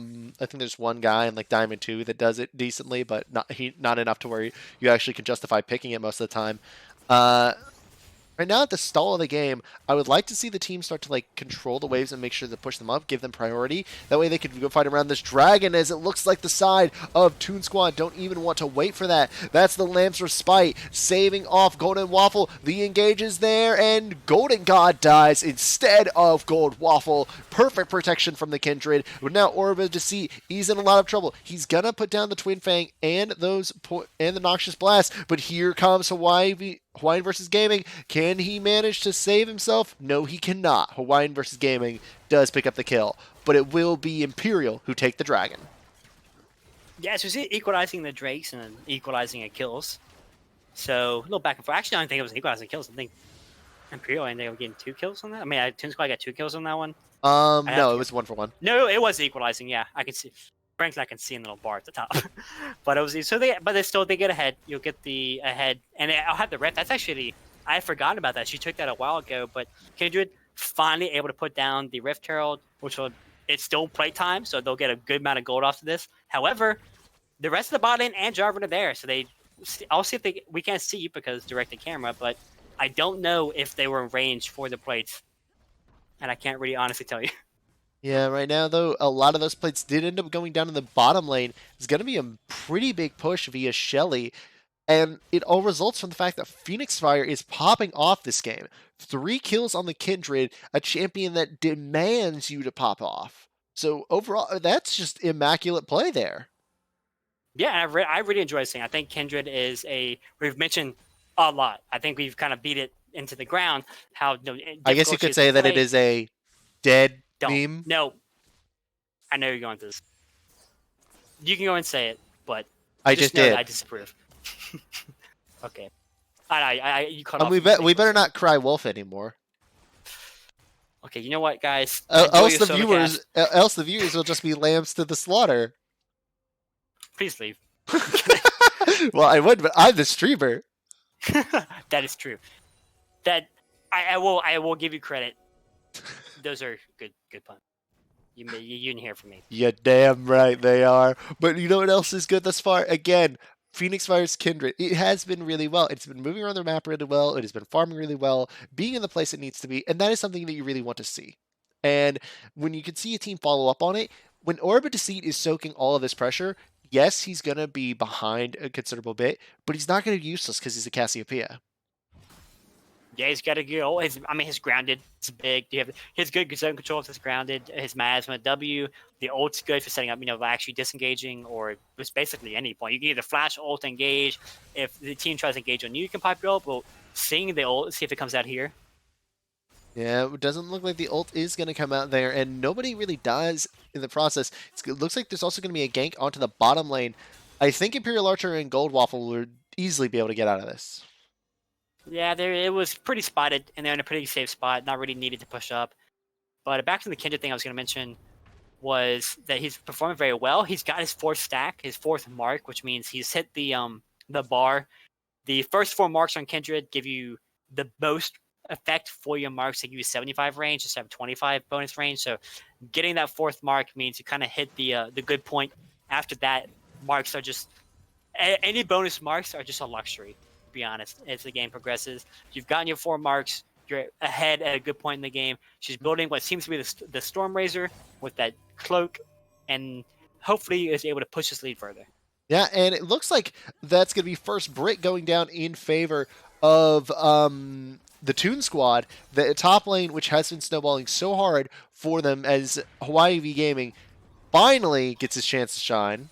think there's one guy in like Diamond 2 that does it decently, but not enough to where you actually can justify picking it most of the time. Right now, at the stall of the game, I would like to see the team start to like control the waves and make sure to push them up, give them priority. That way they can go fight around this dragon, as it looks like the side of Toon Squad don't even want to wait for that. That's the Lamps Respite, saving off Golden Waffle. The engage is there, and Golden God dies instead of Gold Waffle. Perfect protection from the Kindred. But now Orb of Deceit, he's in a lot of trouble. He's gonna put down the Twin Fang and the Noxious Blast, but here comes Hawaiian versus Gaming. Can he manage to save himself? No, he cannot. Hawaiian versus Gaming does pick up the kill, but it will be Imperial who take the dragon. Yeah, so he's equalizing the Drakes and then equalizing the kills. So a little back and forth. Actually, I don't think it was equalizing kills. I think Imperial ended up getting 2 kills on that. I mean, Toon Squad got 2 kills on that one. No, it was 1 for 1. No, it was equalizing. Yeah, I can see. Frankly, I can see a little bar at the top. But it was so they get ahead. You'll get the ahead, and I'll have the Rift. That's actually I forgot about that. She took that a while ago, but Kindred finally able to put down the Rift Herald, which will it's still playtime, so they'll get a good amount of gold off of this. However, the rest of the bot lane and Jarvan are there, so I'll see if we can't see because directed camera, but I don't know if they were in range for the plates, and I can't really honestly tell you. Yeah, right now, though, a lot of those plates did end up going down in the bottom lane. It's going to be a pretty big push via Shelly, and it all results from the fact that Phoenix Fire is popping off this game. 3 kills on the Kindred, a champion that demands you to pop off. So overall, that's just immaculate play there. Yeah, I really enjoy seeing. I think Kindred is we've mentioned a lot. I think we've kind of beat it into the ground. How I guess you could say that it is a dead meme. No, I know you're going to this. You can go and say it, but I just did. I disapprove. Okay. You cut off. We better not cry wolf anymore. Okay, you know what, guys? Else the viewers will just be lambs to the slaughter. Please leave. Well, I would, but I'm the streamer. That is true. That I will give you credit. Those are good puns. You didn't hear from me. Yeah, damn right they are. But you know what else is good thus far? Again, Phoenix Fire's Kindred. It has been really well. It's been moving around the map really well. It has been farming really well, being in the place it needs to be, and that is something that you really want to see. And when you can see a team follow up on it, when Orb of Deceit is soaking all of this pressure, yes, he's going to be behind a considerable bit, but he's not going to be useless because he's a Cassiopeia. Yeah, he's got a good. His grounded is big. You have his good zone control if it's grounded. His Miasma W. The ult's good for setting up, actually disengaging or just basically any point. You can either flash ult engage. If the team tries to engage on you, you can pipe your ult. Well, seeing the ult, see if it comes out here. Yeah, it doesn't look like the ult is going to come out there, and nobody really does in the process. It looks like there's also going to be a gank onto the bottom lane. I think Imperial Archer and Gold Waffle would easily be able to get out of this. Yeah, it was pretty spotted, and they're in a pretty safe spot, not really needed to push up. But back to the Kindred thing I was going to mention was that he's performing very well. He's got his 4th stack, his 4th mark, which means he's hit the bar. The first 4 marks on Kindred give you the most effect for your marks. They give you 75 range instead of 25 bonus range. So getting that 4th mark means you kind of hit the good point. After that, marks are just any bonus marks are just a luxury. Be honest, as the game progresses, you've gotten your 4 marks, you're ahead at a good point in the game. She's building what seems to be the Stormrazor with that cloak, and hopefully is able to push this lead further. Yeah, and it looks like that's going to be first Brit going down in favor of the Toon Squad, the top lane, which has been snowballing so hard for them as Hawaii v Gaming finally gets his chance to shine.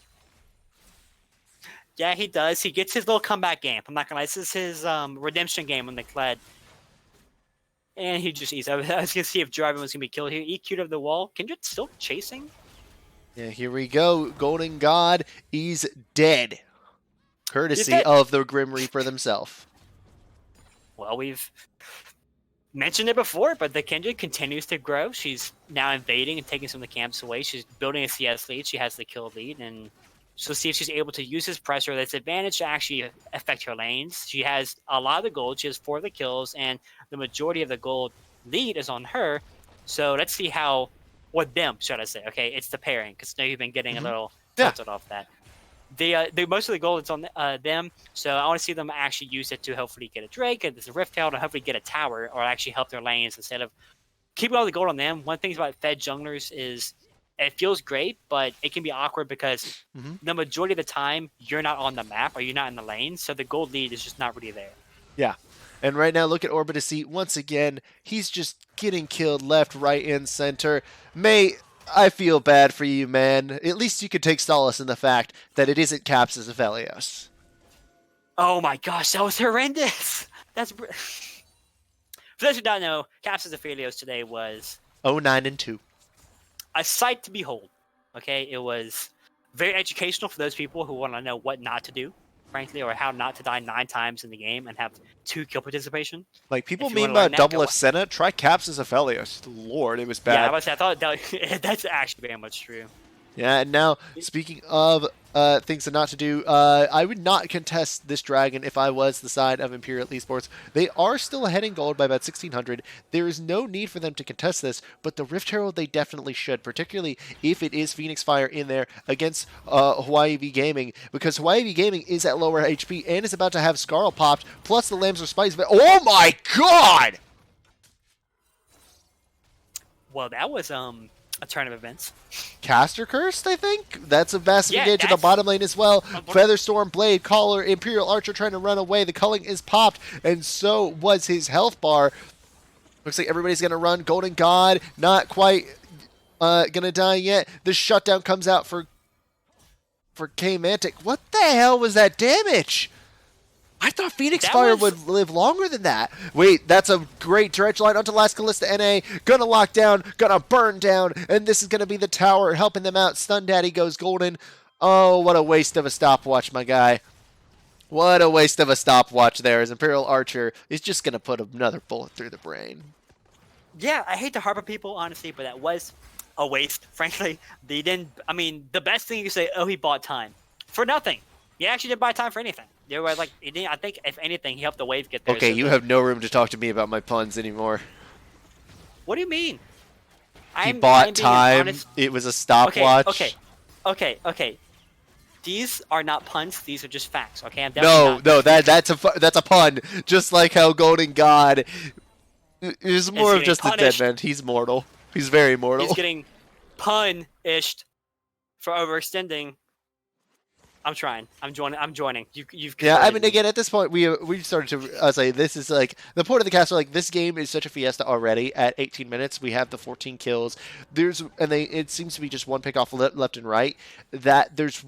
Yeah, he does. He gets his little comeback game. I'm not going to lie. This is his redemption game on the Kled. And he just eats. I was going to see if Jarvan was going to be killed here. EQ'd of the wall. Kindred still chasing? Yeah, here we go. Golden God is dead. Courtesy of the Grim Reaper themselves. Well, we've mentioned it before, but the Kindred continues to grow. She's now invading and taking some of the camps away. She's building a CS lead. She has the kill lead, and she'll see if she's able to use this pressure, this advantage, to actually affect her lanes. She has a lot of the gold. She has 4 of the kills, and the majority of the gold lead is on her. So let's see how, or them, should I say? Okay, it's the pairing, because now you've been getting a little tilted off that. They most of the gold is on them, so I want to see them actually use it to hopefully get a Drake, get this Rift Tail, to hopefully get a tower, or actually help their lanes instead of keeping all the gold on them. One thing about Fed junglers is it feels great, but it can be awkward because the majority of the time you're not on the map or you're not in the lane, so the gold lead is just not really there. Yeah. And right now, look at Orbitus once again. He's just getting killed left, right, and center. May, I feel bad for you, man. At least you could take solace in the fact that it isn't Caps as Aphelios. Oh my gosh, that was horrendous. That's for those who don't know, Caps as Aphelios today was 0-9-2. a sight to behold. Okay, it was very educational for those people who want to know what not to do, frankly, or how not to die 9 times in the game and have 2 kill participation. Like, people mean about double F Senna, try Caps as Aphelios. Lord, it was bad. Yeah, I thought that's actually very much true. Yeah, and now, speaking of things not to do, I would not contest this dragon if I was the side of Imperial Esports. They are still ahead in gold by about 1,600. There is no need for them to contest this, but the Rift Herald they definitely should, particularly if it is Phoenix Fire in there against Hawaii V Gaming, because Hawaii V Gaming is at lower HP and is about to have Scarl popped, plus the Lambs are Spice. Oh my god! Well, that was a turn of events. Caster Cursed, I think? That's a massive engage in the bottom lane as well. Featherstorm, Blade, Collar, Imperial Archer trying to run away. The culling is popped, and so was his health bar. Looks like everybody's going to run. Golden God, not quite going to die yet. The shutdown comes out for K-Mantic. What the hell was that damage? I thought Phoenix Fire would live longer than that. Wait, that's a great direct line onto Last Callista NA. Gonna lock down, gonna burn down, and this is gonna be the tower helping them out. Stun Daddy goes golden. Oh, what a waste of a stopwatch, my guy. What a waste of a stopwatch there, as Imperial Archer is just gonna put another bullet through the brain. Yeah, I hate to harp on people, honestly, but that was a waste, frankly. They didn't, I mean, the best thing you say, oh, he bought time. For nothing. He actually didn't buy time for anything. They were like, I think, if anything, he helped the wave get there. Okay, so you have no room to talk to me about my puns anymore. What do you mean? He bought time. It was a stopwatch. Okay. These are not puns. These are just facts. Okay, no, that's a pun. Just like how Golden God is more of just punished. A dead man. He's mortal. He's very mortal. He's getting punished for overextending. I'm trying. I'm joining. You've yeah, I mean, again, at this point, we started to say this is like the point of the castle. Like, this game is such a fiesta already. At 18 minutes, we have the 14 kills. It seems to be just one pick off left and right. That there's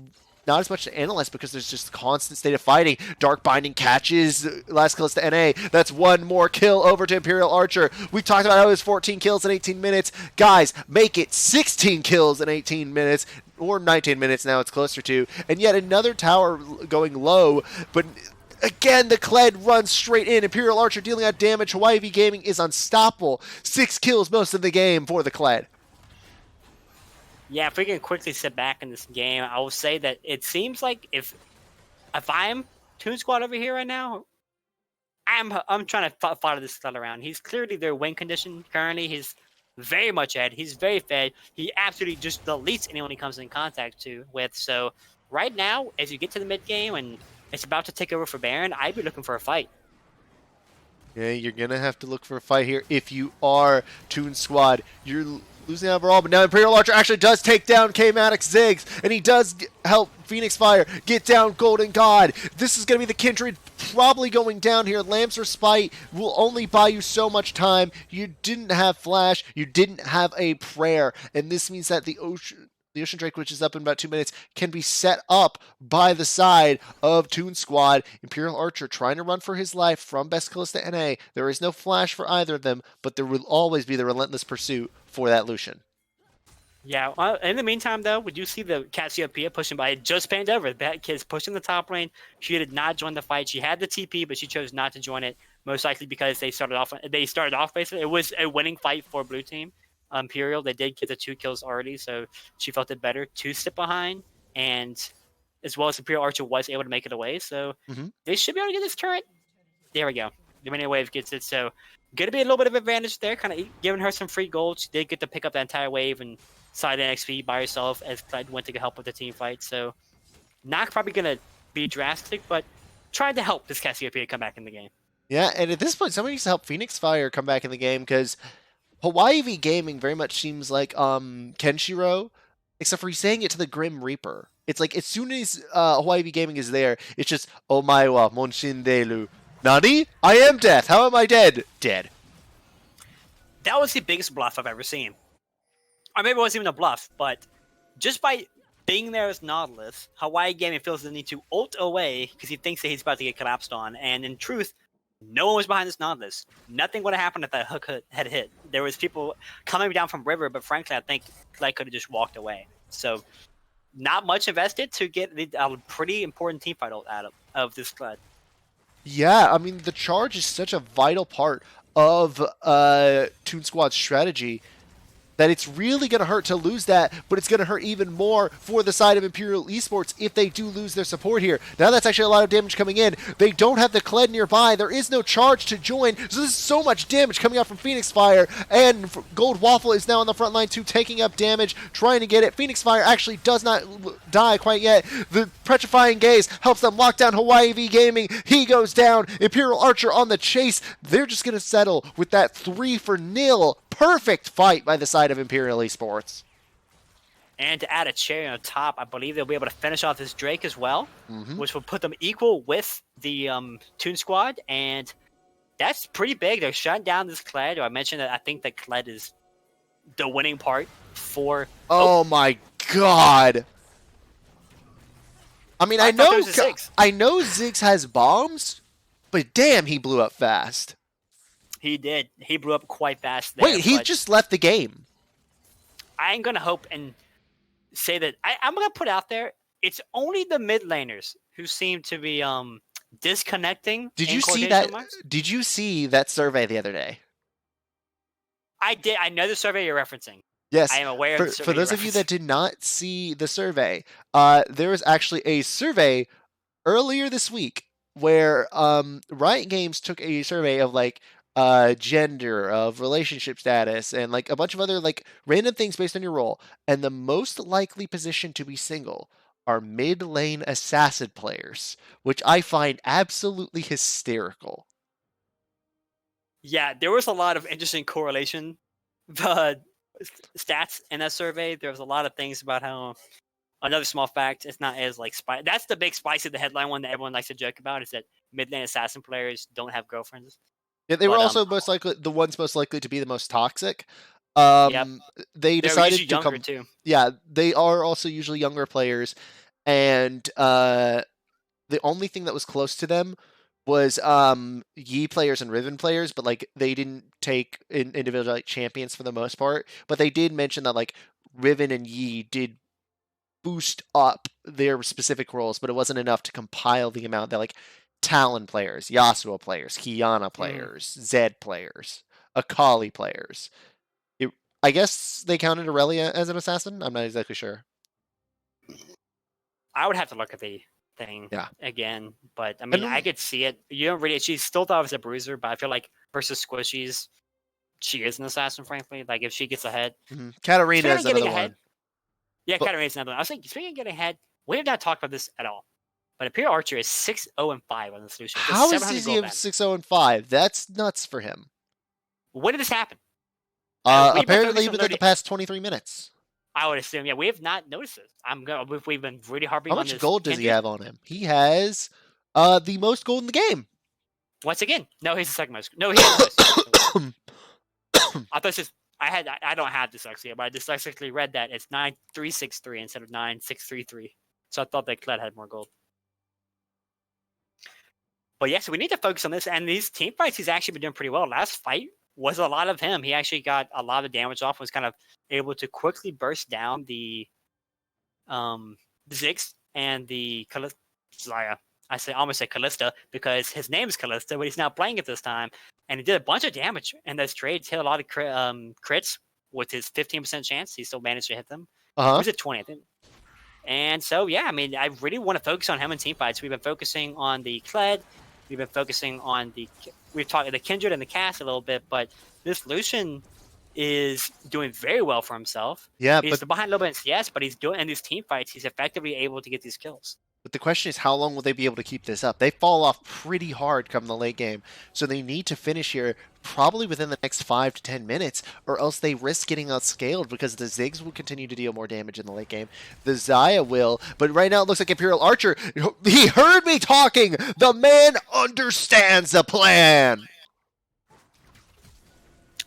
not as much to analyze because there's just a constant state of fighting. Dark Binding catches Last Callista NA. That's one more kill over to Imperial Archer. We talked about how it was 14 kills in 18 minutes. Guys, make it 16 kills in 18 minutes. Or 19 minutes now, it's closer to. And yet another tower going low, but again, the Kled runs straight in. Imperial Archer dealing out damage. Hawaii V Gaming is unstoppable. 6 kills most of the game for the Kled. Yeah, if we can quickly sit back in this game, I will say that it seems like if I'm Toon Squad over here right now, I'm trying to follow this Kled around. He's clearly their win condition currently. He's very much ahead. He's very fed. He absolutely just deletes anyone he comes in contact with. So right now, as you get to the mid game and it's about to take over for Baron, I'd be looking for a fight. Yeah, you're gonna have to look for a fight here if you are Toon Squad. You're losing overall, but now Imperial Archer actually does take down K-Maddox Ziggs, and he does help Phoenix Fire get down Golden God. This is going to be the Kindred probably going down here. Lamps Respite will only buy you so much time. You didn't have Flash. You didn't have a Prayer, and this means that the Ocean Drake, which is up in about 2 minutes, can be set up by the side of Toon Squad. Imperial Archer trying to run for his life from Best Callista NA. There is no Flash for either of them, but there will always be the relentless pursuit for that Lucian. Yeah, in the meantime, though, would you see the Cassiopeia pushing by? It just panned over. That kid's pushing the top lane. She did not join the fight. She had the TP, but she chose not to join it. most likely because they started off basically. It was a winning fight for blue team. Imperial, they did get the 2 kills already, so she felt it better to sit behind, and as well as Imperial Archer was able to make it away, so they should be able to get this turret. There we go. The mini wave gets it, so gonna be a little bit of advantage there, kind of giving her some free gold. She did get to pick up the entire wave and side NXP by herself as Clyde went to help with the team fight, so not probably gonna be drastic, but trying to help this Cassiopeia come back in the game. Yeah, and at this point, somebody needs to help Phoenix Fire come back in the game, because Hawaii V Gaming very much seems like Kenshiro, except for he's saying it to the Grim Reaper. It's like as soon as Hawaii V Gaming is there, it's just Omae wa Monshindelu. Nani? I am death. How am I dead? Dead. That was the biggest bluff I've ever seen. Or maybe it wasn't even a bluff, but just by being there as Nautilus, Hawaii Gaming feels the need to ult away because he thinks that he's about to get collapsed on. And in truth, no one was behind this Nautilus. Nothing would have happened if that hook had hit. There was people coming down from river, but frankly, I think Clay could have just walked away. So not much invested to get a pretty important team fight out of this Clad. Yeah, I mean, the charge is such a vital part of Toon Squad's strategy that it's really going to hurt to lose that, but it's going to hurt even more for the side of Imperial Esports if they do lose their support here. Now that's actually a lot of damage coming in. They don't have the Kled nearby. There is no charge to join, so this is so much damage coming out from Phoenix Fire, and Gold Waffle is now on the front line too, taking up damage, trying to get it. Phoenix Fire actually does not die quite yet. The Petrifying Gaze helps them lock down Hawaii V Gaming. He goes down. Imperial Archer on the chase. They're just going to settle with that 3-0. Perfect fight by the side of Imperial Esports. And to add a cherry on top, I believe they'll be able to finish off this Drake as well, which will put them equal with the Toon Squad, and that's pretty big. They're shutting down this Kled. I mentioned that I think that Kled is the winning part for... Oh my god! I mean, I know Ziggs has bombs, but damn, he blew up fast. He did. He blew up quite fast there. Wait, he just left the game. I'm going to hope and say that I'm going to put out there, it's only the mid laners who seem to be disconnecting. Did you see that? Did you see that survey the other day? I did. I know the survey you're referencing. Yes. I am aware of the survey. For those of you that did not see the survey, there was actually a survey earlier this week where Riot Games took a survey of like gender, of relationship status, and like a bunch of other like random things based on your role. And the most likely position to be single are mid lane assassin players, which I find absolutely hysterical. Yeah, there was a lot of interesting correlation stats in that survey. There was a lot of things about how, another small fact, it's not as like spicy. That's the big spicy, the headline one that everyone likes to joke about, is that mid lane assassin players don't have girlfriends. Yeah, they were also most likely the ones most likely to be the most toxic. Yep. They decided to come. Too. Yeah, they are also usually younger players, and the only thing that was close to them was Yi players and Riven players, but like they didn't take individual like champions for the most part. But they did mention that like Riven and Yi did boost up their specific roles, but it wasn't enough to compile the amount that like Talon players, Yasuo players, Kiana players, Zed players, Akali players. I guess they counted Aurelia as an assassin? I'm not exactly sure. I would have to look at the thing again, but I mean, I could see it. You don't really. She still thought it was a bruiser, but I feel like versus Squishies, she is an assassin. Frankly, like if she gets ahead, Katarina is another one. Yeah, Katarina's another one. I was like, speaking of getting ahead, we have not talked about this at all. But Imperial Archer is 6-0-5 on the solution. How is he 6-0-5? That's nuts for him. When did this happen? Apparently within the past 23 minutes. I would assume. Yeah, we have not noticed this. We've been really harping on this. How much gold does he have on him? He has the most gold in the game. Once again, no, he's the second most. No, he has the most. I thought it's just I don't have dyslexia, but I dyslexically read that it's 9363 instead of 9633. So I thought that Kled had more gold. But yeah, so we need to focus on this. And these team fights, he's actually been doing pretty well. Last fight was a lot of him. He actually got a lot of damage off, was kind of able to quickly burst down the Ziggs and the Zaya. I almost say Callista because his name is Callista, but he's not playing it this time. And he did a bunch of damage in those trades. Hit a lot of crits with his 15% chance. He still managed to hit them. Uh-huh. Was it 20? I think. And so, yeah, I mean, I really want to focus on him in team fights. We've been focusing on the Kled. We've been focusing on we've talked the Kindred and the Cast a little bit, but this Lucian is doing very well for himself. Yeah, he's but behind a little bit in CS, but he's doing in these team fights. He's effectively able to get these kills. But the question is, how long will they be able to keep this up? They fall off pretty hard come the late game, so they need to finish here probably within the next 5 to 10 minutes, or else they risk getting outscaled because the Ziggs will continue to deal more damage in the late game. The Xayah will, but right now it looks like Imperial Archer, he heard me talking! The man understands the plan!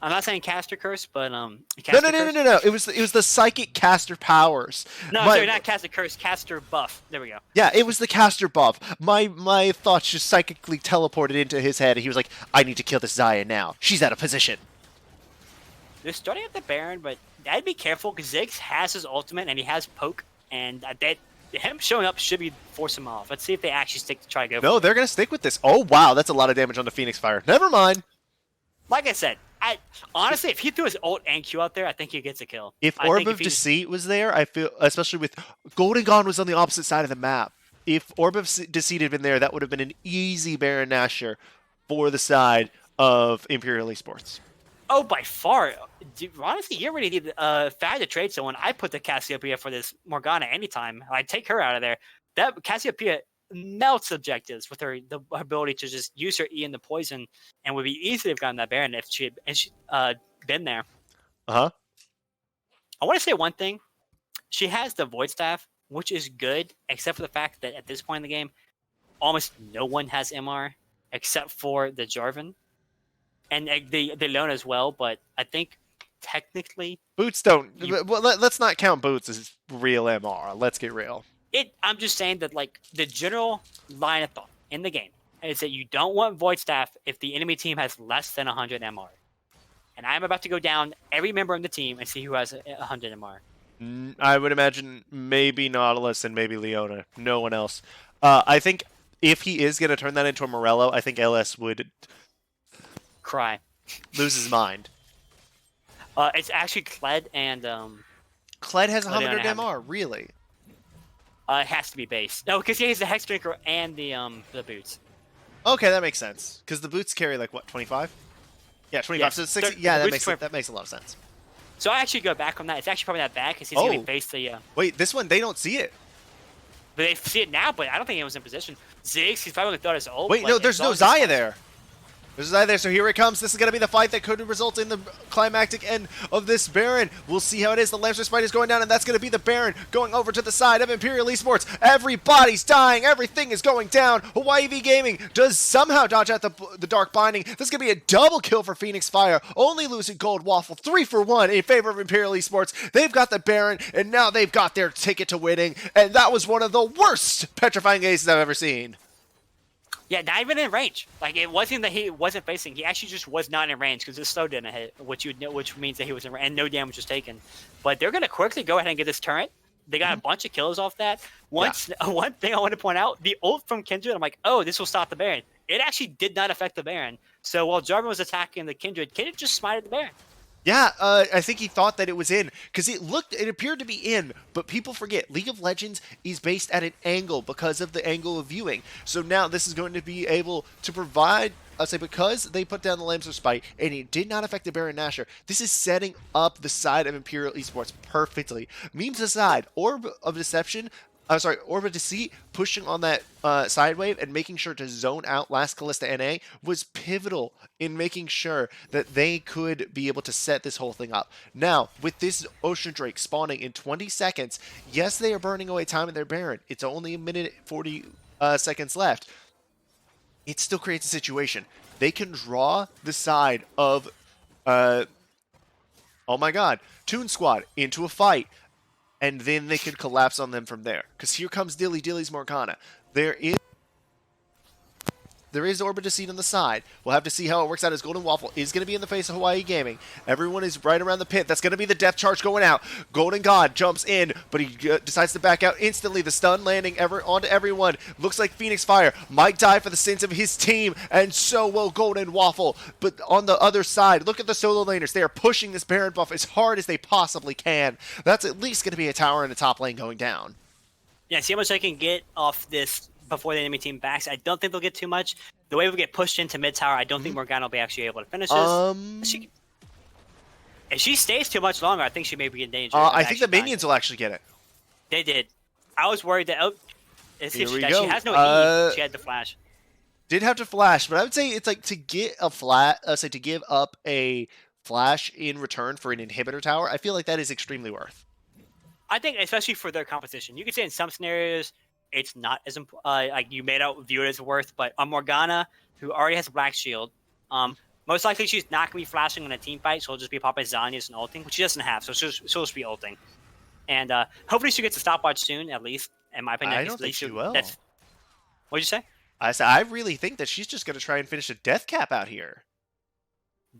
I'm not saying caster curse, but No. It was the psychic caster powers. No, sorry, not caster curse, caster buff. There we go. Yeah, it was the caster buff. My thoughts just psychically teleported into his head, and he was like, "I need to kill this Xayah now. She's out of position." They're starting at the Baron, but I'd be careful because Ziggs has his ultimate and he has poke, and him showing up should be force him off. Let's see if they actually stick to try to go. No, they're gonna stick with this. Oh wow, that's a lot of damage on the Phoenix Fire. Never mind. Like I said, honestly, if he threw his ult and Q out there, I think he gets a kill. If Orb of Deceit was there, I feel, especially with Golden Gone was on the opposite side of the map. If Orb of Deceit had been there, that would have been an easy Baron Nashor for the side of Imperial Esports. Oh, by far. Honestly, you already need if I had to trade someone, I put the Cassiopeia for this Morgana anytime. I'd take her out of there. That Cassiopeia melts objectives with her ability to just use her E in the poison, and would be easy to have gotten that Baron if she had been there. Uh-huh. I want to say one thing. She has the Void Staff, which is good, except for the fact that at this point in the game, almost no one has MR except for the Jarvan. And the Leona as well, but I think technically... Boots don't... Well, let's not count Boots as real MR. Let's get real. I'm just saying that, like, the general line of thought in the game is that you don't want Void Staff if the enemy team has less than 100 MR. And I'm about to go down every member of the team and see who has 100 MR. I would imagine maybe Nautilus and maybe Leona. No one else. I think if he is going to turn that into a Morello, I think LS would... cry. Lose his mind. It's actually Kled and... Kled has 100 MR, really? It has to be base. No, because he has the Hex Drinker and the boots. Okay, that makes sense. Because the boots carry, like, what, 25? Yeah, 25. Yeah, so 60. Yeah, that makes a lot of sense. So I actually go back on that. It's actually probably not bad because he's going to be base the... Wait, this one, they don't see it. But they see it now, but I don't think anyone's in position. Ziggs, he's probably thought his ult. Wait, no, there's no Xayah there. There's Xayah there, so here it comes. This is going to be the fight that could result in the climactic end of this Baron. We'll see how it is. The Lamstress fight is going down, and that's going to be the Baron going over to the side of Imperial Esports. Everybody's dying. Everything is going down. Hawaii V Gaming does somehow dodge out the Dark Binding. This is going to be a double kill for Phoenix Fire, only losing Gold Waffle 3 for 1 in favor of Imperial Esports. They've got the Baron, and now they've got their ticket to winning, and that was one of the worst petrifying aces I've ever seen. Yeah, not even in range. Like, it wasn't that he wasn't facing. He actually just was not in range because his slow didn't hit, which means that he was in range and no damage was taken. But they're going to quickly go ahead and get this turret. They got a bunch of kills off that. One thing I want to point out, the ult from Kindred, I'm like, oh, this will stop the Baron. It actually did not affect the Baron. So while Jarvan was attacking the Kindred just smited the Baron. Yeah, I think he thought that it was in, because it appeared to be in, but people forget, League of Legends is based at an angle because of the angle of viewing. So now this is going to be able to provide, I'll say, because they put down the Lamstress spite, and it did not affect the Baron Nashor, this is setting up the side of Imperial Esports perfectly. Memes aside, Orb of Deceit pushing on that side wave and making sure to zone out last Callista NA was pivotal in making sure that they could be able to set this whole thing up. Now, with this Ocean Drake spawning in 20 seconds, yes, they are burning away time in their Baron. It's only a minute 40 seconds left. It still creates a situation. They can draw the side of, oh my god, Toon Squad into a fight. And then they can collapse on them from there. Because here comes Dilly's Morgana. There is... there is Orbit to seed on the side. We'll have to see how it works out as Golden Waffle is going to be in the face of Hawaii Gaming. Everyone is right around the pit. That's going to be the death charge going out. Golden God jumps in, but he decides to back out instantly. The stun landing onto everyone. Looks like Phoenix Fire might die for the sins of his team, and so will Golden Waffle. But on the other side, look at the solo laners. They are pushing this Baron buff as hard as they possibly can. That's at least going to be a tower in the top lane going down. Yeah, see how much I can get off this before the enemy team backs. I don't think they'll get too much. The way we get pushed into mid tower, I don't think Morgana will be actually able to finish this. If she stays too much longer, I think she may be in danger. I think the minions will actually get it. They did. I was worried that Here we she go. has no E. She had the flash. Did have to flash, but I would say it's like to get a to give up a flash in return for an inhibitor tower. I feel like that is extremely worth. I think, especially for their competition, you could say in some scenarios it's not as like you may not view it as worth, but on Morgana, who already has a black shield, most likely she's not gonna be flashing in a team fight. She'll just be popping Zhonya's and ulting, which she doesn't have, so she'll just be ulting. And hopefully she gets a stopwatch soon, at least in my opinion. I don't think she will. What'd you say? I really think that she's just gonna try and finish a death cap out here.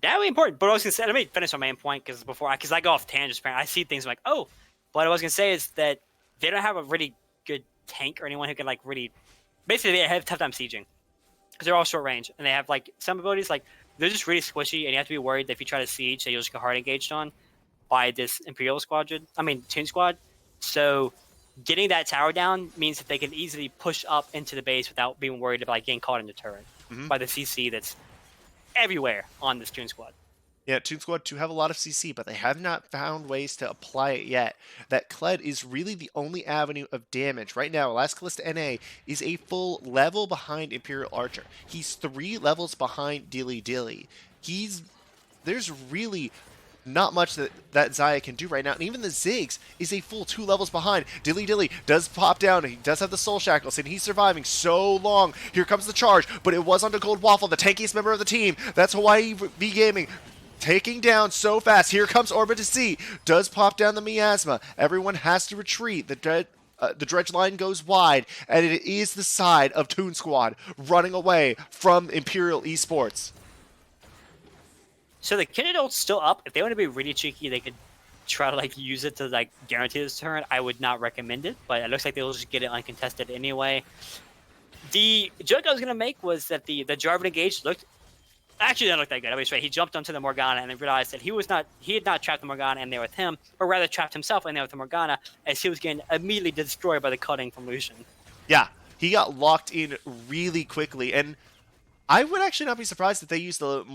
That would be important. But I was gonna say, let me finish my main point because I go off tangents. I see things like, oh. What I was gonna say is that they don't have a really good tank or anyone who can like really, basically they have a tough time sieging because they're all short range and they have like some abilities like they're just really squishy and you have to be worried that if you try to siege that you'll just get hard engaged on by this Imperial squadron. I mean Toon Squad. So getting that tower down means that they can easily push up into the base without being worried about like, getting caught in the turret by the CC that's everywhere on this Toon Squad. Yeah, Toon Squad do have a lot of CC, but they have not found ways to apply it yet. That Kled is really the only avenue of damage. Right now, Last Callista NA is a full level behind Imperial Archer. He's 3 levels behind Dilly Dilly. There's really not much that Xayah can do right now. And even the Ziggs is a full 2 levels behind. Dilly Dilly does pop down. He does have the Soul Shackles, and he's surviving so long. Here comes the charge, but it was onto Gold Waffle, the tankiest member of the team. That's Hawaii B Gaming. Taking down so fast. Here comes Orbit to see. Does pop down the Miasma. Everyone has to retreat. The dredge line goes wide, and it is the side of Toon Squad running away from Imperial Esports. So the Kindred ult's still up. If they want to be really cheeky, they could try to like use it to like guarantee this turn. I would not recommend it, but it looks like they'll just get it uncontested anyway. The joke I was gonna make was that the Jarvan engage actually didn't look that good. I was right. He jumped onto the Morgana and then realized that he had not trapped the Morgana in there with him, but rather trapped himself in there with the Morgana as he was getting immediately destroyed by the cutting from Lucian. Yeah, he got locked in really quickly, and I would actually not be surprised if they used the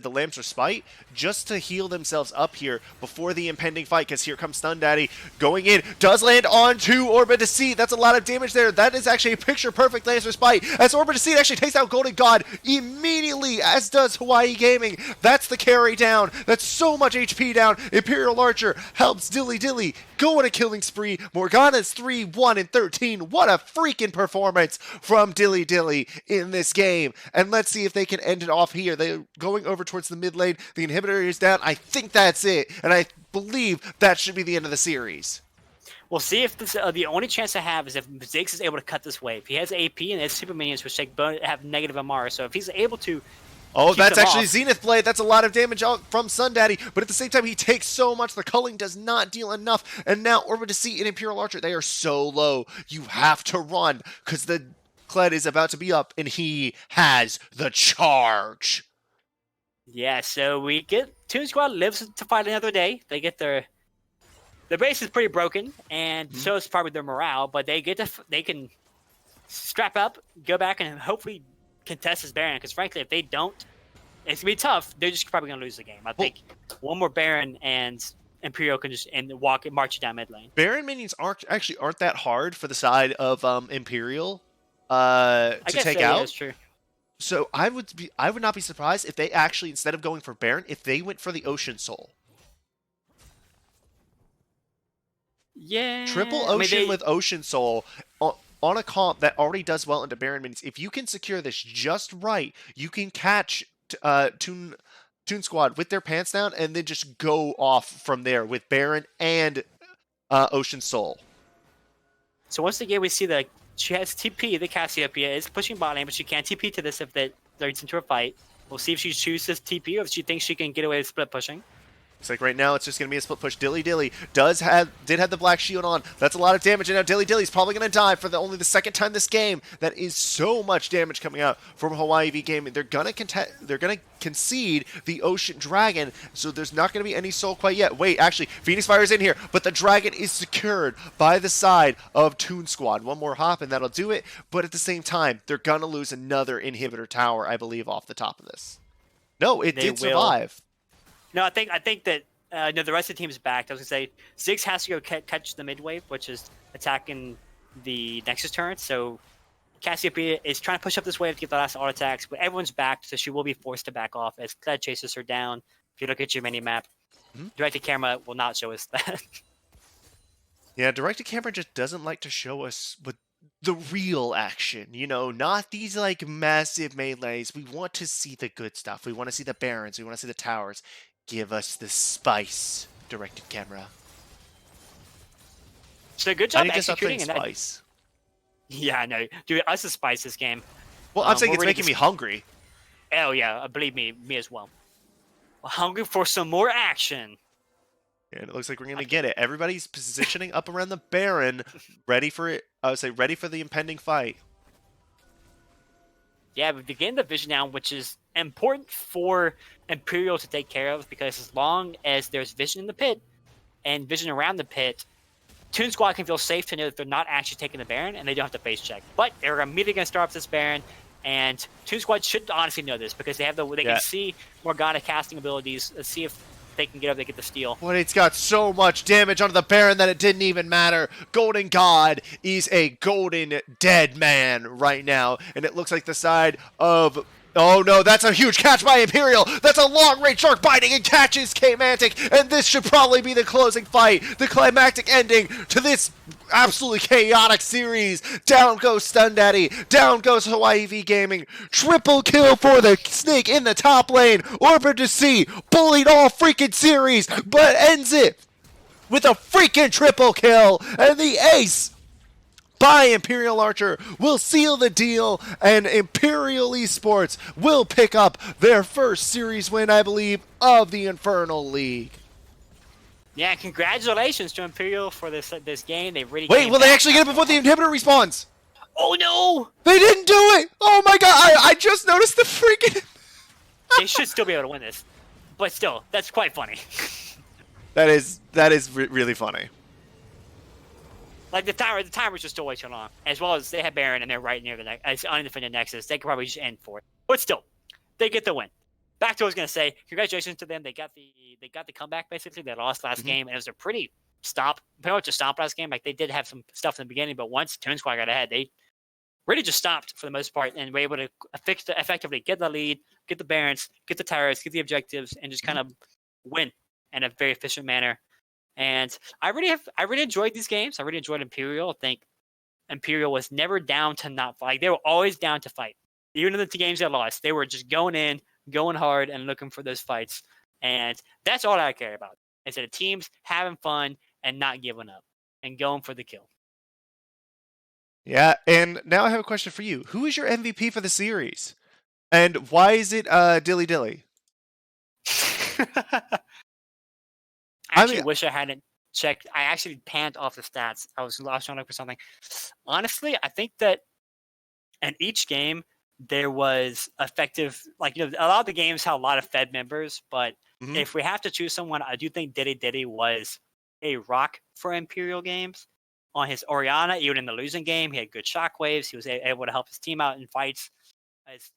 Lamb's Respite just to heal themselves up here before the impending fight, because here comes Stun Daddy going in. Does land onto Orbit to see. That's a lot of damage there. That is actually a picture-perfect Lamb's Respite, as Orbit to see actually takes out Golden God immediately, as does Hawaii Gaming. That's the carry down. That's so much HP down. Imperial Archer helps Dilly Dilly go on a killing spree. Morgana's 3-1-13. What a freaking performance from Dilly Dilly in this game. And let's see if they can end it off here. They're going over towards the mid lane. The inhibitor is down. I think that's it. And I believe that should be the end of the series. We'll see if this, the only chance I have is if Ziggs is able to cut this wave. He has AP and his super minions, which have negative MR. So if he's able to... Oh, that's actually Zenith Blade. That's a lot of damage out from Sun Daddy. But at the same time, he takes so much. The culling does not deal enough. And now Orbit to see and Imperial Archer, they are so low. You have to run because the Kled is about to be up and he has the charge. Yeah, so we get Toon Squad lives to fight another day. They get their base is pretty broken, and so is probably their morale. But they can strap up, go back, and hopefully contest this Baron. Because frankly, if they don't, it's gonna be tough. They're just probably gonna lose the game. I think one more Baron and Imperial can just march down mid lane. Baron minions aren't that hard for the side of Imperial to take out. That's true. So I would not be surprised if they actually, instead of going for Baron, if they went for the Ocean Soul. Yeah. Triple Ocean with Ocean Soul on a comp that already does well into Baron minions. If you can secure this just right, you can catch Toon Squad with their pants down and then just go off from there with Baron and Ocean Soul. So once again, we see the She has TP. The Cassiopeia is pushing bot lane, but she can't TP to this if that leads into a fight. We'll see if she chooses TP or if she thinks she can get away with split pushing. Looks like right now it's just going to be a split push. Dilly did have the black shield on. That's a lot of damage, and now Dilly's probably going to die for only the second time this game. That is so much damage coming out from Hawaii V Gaming. They're going to concede the Ocean Dragon, so there's not going to be any soul quite yet. Wait, actually, Phoenix Fire is in here, but the Dragon is secured by the side of Toon Squad. One more hop, and that'll do it, but at the same time, they're going to lose another inhibitor tower, I believe, off the top of this. No, it did survive. No, I think that no, the rest of the team is back. I was gonna say Ziggs has to go catch the mid wave, which is attacking the Nexus turret. So Cassiopeia is trying to push up this wave to get the last auto attacks, but everyone's back, so she will be forced to back off as Kled chases her down. If you look at your mini map, direct to camera will not show us that. Yeah, direct to camera just doesn't like to show us what the real action, not these like massive melees. We want to see the good stuff. We want to see the barons. We want to see the towers. Give us the spice, directed camera. So good job executing spice. Yeah, I know. Dude, us is spice this game. Well, I'm saying it's making me hungry. Oh yeah, believe me as well. We're hungry for some more action. And it looks like we're going to get it. Everybody's positioning up around the Baron, ready for it. I would say ready for the impending fight. Yeah, we begin the vision now, which is important for Imperial to take care of, because as long as there's vision in the pit and vision around the pit, Toon Squad can feel safe to know that they're not actually taking the Baron and they don't have to face check. But they're immediately going to start up this Baron, and Toon Squad should honestly know this because they have they can see Morgana casting abilities. Let's see if they can get up, they get the steal. But it's got so much damage onto the Baron that it didn't even matter. Golden God is a golden dead man right now. And it looks like the side of... Oh no, that's a huge catch by Imperial. That's a long-range shark biting and catches K-Mantic. And this should probably be the closing fight. The climactic ending to this absolutely chaotic series. Down goes Stun Daddy. Down goes Hawaii V Gaming. Triple kill for the Snake in the top lane. Orbit to see. Bullied all freaking series. But ends it with a freaking triple kill. And the ace by Imperial Archer will seal the deal, and Imperial Esports will pick up their first series win, I believe, of the Infernal League. Yeah, congratulations to Imperial for this game. They really Wait, will they actually get it before the inhibitor respawns? Oh no! They didn't do it! Oh my god, I just noticed the freaking... They should still be able to win this. But still, that's quite funny. That is really funny. Like, the timer's just still way too long. As well as they have Baron and they're right near the undefended Nexus. They could probably just end for it. But still, they get the win. Back to what I was going to say, congratulations to them. They got the comeback, basically. They lost last game, and it was a pretty much a stomp last game. Like, they did have some stuff in the beginning, but once Toon Squad got ahead, they really just stopped for the most part and were able to effectively get the lead, get the Barons, get the towers, get the objectives, and just kind of win in a very efficient manner. And I really enjoyed these games. I really enjoyed Imperial. I think Imperial was never down to not fight. They were always down to fight. Even in the games they lost, they were just going in, going hard, and looking for those fights. And that's all I care about. Is that the teams having fun and not giving up and going for the kill. Yeah, and now I have a question for you. Who is your MVP for the series? And why is it Dilly? I wish I hadn't checked. I actually panned off the stats. I was trying to look for something. Honestly, I think that in each game there was effective. Like, a lot of the games had a lot of Fed members, but if we have to choose someone, I do think Diddy was a rock for Imperial games. On his Orianna, even in the losing game, he had good shockwaves. He was able to help his team out in fights. As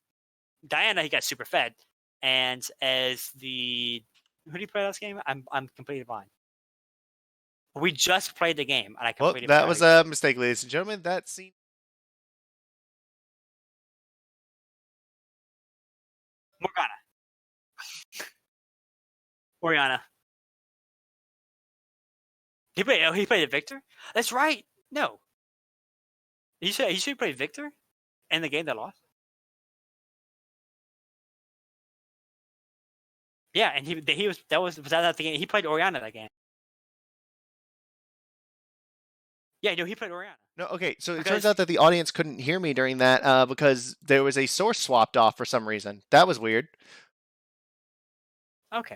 Diana, he got super fed, and as the who did you play last game? I'm completely blind. We just played the game, and I completely. Well, that was a mistake, ladies and gentlemen. That scene. Orianna. He played Victor? That's right. No. He should play Victor in the game that lost. Yeah, and he was that the game. He played Orianna that game. Yeah, no, he put Oriana. No, okay. So it turns Because out that the audience couldn't hear me during that because there was a source swapped off for some reason. That was weird. okay.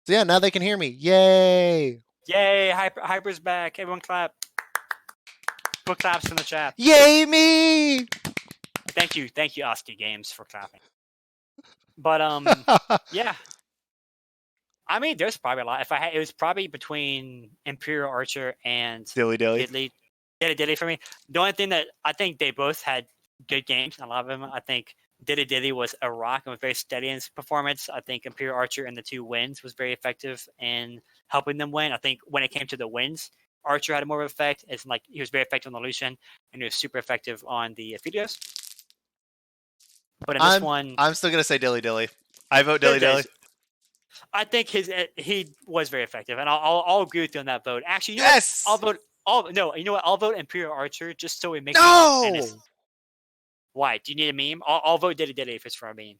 So yeah, now they can hear me. Yay! Yay, Hyper's back. Everyone clap. Put claps in the chat. Yay me! Thank you, Oski Games for clapping. But yeah. I mean, there's probably a lot. If I had, it was probably between Imperial Archer and Dilly dilly. Dilly for me. The only thing that I think they both had good games. A lot of them. I think Dilly was a rock and was very steady in his performance. I think Imperial Archer in the 2 wins was very effective in helping them win. I think when it came to the wins, Archer had more of an effect. It's like he was very effective on the Lucian and he was super effective on the Amphibios. But in this one, I'm still gonna say dilly dilly. I vote dilly dilly. I think he was very effective, and I'll agree with you on that vote. Actually, you know Yes. what? You know what? I'll vote Imperial Archer just so we make No. Why? Do you need a meme? I'll vote Diddy if it's for a meme.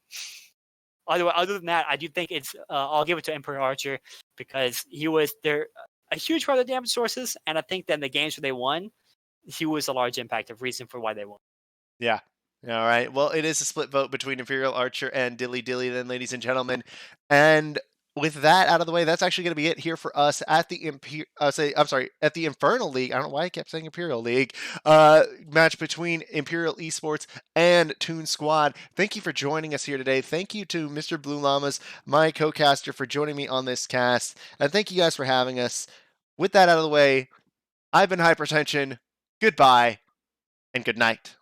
Other than that, I do think it's. I'll give it to Imperial Archer because he was there a huge part of the damage sources, and I think that in the games where they won, he was a large impact of reason for why they won. Yeah. All right. Well, it is a split vote between Imperial Archer and Dilly Dilly, then, ladies and gentlemen. And with that out of the way, that's actually going to be it here for us at the at the Infernal League. I don't know why I kept saying Imperial League match between Imperial Esports and Toon Squad. Thank you for joining us here today. Thank you to Mr. Blue Llamas, my co-caster, for joining me on this cast, and thank you guys for having us. With that out of the way, I've been Hyper10sion. Goodbye and good night.